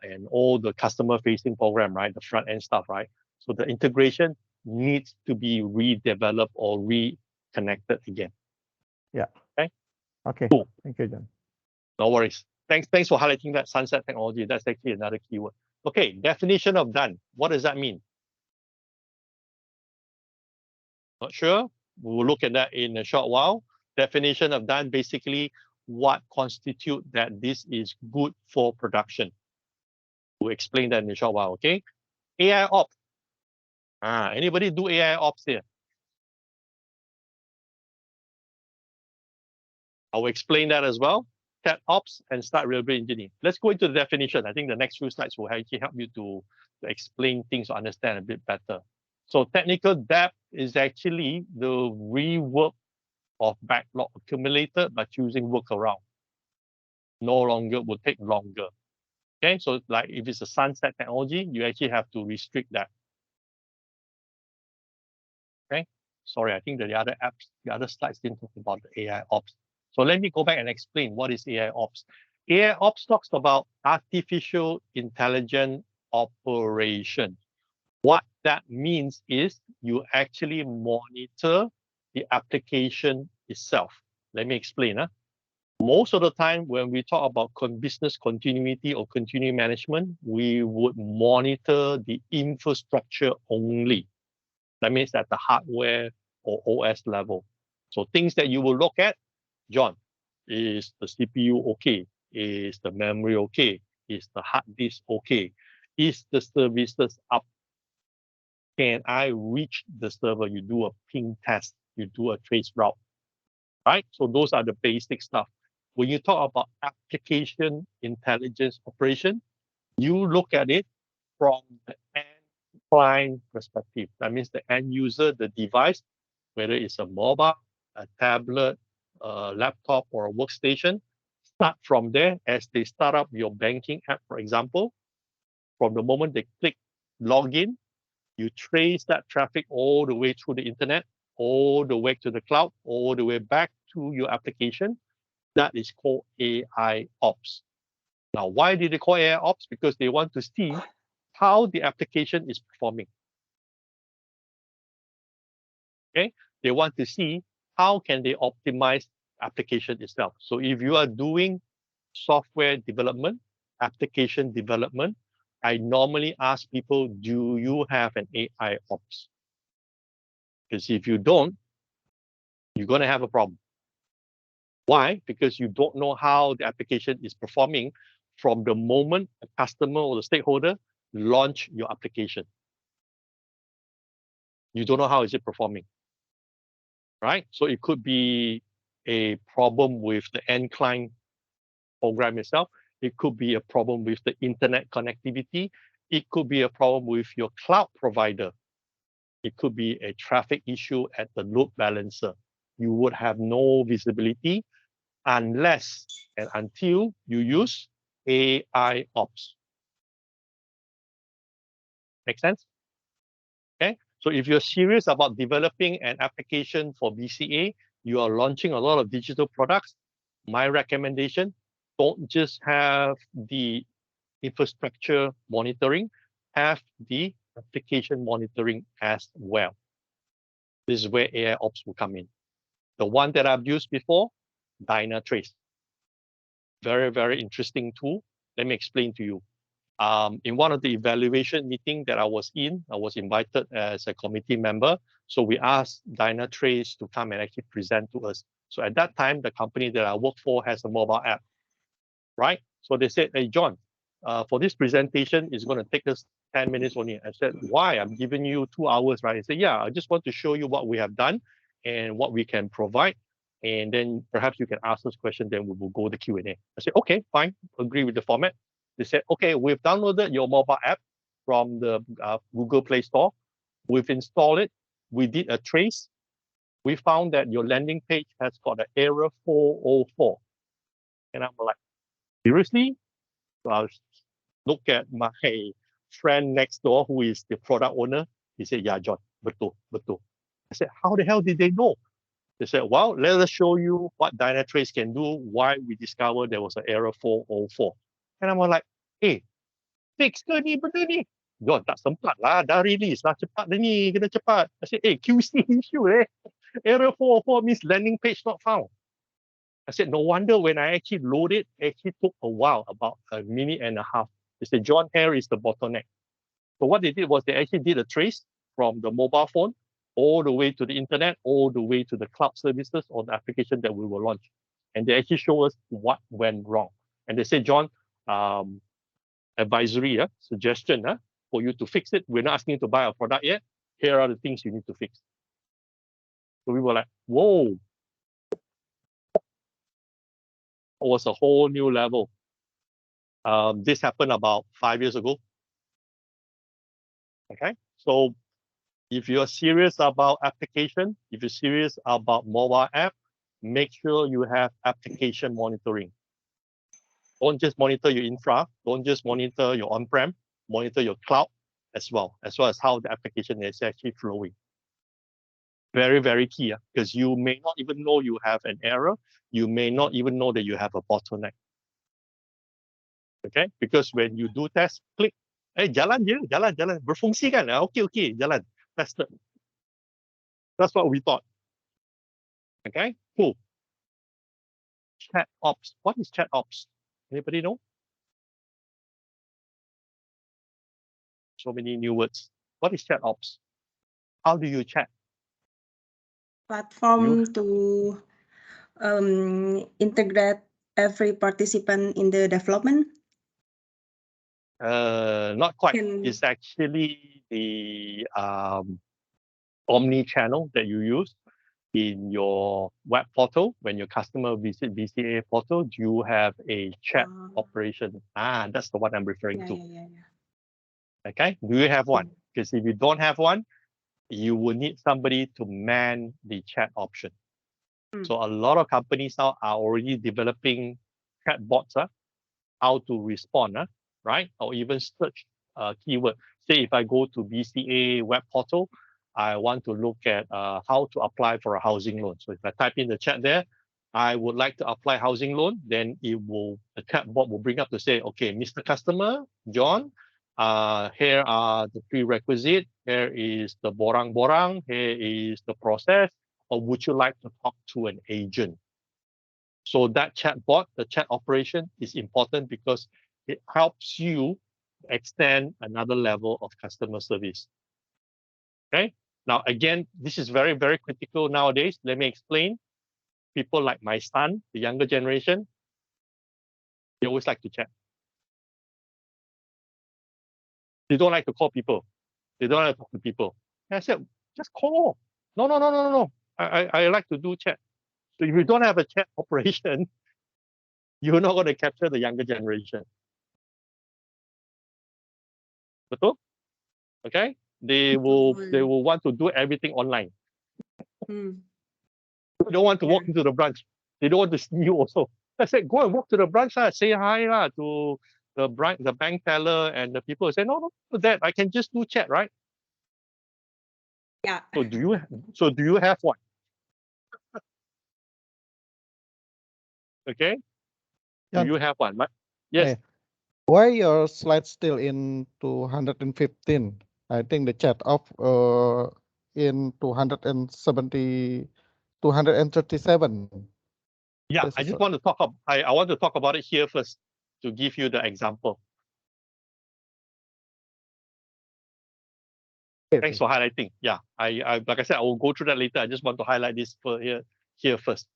and all the customer facing program, right? The front end stuff, right? So the integration needs to be redeveloped or reconnected again. Yeah. Okay. Okay. Cool. Thank you, John. No worries. Thanks for highlighting that sunset technology. That's actually another keyword. Okay, definition of done. What does that mean? Not sure. We'll look at that in a short while. Definition of done, basically what constitute that this is good for production. We'll explain that in a short while, okay? AI ops. Anybody do AI ops here? I will explain that as well. Tap ops and start reliability engineering. Let's go into the definition. I think the next few slides will actually help you to explain things or understand a bit better. So technical debt is actually the rework of backlog accumulated by choosing workaround. No longer will take longer. Okay, so like if it's a sunset technology, you actually have to restrict that. Okay, sorry, I think that the other slides didn't talk about the AI ops. So let me go back and explain what is AI ops. AI ops talks about artificial intelligence operation. What that means is you actually monitor the application itself. Let me explain. Most of the time when we talk about business continuity or continuity management, we would monitor the infrastructure only. That means at the hardware or OS level. So things that you will look at, John, is the CPU okay? Is the memory okay? Is the hard disk okay? Is the services up? Can I reach the server? You do a ping test, you do a trace route, right? So those are the basic stuff. When you talk about application intelligence operation, you look at it from the end client perspective. That means the end user, the device, whether it's a mobile, a tablet, a laptop, or a workstation. Start from there as they start up your banking app, for example. From the moment they click login, you trace that traffic all the way through the internet, all the way to the cloud, all the way back to your application. That is called AI ops. Now, why did they call AI ops? Because they want to see how the application is performing. Okay, they want to see how can they optimize application itself. So if you are doing software development, application development, I normally ask people, do you have an AI ops? Because if you don't, you're going to have a problem. Why? Because you don't know how the application is performing from the moment a customer or the stakeholder launch your application. You don't know how is it performing, right? So it could be a problem with the end client program itself. It could be a problem with the internet connectivity. It could be a problem with your cloud provider. It could be a traffic issue at the load balancer. You would have no visibility unless and until you use AI ops. Make sense? Okay. So if you're serious about developing an application for BCA, you are launching a lot of digital products, my recommendation, don't just have the infrastructure monitoring, have the application monitoring as well. This is where AI ops will come in. The one that I've used before, Dynatrace. Very, very interesting tool. Let me explain to you. In one of the evaluation meeting that I was in, I was invited as a committee member. So we asked Dynatrace to come and actually present to us. So at that time, the company that I work for has a mobile app, right? So they said, hey, John, for this presentation, it's going to take us 10 minutes only. I said, why? I'm giving you 2 hours, right? I said, yeah, I just want to show you what we have done and what we can provide. and then perhaps you can ask us questions, then we will go the Q&A. I said, okay, fine, agree with the format. They said, okay, we've downloaded your mobile app from the Google Play Store. We've installed it. We did a trace. We found that your landing page has got an error 404. And I'm like, seriously? So I look at my friend next door, who is the product owner. He said, yeah, John, betul. I said, how the hell did they know? They said, well, let us show you what Dynatrace can do, why we discovered there was an error 404. And I'm like, hey, fix ke ni benda ni? John, tak sempat lah, dah release lah, cepat dah ni, kena cepat. I said, hey, QC issue error 404 means landing page not found. I said, no wonder when I actually loaded, it actually took a while, about a minute and a half. They said, John, here is the bottleneck. So what they did was they actually did a trace from the mobile phone all the way to the internet, all the way to the cloud services or the application that we will launch. And they actually show us what went wrong. And they say, John, advisory, suggestion for you to fix it. We're not asking you to buy a product yet. Here are the things you need to fix. So we were like, whoa. It was a whole new level. This happened about 5 years ago. Okay, so if you're serious about application, if you're serious about mobile app, make sure you have application monitoring. Don't just monitor your infra, don't just monitor your on-prem, monitor your cloud as well as how the application is actually flowing. Very, very key, because you may not even know you have an error. You may not even know that you have a bottleneck. Okay, because when you do test, click, jalan je, jalan, berfungsi kan? Okay, jalan, tested. That's what we thought. Okay, cool. Chat ops. What is chat ops? Anybody know? So many new words. What is chat ops? How do you chat? Platform to integrate every participant in the development? Not quite. It's actually the omni-channel that you use in your web portal. When your customer visit BCA portal, you have a chat operation. That's the one I'm referring to. Okay, do you have one? Because if you don't have one, you will need somebody to man the chat option. So a lot of companies now are already developing chatbots, how to respond, right? Or even search keyword. Say if I go to BCA web portal, I want to look at how to apply for a housing loan. So if I type in the chat there, I would like to apply housing loan, then the chatbot will bring up to say, okay, Mr. Customer, John, here are the prerequisite, here is the borang-borang, here is the process, or would you like to talk to an agent? So that chatbot, the chat operation is important because it helps you extend another level of customer service. Okay. Now, again, this is very, very critical nowadays. Let me explain. People like my son, the younger generation, they always like to chat. They don't like to call people. They don't like to talk to people. And I said, just call. No. I like to do chat. So if you don't have a chat operation, you're not going to capture the younger generation. Betul? Okay? They will want to do everything online. They don't want to walk into the branch. They don't want to see you also. I said, go and walk to the branch, say hi to the bank teller, and the people say, no, that I can just do chat, right? Yeah. So do you have one? Okay. Do you have one? Yes. Why your slide still in 215? I think the chat off in 270, 237. Yeah, I just want to talk about. I want to talk about it here first to give you the example. Thanks for highlighting. Yeah, I like I said, I will go through that later. I just want to highlight this here first.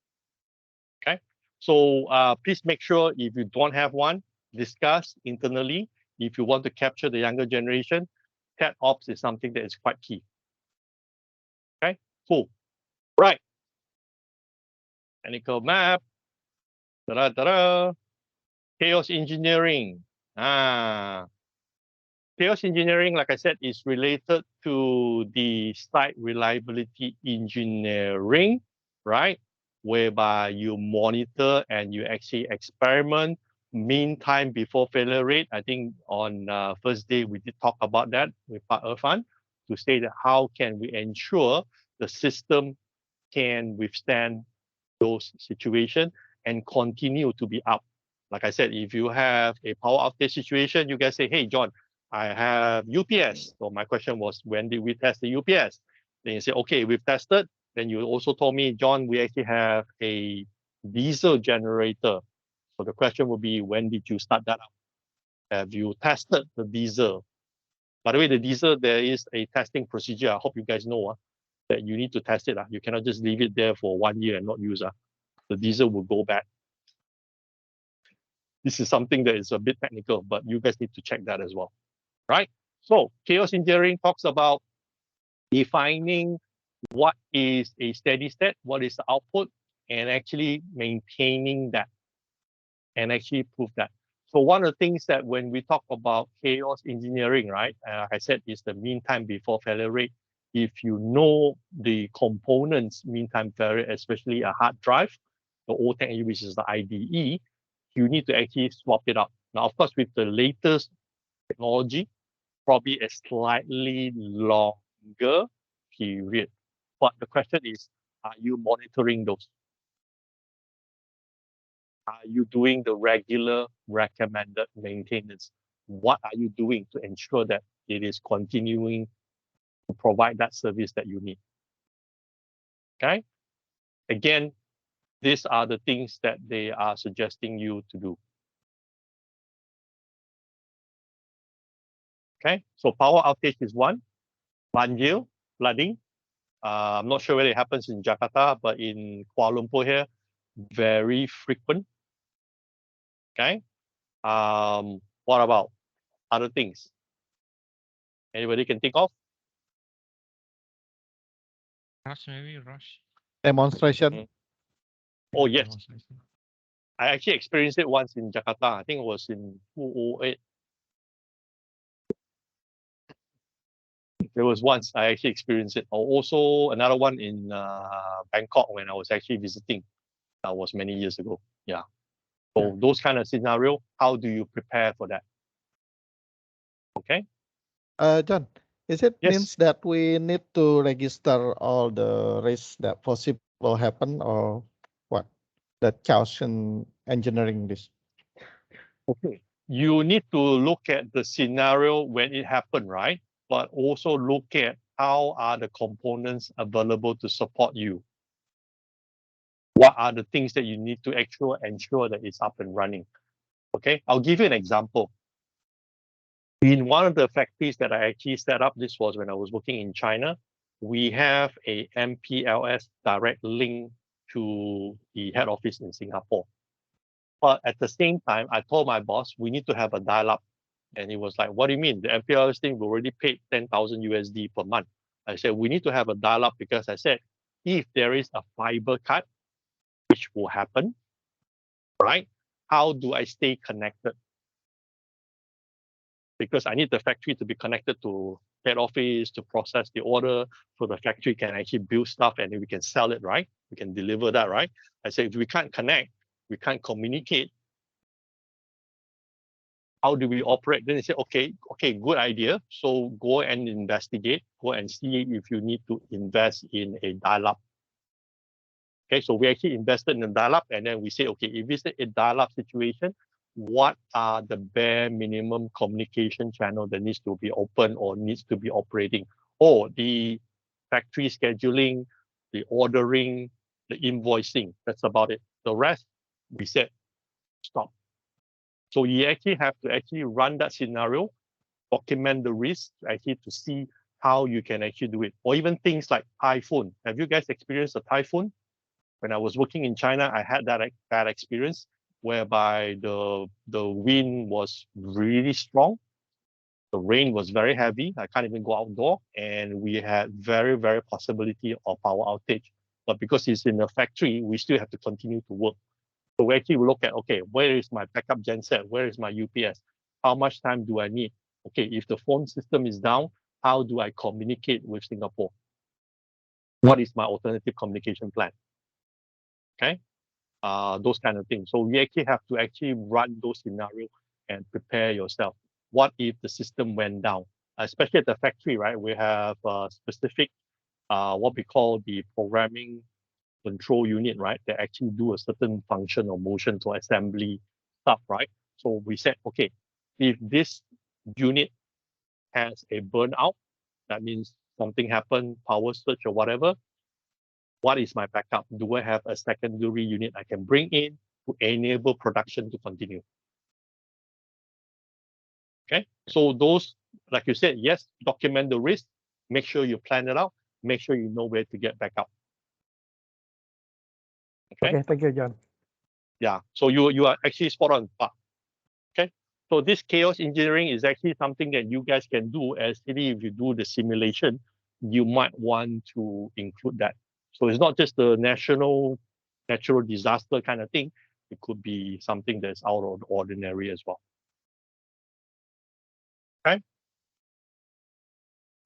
Okay, so please make sure if you don't have one, discuss internally. If you want to capture the younger generation, chat ops is something that is quite key. Okay, cool. Right. technical map. Ta-da. Chaos engineering. Chaos engineering, like I said, is related to the site reliability engineering, right? Whereby you monitor and you actually experiment mean time before failure rate. I think on first day we did talk about that with Pak Irfan to say that how can we ensure the system can withstand those situations and continue to be up. Like I said, if you have a power outage situation, you guys say, hey, John, I have UPS. So my question was, when did we test the UPS? Then you say, okay, we've tested. Then you also told me, John, we actually have a diesel generator. So the question would be, when did you start that up? Have you tested the diesel? By the way, the diesel, there is a testing procedure. I hope you guys know that you need to test it. You cannot just leave it there for 1 year and not use. The diesel will go bad. This is something that is a bit technical, but you guys need to check that as well, right? So chaos engineering talks about defining what is a steady state, what is the output, and actually maintaining that and actually prove that. So one of the things that when we talk about chaos engineering, right, I said is the mean time before failure rate. If you know the components mean time failure, especially a hard drive, the old technology, which is the IDE, you need to actually swap it out. Now, of course, with the latest technology, probably a slightly longer period. But the question is, are you monitoring those? Are you doing the regular recommended maintenance? What are you doing to ensure that it is continuing to provide that service that you need? Okay. Again, these are the things that they are suggesting you to do. Okay, so power outage is one. Banjir, flooding. I'm not sure whether it happens in Jakarta, but in Kuala Lumpur here, very frequent. Okay. What about other things? Anybody can think of? Rush, maybe rush. Demonstration. Oh, yes. Demonstration. I actually experienced it once in Jakarta. I think it was in 2008. There was once I actually experienced it. Also, another one in Bangkok when I was actually visiting. That was many years ago. Yeah. So those kind of scenario, how do you prepare for that? Okay. John, is it Yes. means that we need to register all the risks that possible happen, or what? That chaos in engineering this. Okay. You need to look at the scenario when it happened, right? But also look at how are the components available to support you. What are the things that you need to actually ensure that it's up and running? Okay, I'll give you an example. In one of the factories that I actually set up, this was when I was working in China, we have a MPLS direct link to the head office in Singapore. But at the same time, I told my boss, we need to have a dial-up. And he was like, what do you mean? The MPLS thing, we already paid 10,000 USD per month. I said, we need to have a dial-up because I said, if there is a fiber cut, which will happen, right? How do I stay connected? Because I need the factory to be connected to head office to process the order so the factory can actually build stuff and then we can sell it, right? We can deliver that, right? I said, if we can't connect, we can't communicate, how do we operate? Then they say, okay, good idea. So go and investigate, go and see if you need to invest in a dial-up. Okay, so we actually invested in a dial-up and then we say, okay, if it's a dial-up situation, what are the bare minimum communication channel that needs to be open or needs to be operating? Or the factory scheduling, the ordering, the invoicing, that's about it. The rest, we said, stop. So you actually have to actually run that scenario, document the risk, actually to see how you can actually do it. Or even things like typhoon. Have you guys experienced a typhoon? When I was working in China, I had that experience whereby the wind was really strong. The rain was very heavy. I can't even go outdoor. And we had very, very possibility of power outage. but because it's in a factory, we still have to continue to work. So we actually look at, okay, where is my backup genset? Where is my UPS? How much time do I need? Okay, if the phone system is down, how do I communicate with Singapore? What is my alternative communication plan? Okay, those kind of things. So we actually have to actually run those scenarios and prepare yourself. What if the system went down? Especially at the factory, right? We have specific, what we call the programming control unit, right? That actually do a certain function or motion to assembly stuff, right? So we said, okay, if this unit has a burnout, that means something happened, power surge or whatever, what is my backup? Do I have a secondary unit I can bring in to enable production to continue? Okay, so those, like you said, yes, document the risk, make sure you plan it out, make sure you know where to get back up. Okay, thank you, John. Yeah, so you are actually spot on. Okay, so this chaos engineering is actually something that you guys can do. Actually, if you do the simulation, you might want to include that. So it's not just the natural disaster kind of thing. It could be something that's out of the ordinary as well. Okay,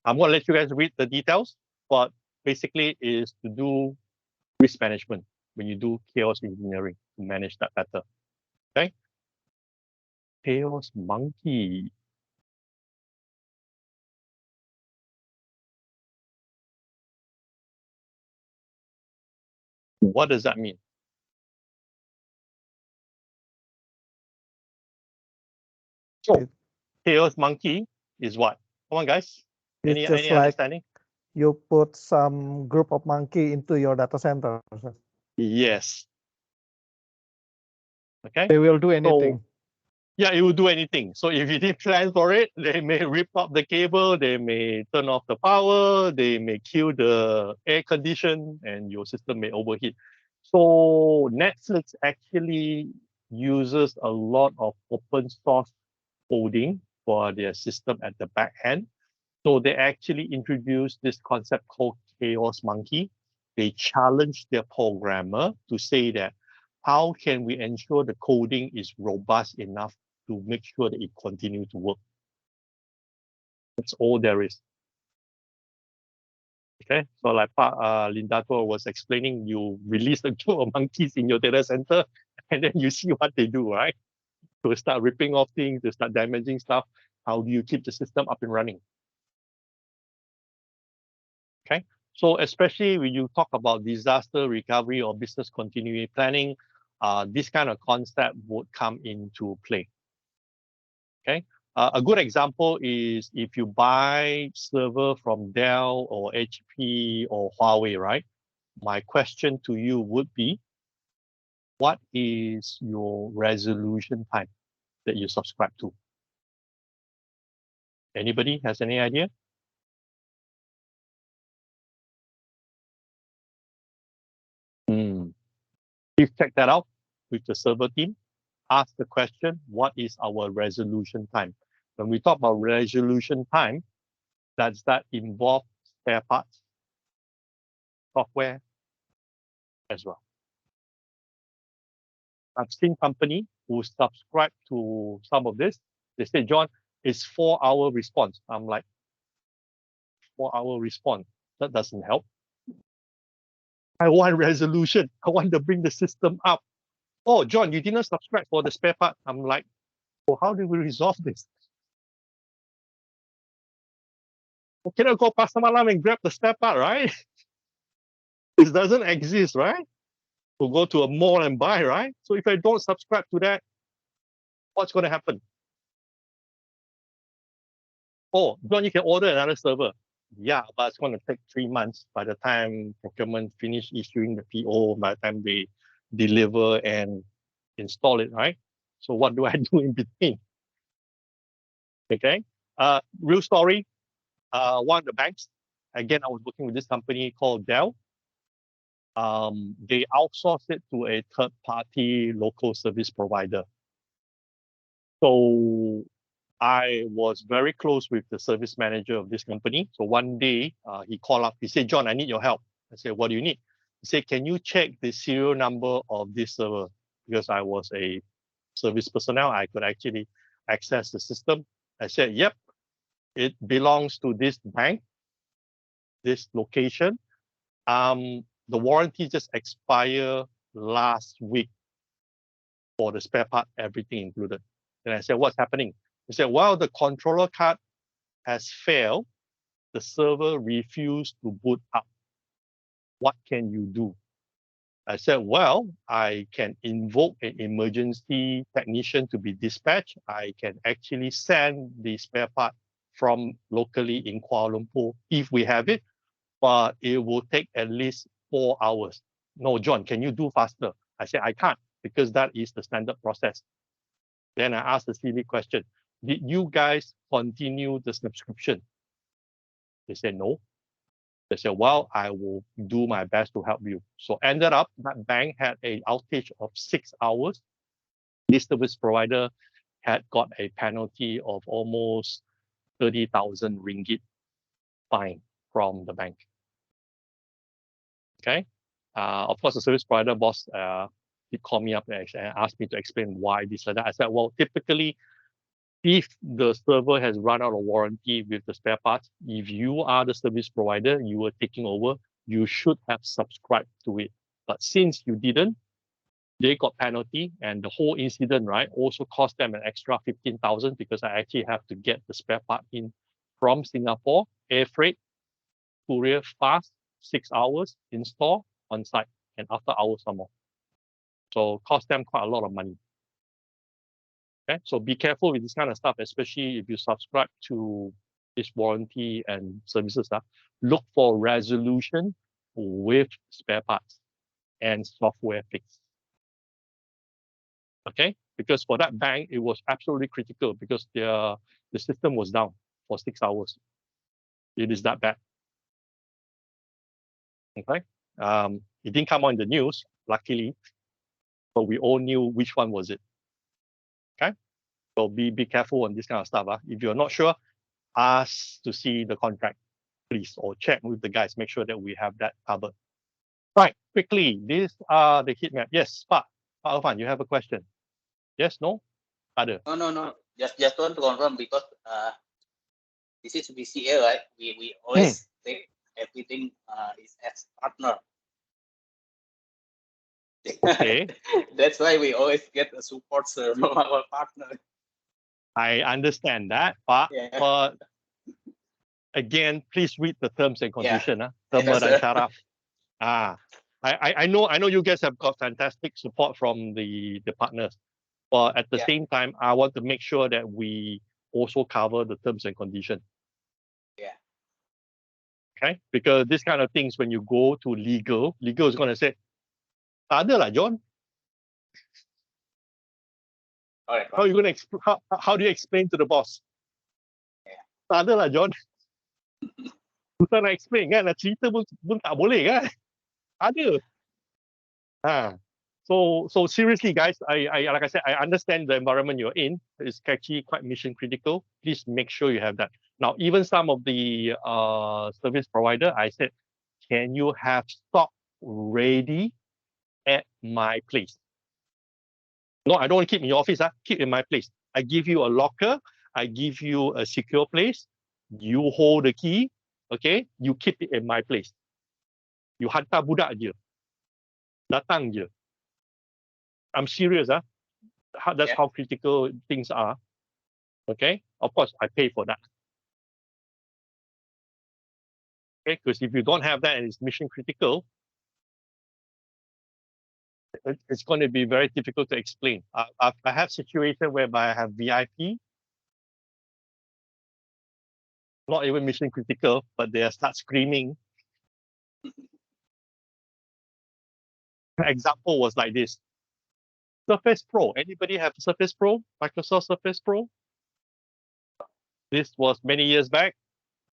I'm going to let you guys read the details, but basically is to do risk management when you do chaos engineering to manage that better. Okay, chaos monkey. What does that mean? So, chaos monkey is what? Come on, guys. It's Any just like understanding? you put some group of monkey into your data center. Yes. Okay. They will do anything. So, yeah, it will do anything. So if you didn't plan for it, they may rip up the cable, they may turn off the power, they may kill the air condition, and your system may overheat. So Netflix actually uses a lot of open source coding for their system at the back end. So they actually introduced this concept called Chaos Monkey. They challenged their programmer to say that how can we ensure the coding is robust enough to make sure that it continues to work. That's all there is. Okay, so like Lindato was explaining, you release a group of monkeys in your data center, and then you see what they do, right? To start ripping off things, to start damaging stuff. How do you keep the system up and running? Okay, so especially when you talk about disaster recovery or business continuity planning, this kind of concept would come into play. Okay, a good example is if you buy server from Dell or HP or Huawei, right? My question to you would be, what is your resolution time that you subscribe to? Anybody has any idea? Please check that out with the server team. Ask the question, what is our resolution time? When we talk about resolution time, does that involve spare parts, software as well? I've seen company who subscribe to some of this. They say, John, it's 4-hour response. I'm like, 4-hour response, that doesn't help. I want resolution. I want to bring the system up. Oh, John, you didn't subscribe for the spare part. I'm like, well, how do we resolve this? Well, can I go Pasar Malam and grab the spare part, right? It doesn't exist, right? To go to a mall and buy, right? So if I don't subscribe to that, what's going to happen? Oh, John, you can order another server. Yeah, but it's going to take 3 months by the time procurement finish issuing the PO, by the time they deliver and install it, right? So what do I do in between? Okay. Real story. One of the banks, again, I was working with this company called Dell. They outsourced it to a third-party local service provider. So I was very close with the service manager of this company. So one day he called up, he said, John, I need your help. I said, what do you need? He said, can you check the serial number of this server? Because I was a service personnel, I could actually access the system. I said, yep, it belongs to this bank, this location. The warranty just expired last week for the spare part, everything included. And I said, what's happening? He said, well, the controller card has failed. The server refused to boot up. What can you do? I said, well, I can invoke an emergency technician to be dispatched. I can actually send the spare part from locally in Kuala Lumpur if we have it, but it will take at least 4 hours. No, John, can you do faster? I said, I can't because that is the standard process. Then I asked the silly question, did you guys continue the subscription? They said, no. They said, well, I will do my best to help you. So ended up, that bank had an outage of 6 hours. This service provider had got a penalty of almost 30,000 ringgit fine from the bank. Okay. Of course, the service provider boss he called me up and asked me to explain why this and that. I said, well, typically, if the server has run out of warranty with the spare parts, if you are the service provider, you were taking over, you should have subscribed to it. But since you didn't, they got penalty, and the whole incident, right, also cost them an extra 15,000 because I actually have to get the spare part in from Singapore, air freight, courier, fast, 6 hours, install, on site, and after hours some more. So cost them quite a lot of money. Okay, so be careful with this kind of stuff, especially if you subscribe to this warranty and services. Look for resolution with spare parts and software fix. Okay, because for that bank, it was absolutely critical because the system was down for 6 hours. It is that bad. Okay, it didn't come on the news, luckily, but we all knew which one was it. Okay, so be careful on this kind of stuff. If you're not sure, ask to see the contract, please, or check with the guys, make sure that we have that covered. Right, quickly, these are the heat map. Yes, Pak Alvan, you have a question? Yes, no? Other? No. Just want to confirm because this is BCA, right? We always take everything is as partner. Okay. That's why we always get a support from our partner. I understand that, but again, please read the terms and conditions. Terma dan syaraf. I know you guys have got fantastic support from the partners, but at the same time, I want to make sure that we also cover the terms and conditions. Yeah. Okay, because this kind of things, when you go to legal is going to say, tak ada lah, John. Alright. How are you going to how do you explain to the boss? Tak ada lah, John. Susah nak explain kan, nak cerita pun tak boleh kan. Ada. So seriously, guys, I like I said, I understand the environment you're in. It's actually quite mission critical. Please make sure you have that. Now, even some of the service provider, I said, can you have stock ready at my place? No, I don't want to keep in your office. Keep in my place. I give you a locker. I give you a secure place. You hold the key. Okay, you keep it in my place. You hantar budak je. Datang je. I'm serious. That's how critical things are. Okay, of course, I pay for that. Okay, because if you don't have that and it's mission critical, it's going to be very difficult to explain. I have situation whereby I have VIP, not even mission critical, but they start screaming. Example was like this. Surface Pro. Anybody have Surface Pro? Microsoft Surface Pro? This was many years back.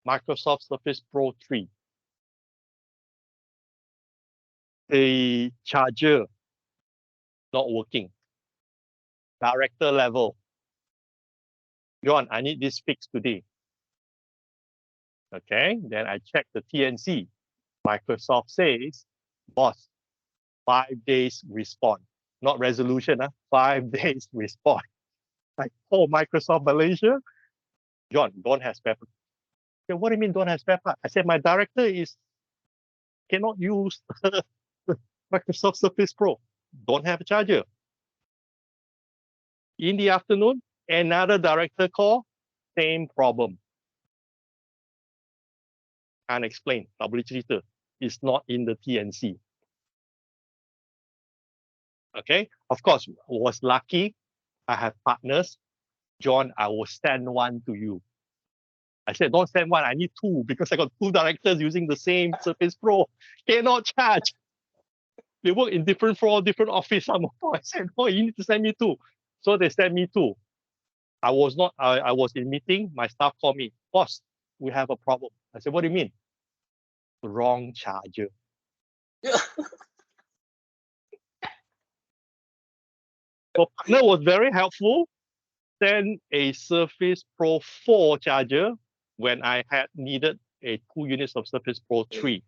Microsoft Surface Pro 3. The charger not working. Director level. John, I need this fixed today. Okay, then I check the TNC. Microsoft says Boss, 5 days respond. Not resolution, 5 days respond. Like, oh, Microsoft Malaysia, John, don't have spare part. Okay, what do you mean don't have spare part? I said, my director cannot use Microsoft Surface Pro. Don't have a charger. In the afternoon, another director call, same problem. Can't explain. Tak boleh cerita. It's not in the TNC. Okay, of course, was lucky. I have partners. John, I will send one to you. I said, don't send one. I need two because I got two directors using the same Surface Pro. Cannot charge. They work in different floor, different office. I said, oh, you need to send me two. So they sent me two. I was in meeting. My staff called me, boss, we have a problem. I said, what do you mean? Wrong charger. So partner was very helpful. Send a Surface Pro 4 charger when I had needed a 2 units of Surface Pro 3.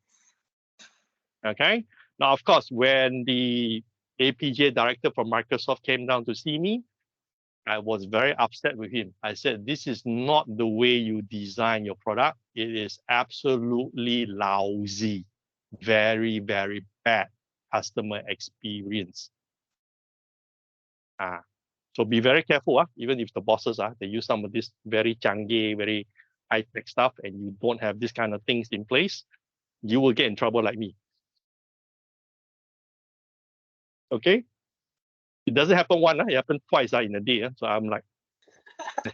Okay. Now, of course, when the APJ director from Microsoft came down to see me, I was very upset with him. I said, this is not the way you design your product. It is absolutely lousy. Very, very bad customer experience. So be very careful, even if the bosses they use some of this very changgay, very high-tech stuff, and you don't have this kind of things in place, you will get in trouble like me. Okay? It doesn't happen once, it happened twice in a day. So I'm like,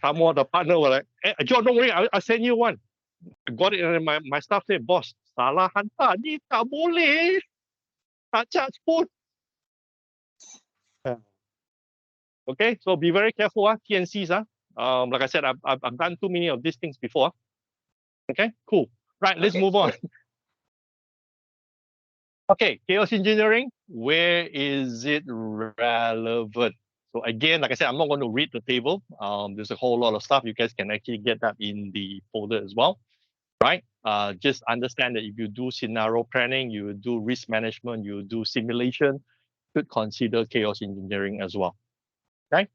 some more the partner were like, hey, John, don't worry, I'll send you one. I got it, and my staff said, boss, salah hantar, ni tak boleh. Tak charge pun. Okay, so be very careful, TNCs. Like I said, I've done too many of these things before. Okay, cool. Right, let's move on. Okay, chaos engineering, where is it relevant? So again, like I said, I'm not going to read the table. There's a whole lot of stuff. You guys can actually get that in the folder as well, right? Just understand that if you do scenario planning, you do risk management, you do simulation, could consider chaos engineering as well. Okay,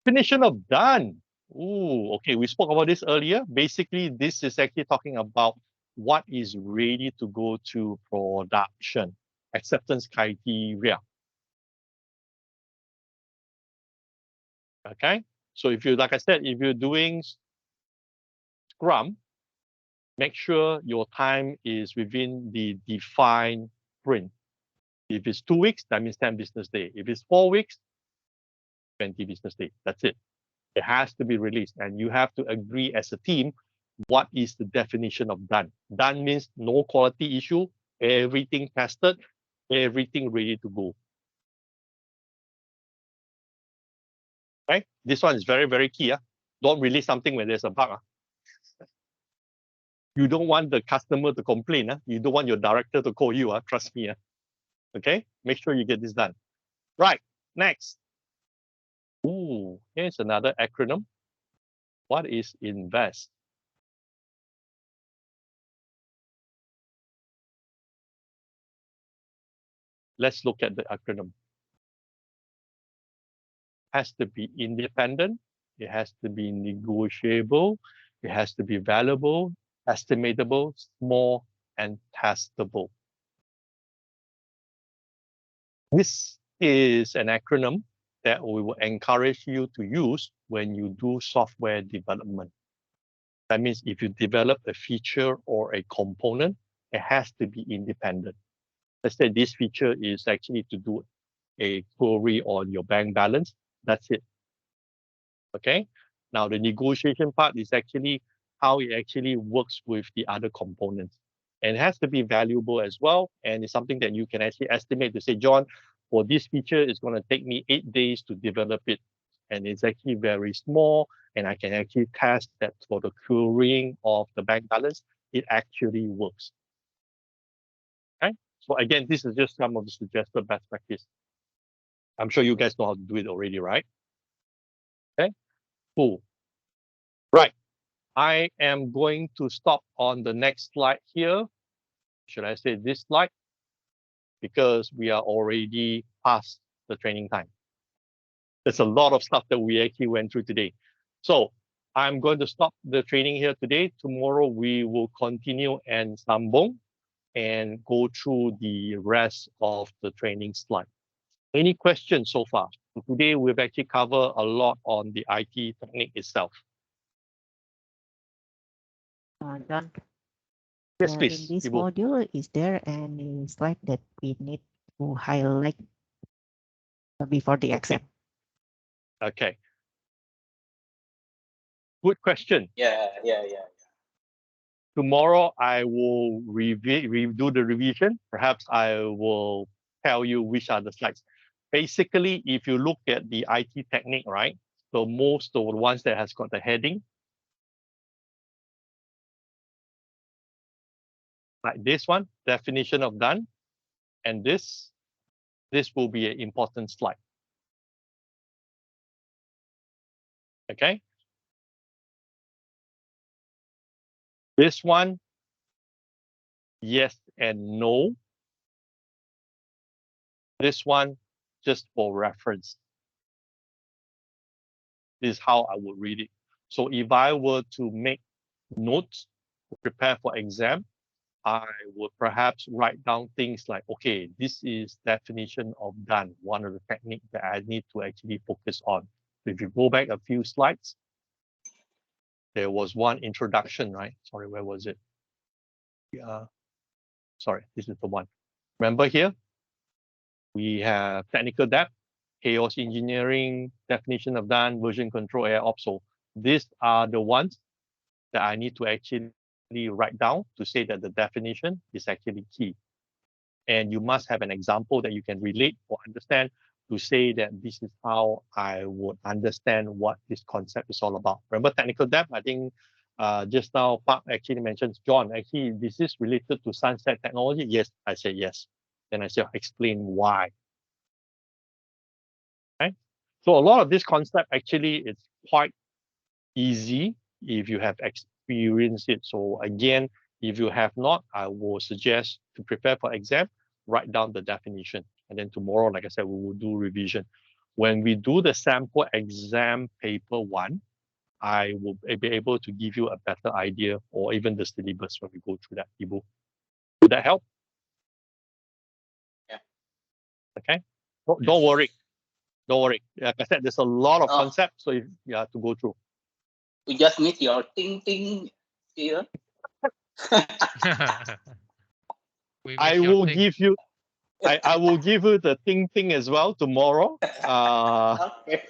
definition of done. Ooh, okay, we spoke about this earlier. Basically, this is actually talking about what is ready to go to production, acceptance criteria. Okay, so if you, like I said, if you're doing Scrum, make sure your time is within the defined sprint. If it's 2 weeks, that means 10 business days. If it's 4 weeks, 20 business days. That's it. It has to be released, and you have to agree as a team what is the definition of done. Done means no quality issue, everything tested, everything ready to go. Right? This one is very, very key. Don't release something when there's a bug. You don't want the customer to complain. You don't want your director to call you. Trust me. Okay? Make sure you get this done. Right. Next. Ooh, here's another acronym. What is INVEST? Let's look at the acronym. Has to be independent. It has to be negotiable. It has to be valuable, estimatable, small, and testable. This is an acronym that we will encourage you to use when you do software development. That means if you develop a feature or a component, it has to be independent. Let's say this feature is actually to do a query on your bank balance. That's it. Okay. Now the negotiation part is actually how it actually works with the other components. And it has to be valuable as well. And it's something that you can actually estimate to say, John, for this feature, it's going to take me 8 days to develop it. And it's actually very small. And I can actually test that for the querying of the bank balance, it actually works. Okay. So again, this is just some of the suggested best practice. I'm sure you guys know how to do it already, right? Okay, cool. Right. I am going to stop on the next slide here. Should I say this slide? because we are already past the training time. There's a lot of stuff that we actually went through today. So I'm going to stop the training here today. Tomorrow we will continue and sambung and go through the rest of the training slide. Any questions so far? Today we've actually covered a lot on the IT technique itself. John, Yes, in please. this Ibu. module, is there any slide that we need to highlight before the exam? Okay. Good question. Yeah. Tomorrow I will redo the revision. Perhaps I will tell you which are the slides. Basically, if you look at the IT technique, right? So most of the ones that has got the heading, like this one, definition of done, and this will be an important slide. Okay. This one, yes and no. This one, just for reference. This is how I would read it. So if I were to make notes to prepare for exam, I would perhaps write down things like, okay, this is definition of done, one of the techniques that I need to actually focus on. So if you go back a few slides, there was one introduction, right? Sorry, where was it? Yeah. Sorry, this is the one. Remember here, we have technical depth, chaos engineering, definition of done, version control, AI ops. So these are the ones that I need to actually write down to say that the definition is actually key. And you must have an example that you can relate or understand to say that this is how I would understand what this concept is all about. Remember technical depth? I think just now Park actually mentions, John, actually this is related to sunset technology. Yes, I said yes. Then I said explain why. Okay. So a lot of this concept actually is quite easy if you have experienced it. So again, if you have not, I will suggest to prepare for exam, write down the definition. And then tomorrow, like I said, we will do revision. When we do the sample exam paper 1, I will be able to give you a better idea or even the syllabus when we go through that, Ibu. Would that help? Yeah. Okay. Don't worry. Don't worry. Like I said, there's a lot of Oh. concepts, so you have to go through. We just need your ting here. I will give you the thing as well tomorrow. Okay.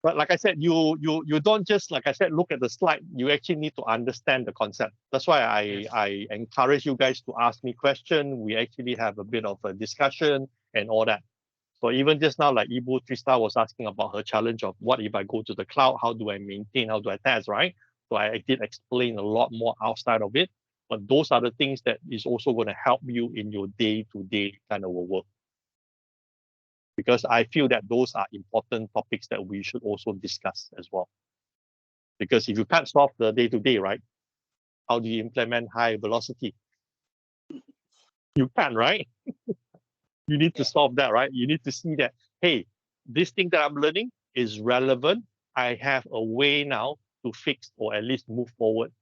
But like I said, you don't just, like I said, look at the slide. You actually need to understand the concept. That's why I encourage you guys to ask me questions. We actually have a bit of a discussion and all that. So even just now, like Ibu Trista was asking about her challenge of what if I go to the cloud? How do I maintain? How do I test, right? So I did explain a lot more outside of it. But those are the things that is also going to help you in your day-to-day kind of work. Because I feel that those are important topics that we should also discuss as well. Because if you can't solve the day-to-day, right? How do you implement high velocity? You can, right? You need to solve that, right? You need to see that, hey, this thing that I'm learning is relevant. I have a way now to fix or at least move forward.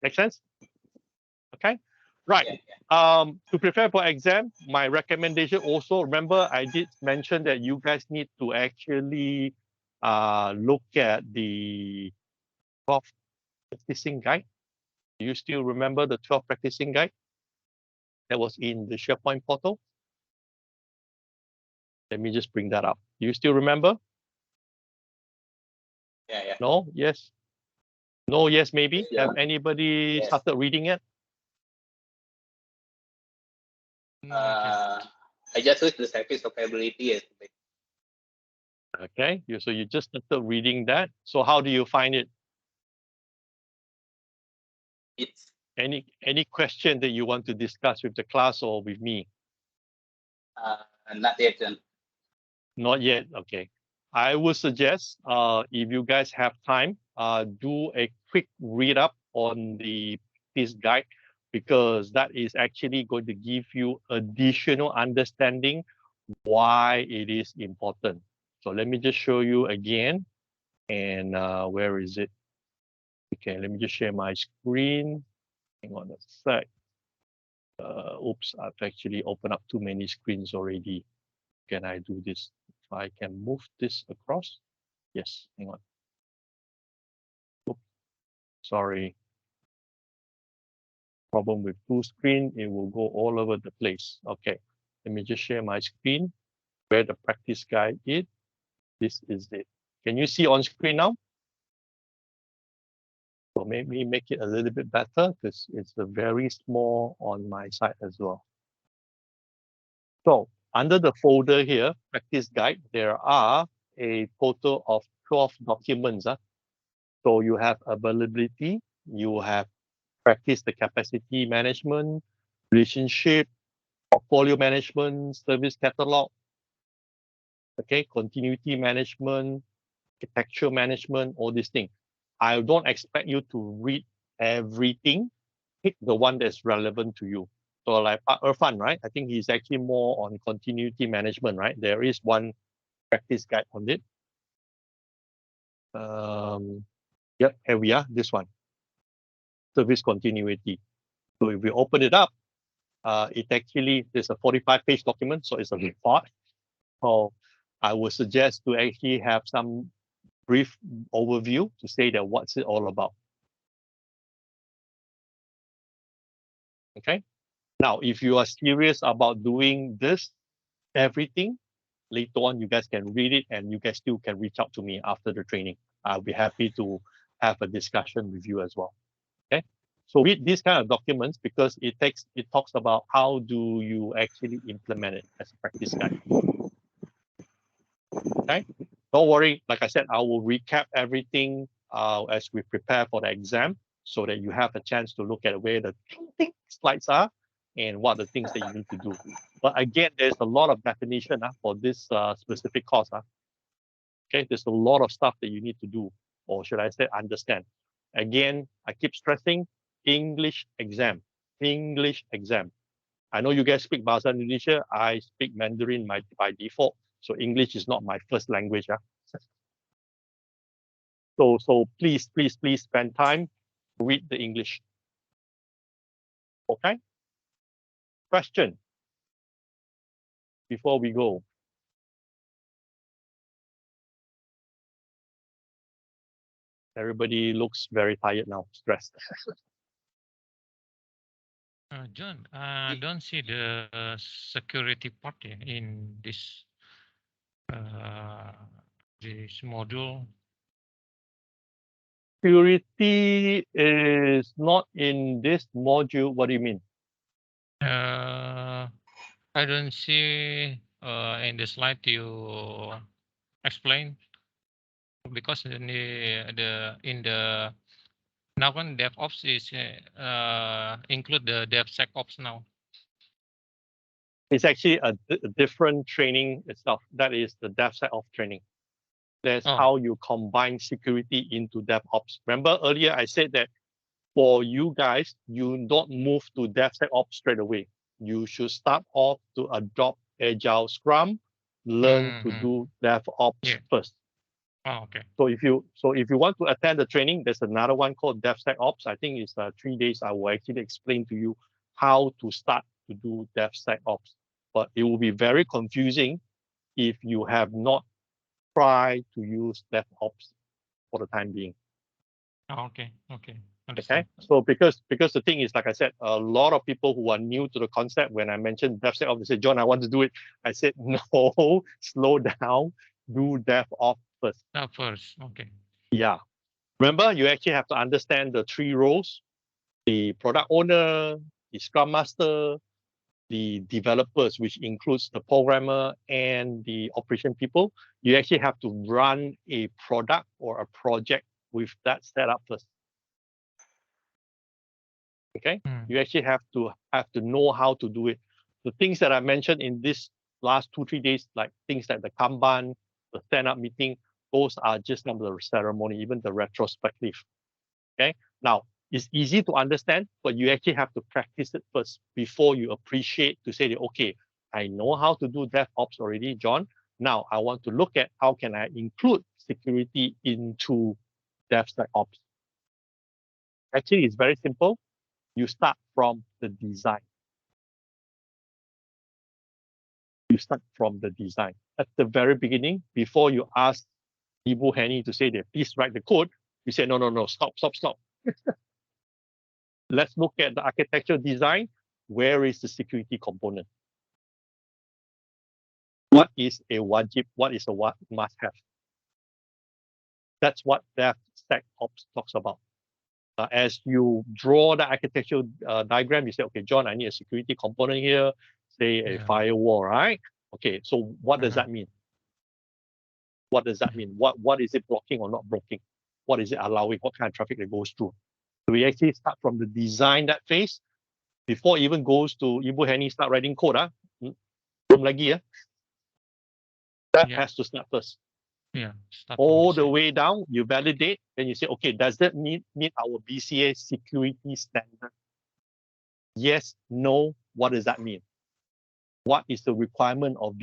Make sense? Okay. Right. To prepare for exam, my recommendation also, remember I did mention that you guys need to actually look at the 12 practicing guide. Do you still remember the 12 practicing guide that was in the SharePoint portal? Let me just bring that up. Do you still remember? Yeah. No? Yes? No, yes, maybe? Yeah. Have anybody Yes. started reading it? I just read the service of capability yesterday. Okay, so you just started reading that. So how do you find it? It's Any question that you want to discuss with the class or with me? not yet. Not yet. Okay. I would suggest if you guys have time, do a quick read up on this guide. because that is actually going to give you additional understanding why it is important. So let me just show you again. And where is it? Okay, let me just share my screen. Hang on a sec. Oops, I've actually opened up too many screens already. Can I do this? If I can move this across. Yes, hang on. Oops, sorry. Problem with full screen, it will go all over the place. Okay, let me just share my screen where the practice guide is. This is it. Can you see on screen now? So maybe make it a little bit better because it's very small on my side as well. So under the folder here, practice guide, there are a total of 12 documents. So you have availability, you have practice the capacity management, relationship, portfolio management, service catalog, okay, continuity management, architecture management, all these things. I don't expect you to read everything. Pick the one that's relevant to you. So like Irfan, right? I think he's actually more on continuity management, right? There is one practice guide on it. Yep, here we are, this one. Service continuity. So if we open it up, it actually, there's a 45-page document, so it's a report. So I would suggest to actually have some brief overview to say that what's it all about. Okay. Now, if you are serious about doing this, everything, later on, you guys can read it and you guys still can reach out to me after the training. I'll be happy to have a discussion with you as well. Okay. So read these kind of documents because it talks about how do you actually implement it as a practice guide. Okay. Don't worry. Like I said, I will recap everything as we prepare for the exam so that you have a chance to look at where the slides are and what are the things that you need to do. But again, there's a lot of definition for this specific course. Okay, there's a lot of stuff that you need to do, or should I say understand. Again, I keep stressing English exam, English exam. I know you guys speak Bahasa Indonesia. I speak Mandarin by default. So English is not my first language. So please spend time, read the English. Okay? Question before we go. Everybody looks very tired now, stressed. John, I don't see the security part in this module. Security is not in this module. What do you mean? I don't see in the slide you explain because in the now one DevOps is include the DevSecOps now. It's actually a different training itself. That is the DevSecOps training. That's how you combine security into DevOps. Remember earlier I said that for you guys, you don't move to DevSecOps straight away. You should start off to adopt Agile Scrum, learn to do DevOps first. Oh, okay. So if you want to attend the training, there's another one called DevSecOps. I think it's 3 days. I will actually explain to you how to start to do DevSecOps. But it will be very confusing if you have not tried to use DevOps for the time being. Oh, okay. Okay. So because the thing is, like I said, a lot of people who are new to the concept, when I mentioned DevSecOps, they say, John, I want to do it. I said, no, slow down, do DevOps first. First, okay. Yeah. Remember, you actually have to understand the 3 roles: the product owner, the Scrum Master, the developers, which includes the programmer and the operation people. You actually have to run a product or a project with that setup first. Okay, you actually have to know how to do it. The things that I mentioned in this last 2-3 days, like things like the Kanban, the stand-up meeting, those are just not the ceremony, even the retrospective. Okay, now It's easy to understand, but you actually have to practice it first before you appreciate to say that, okay, I know how to do DevOps already, John. Now I want to look at how can I include security into DevSecOps. Actually, it's very simple. You start from the design. You start from the design. At the very beginning, before you ask Ibu Henny to say that, please write the code, you say, no, stop. Let's look at the architecture design. Where is the security component? What is a wajib? What is a must-have? That's what DevSecOps talks about. As you draw the architectural diagram, you say, okay, John, I need a security component here, say a firewall, right? Okay, so what does that mean? What does that mean? What is it blocking or not blocking? What is it allowing? What kind of traffic that goes through? So we actually start from the design that phase before it even goes to Ibu Henny start writing code. Belum lagi, that has to start first. Yeah. Start All the way down, you validate, then you say, okay, does that meet our BCA security standard? Yes, no, what does that mean? What is the requirement of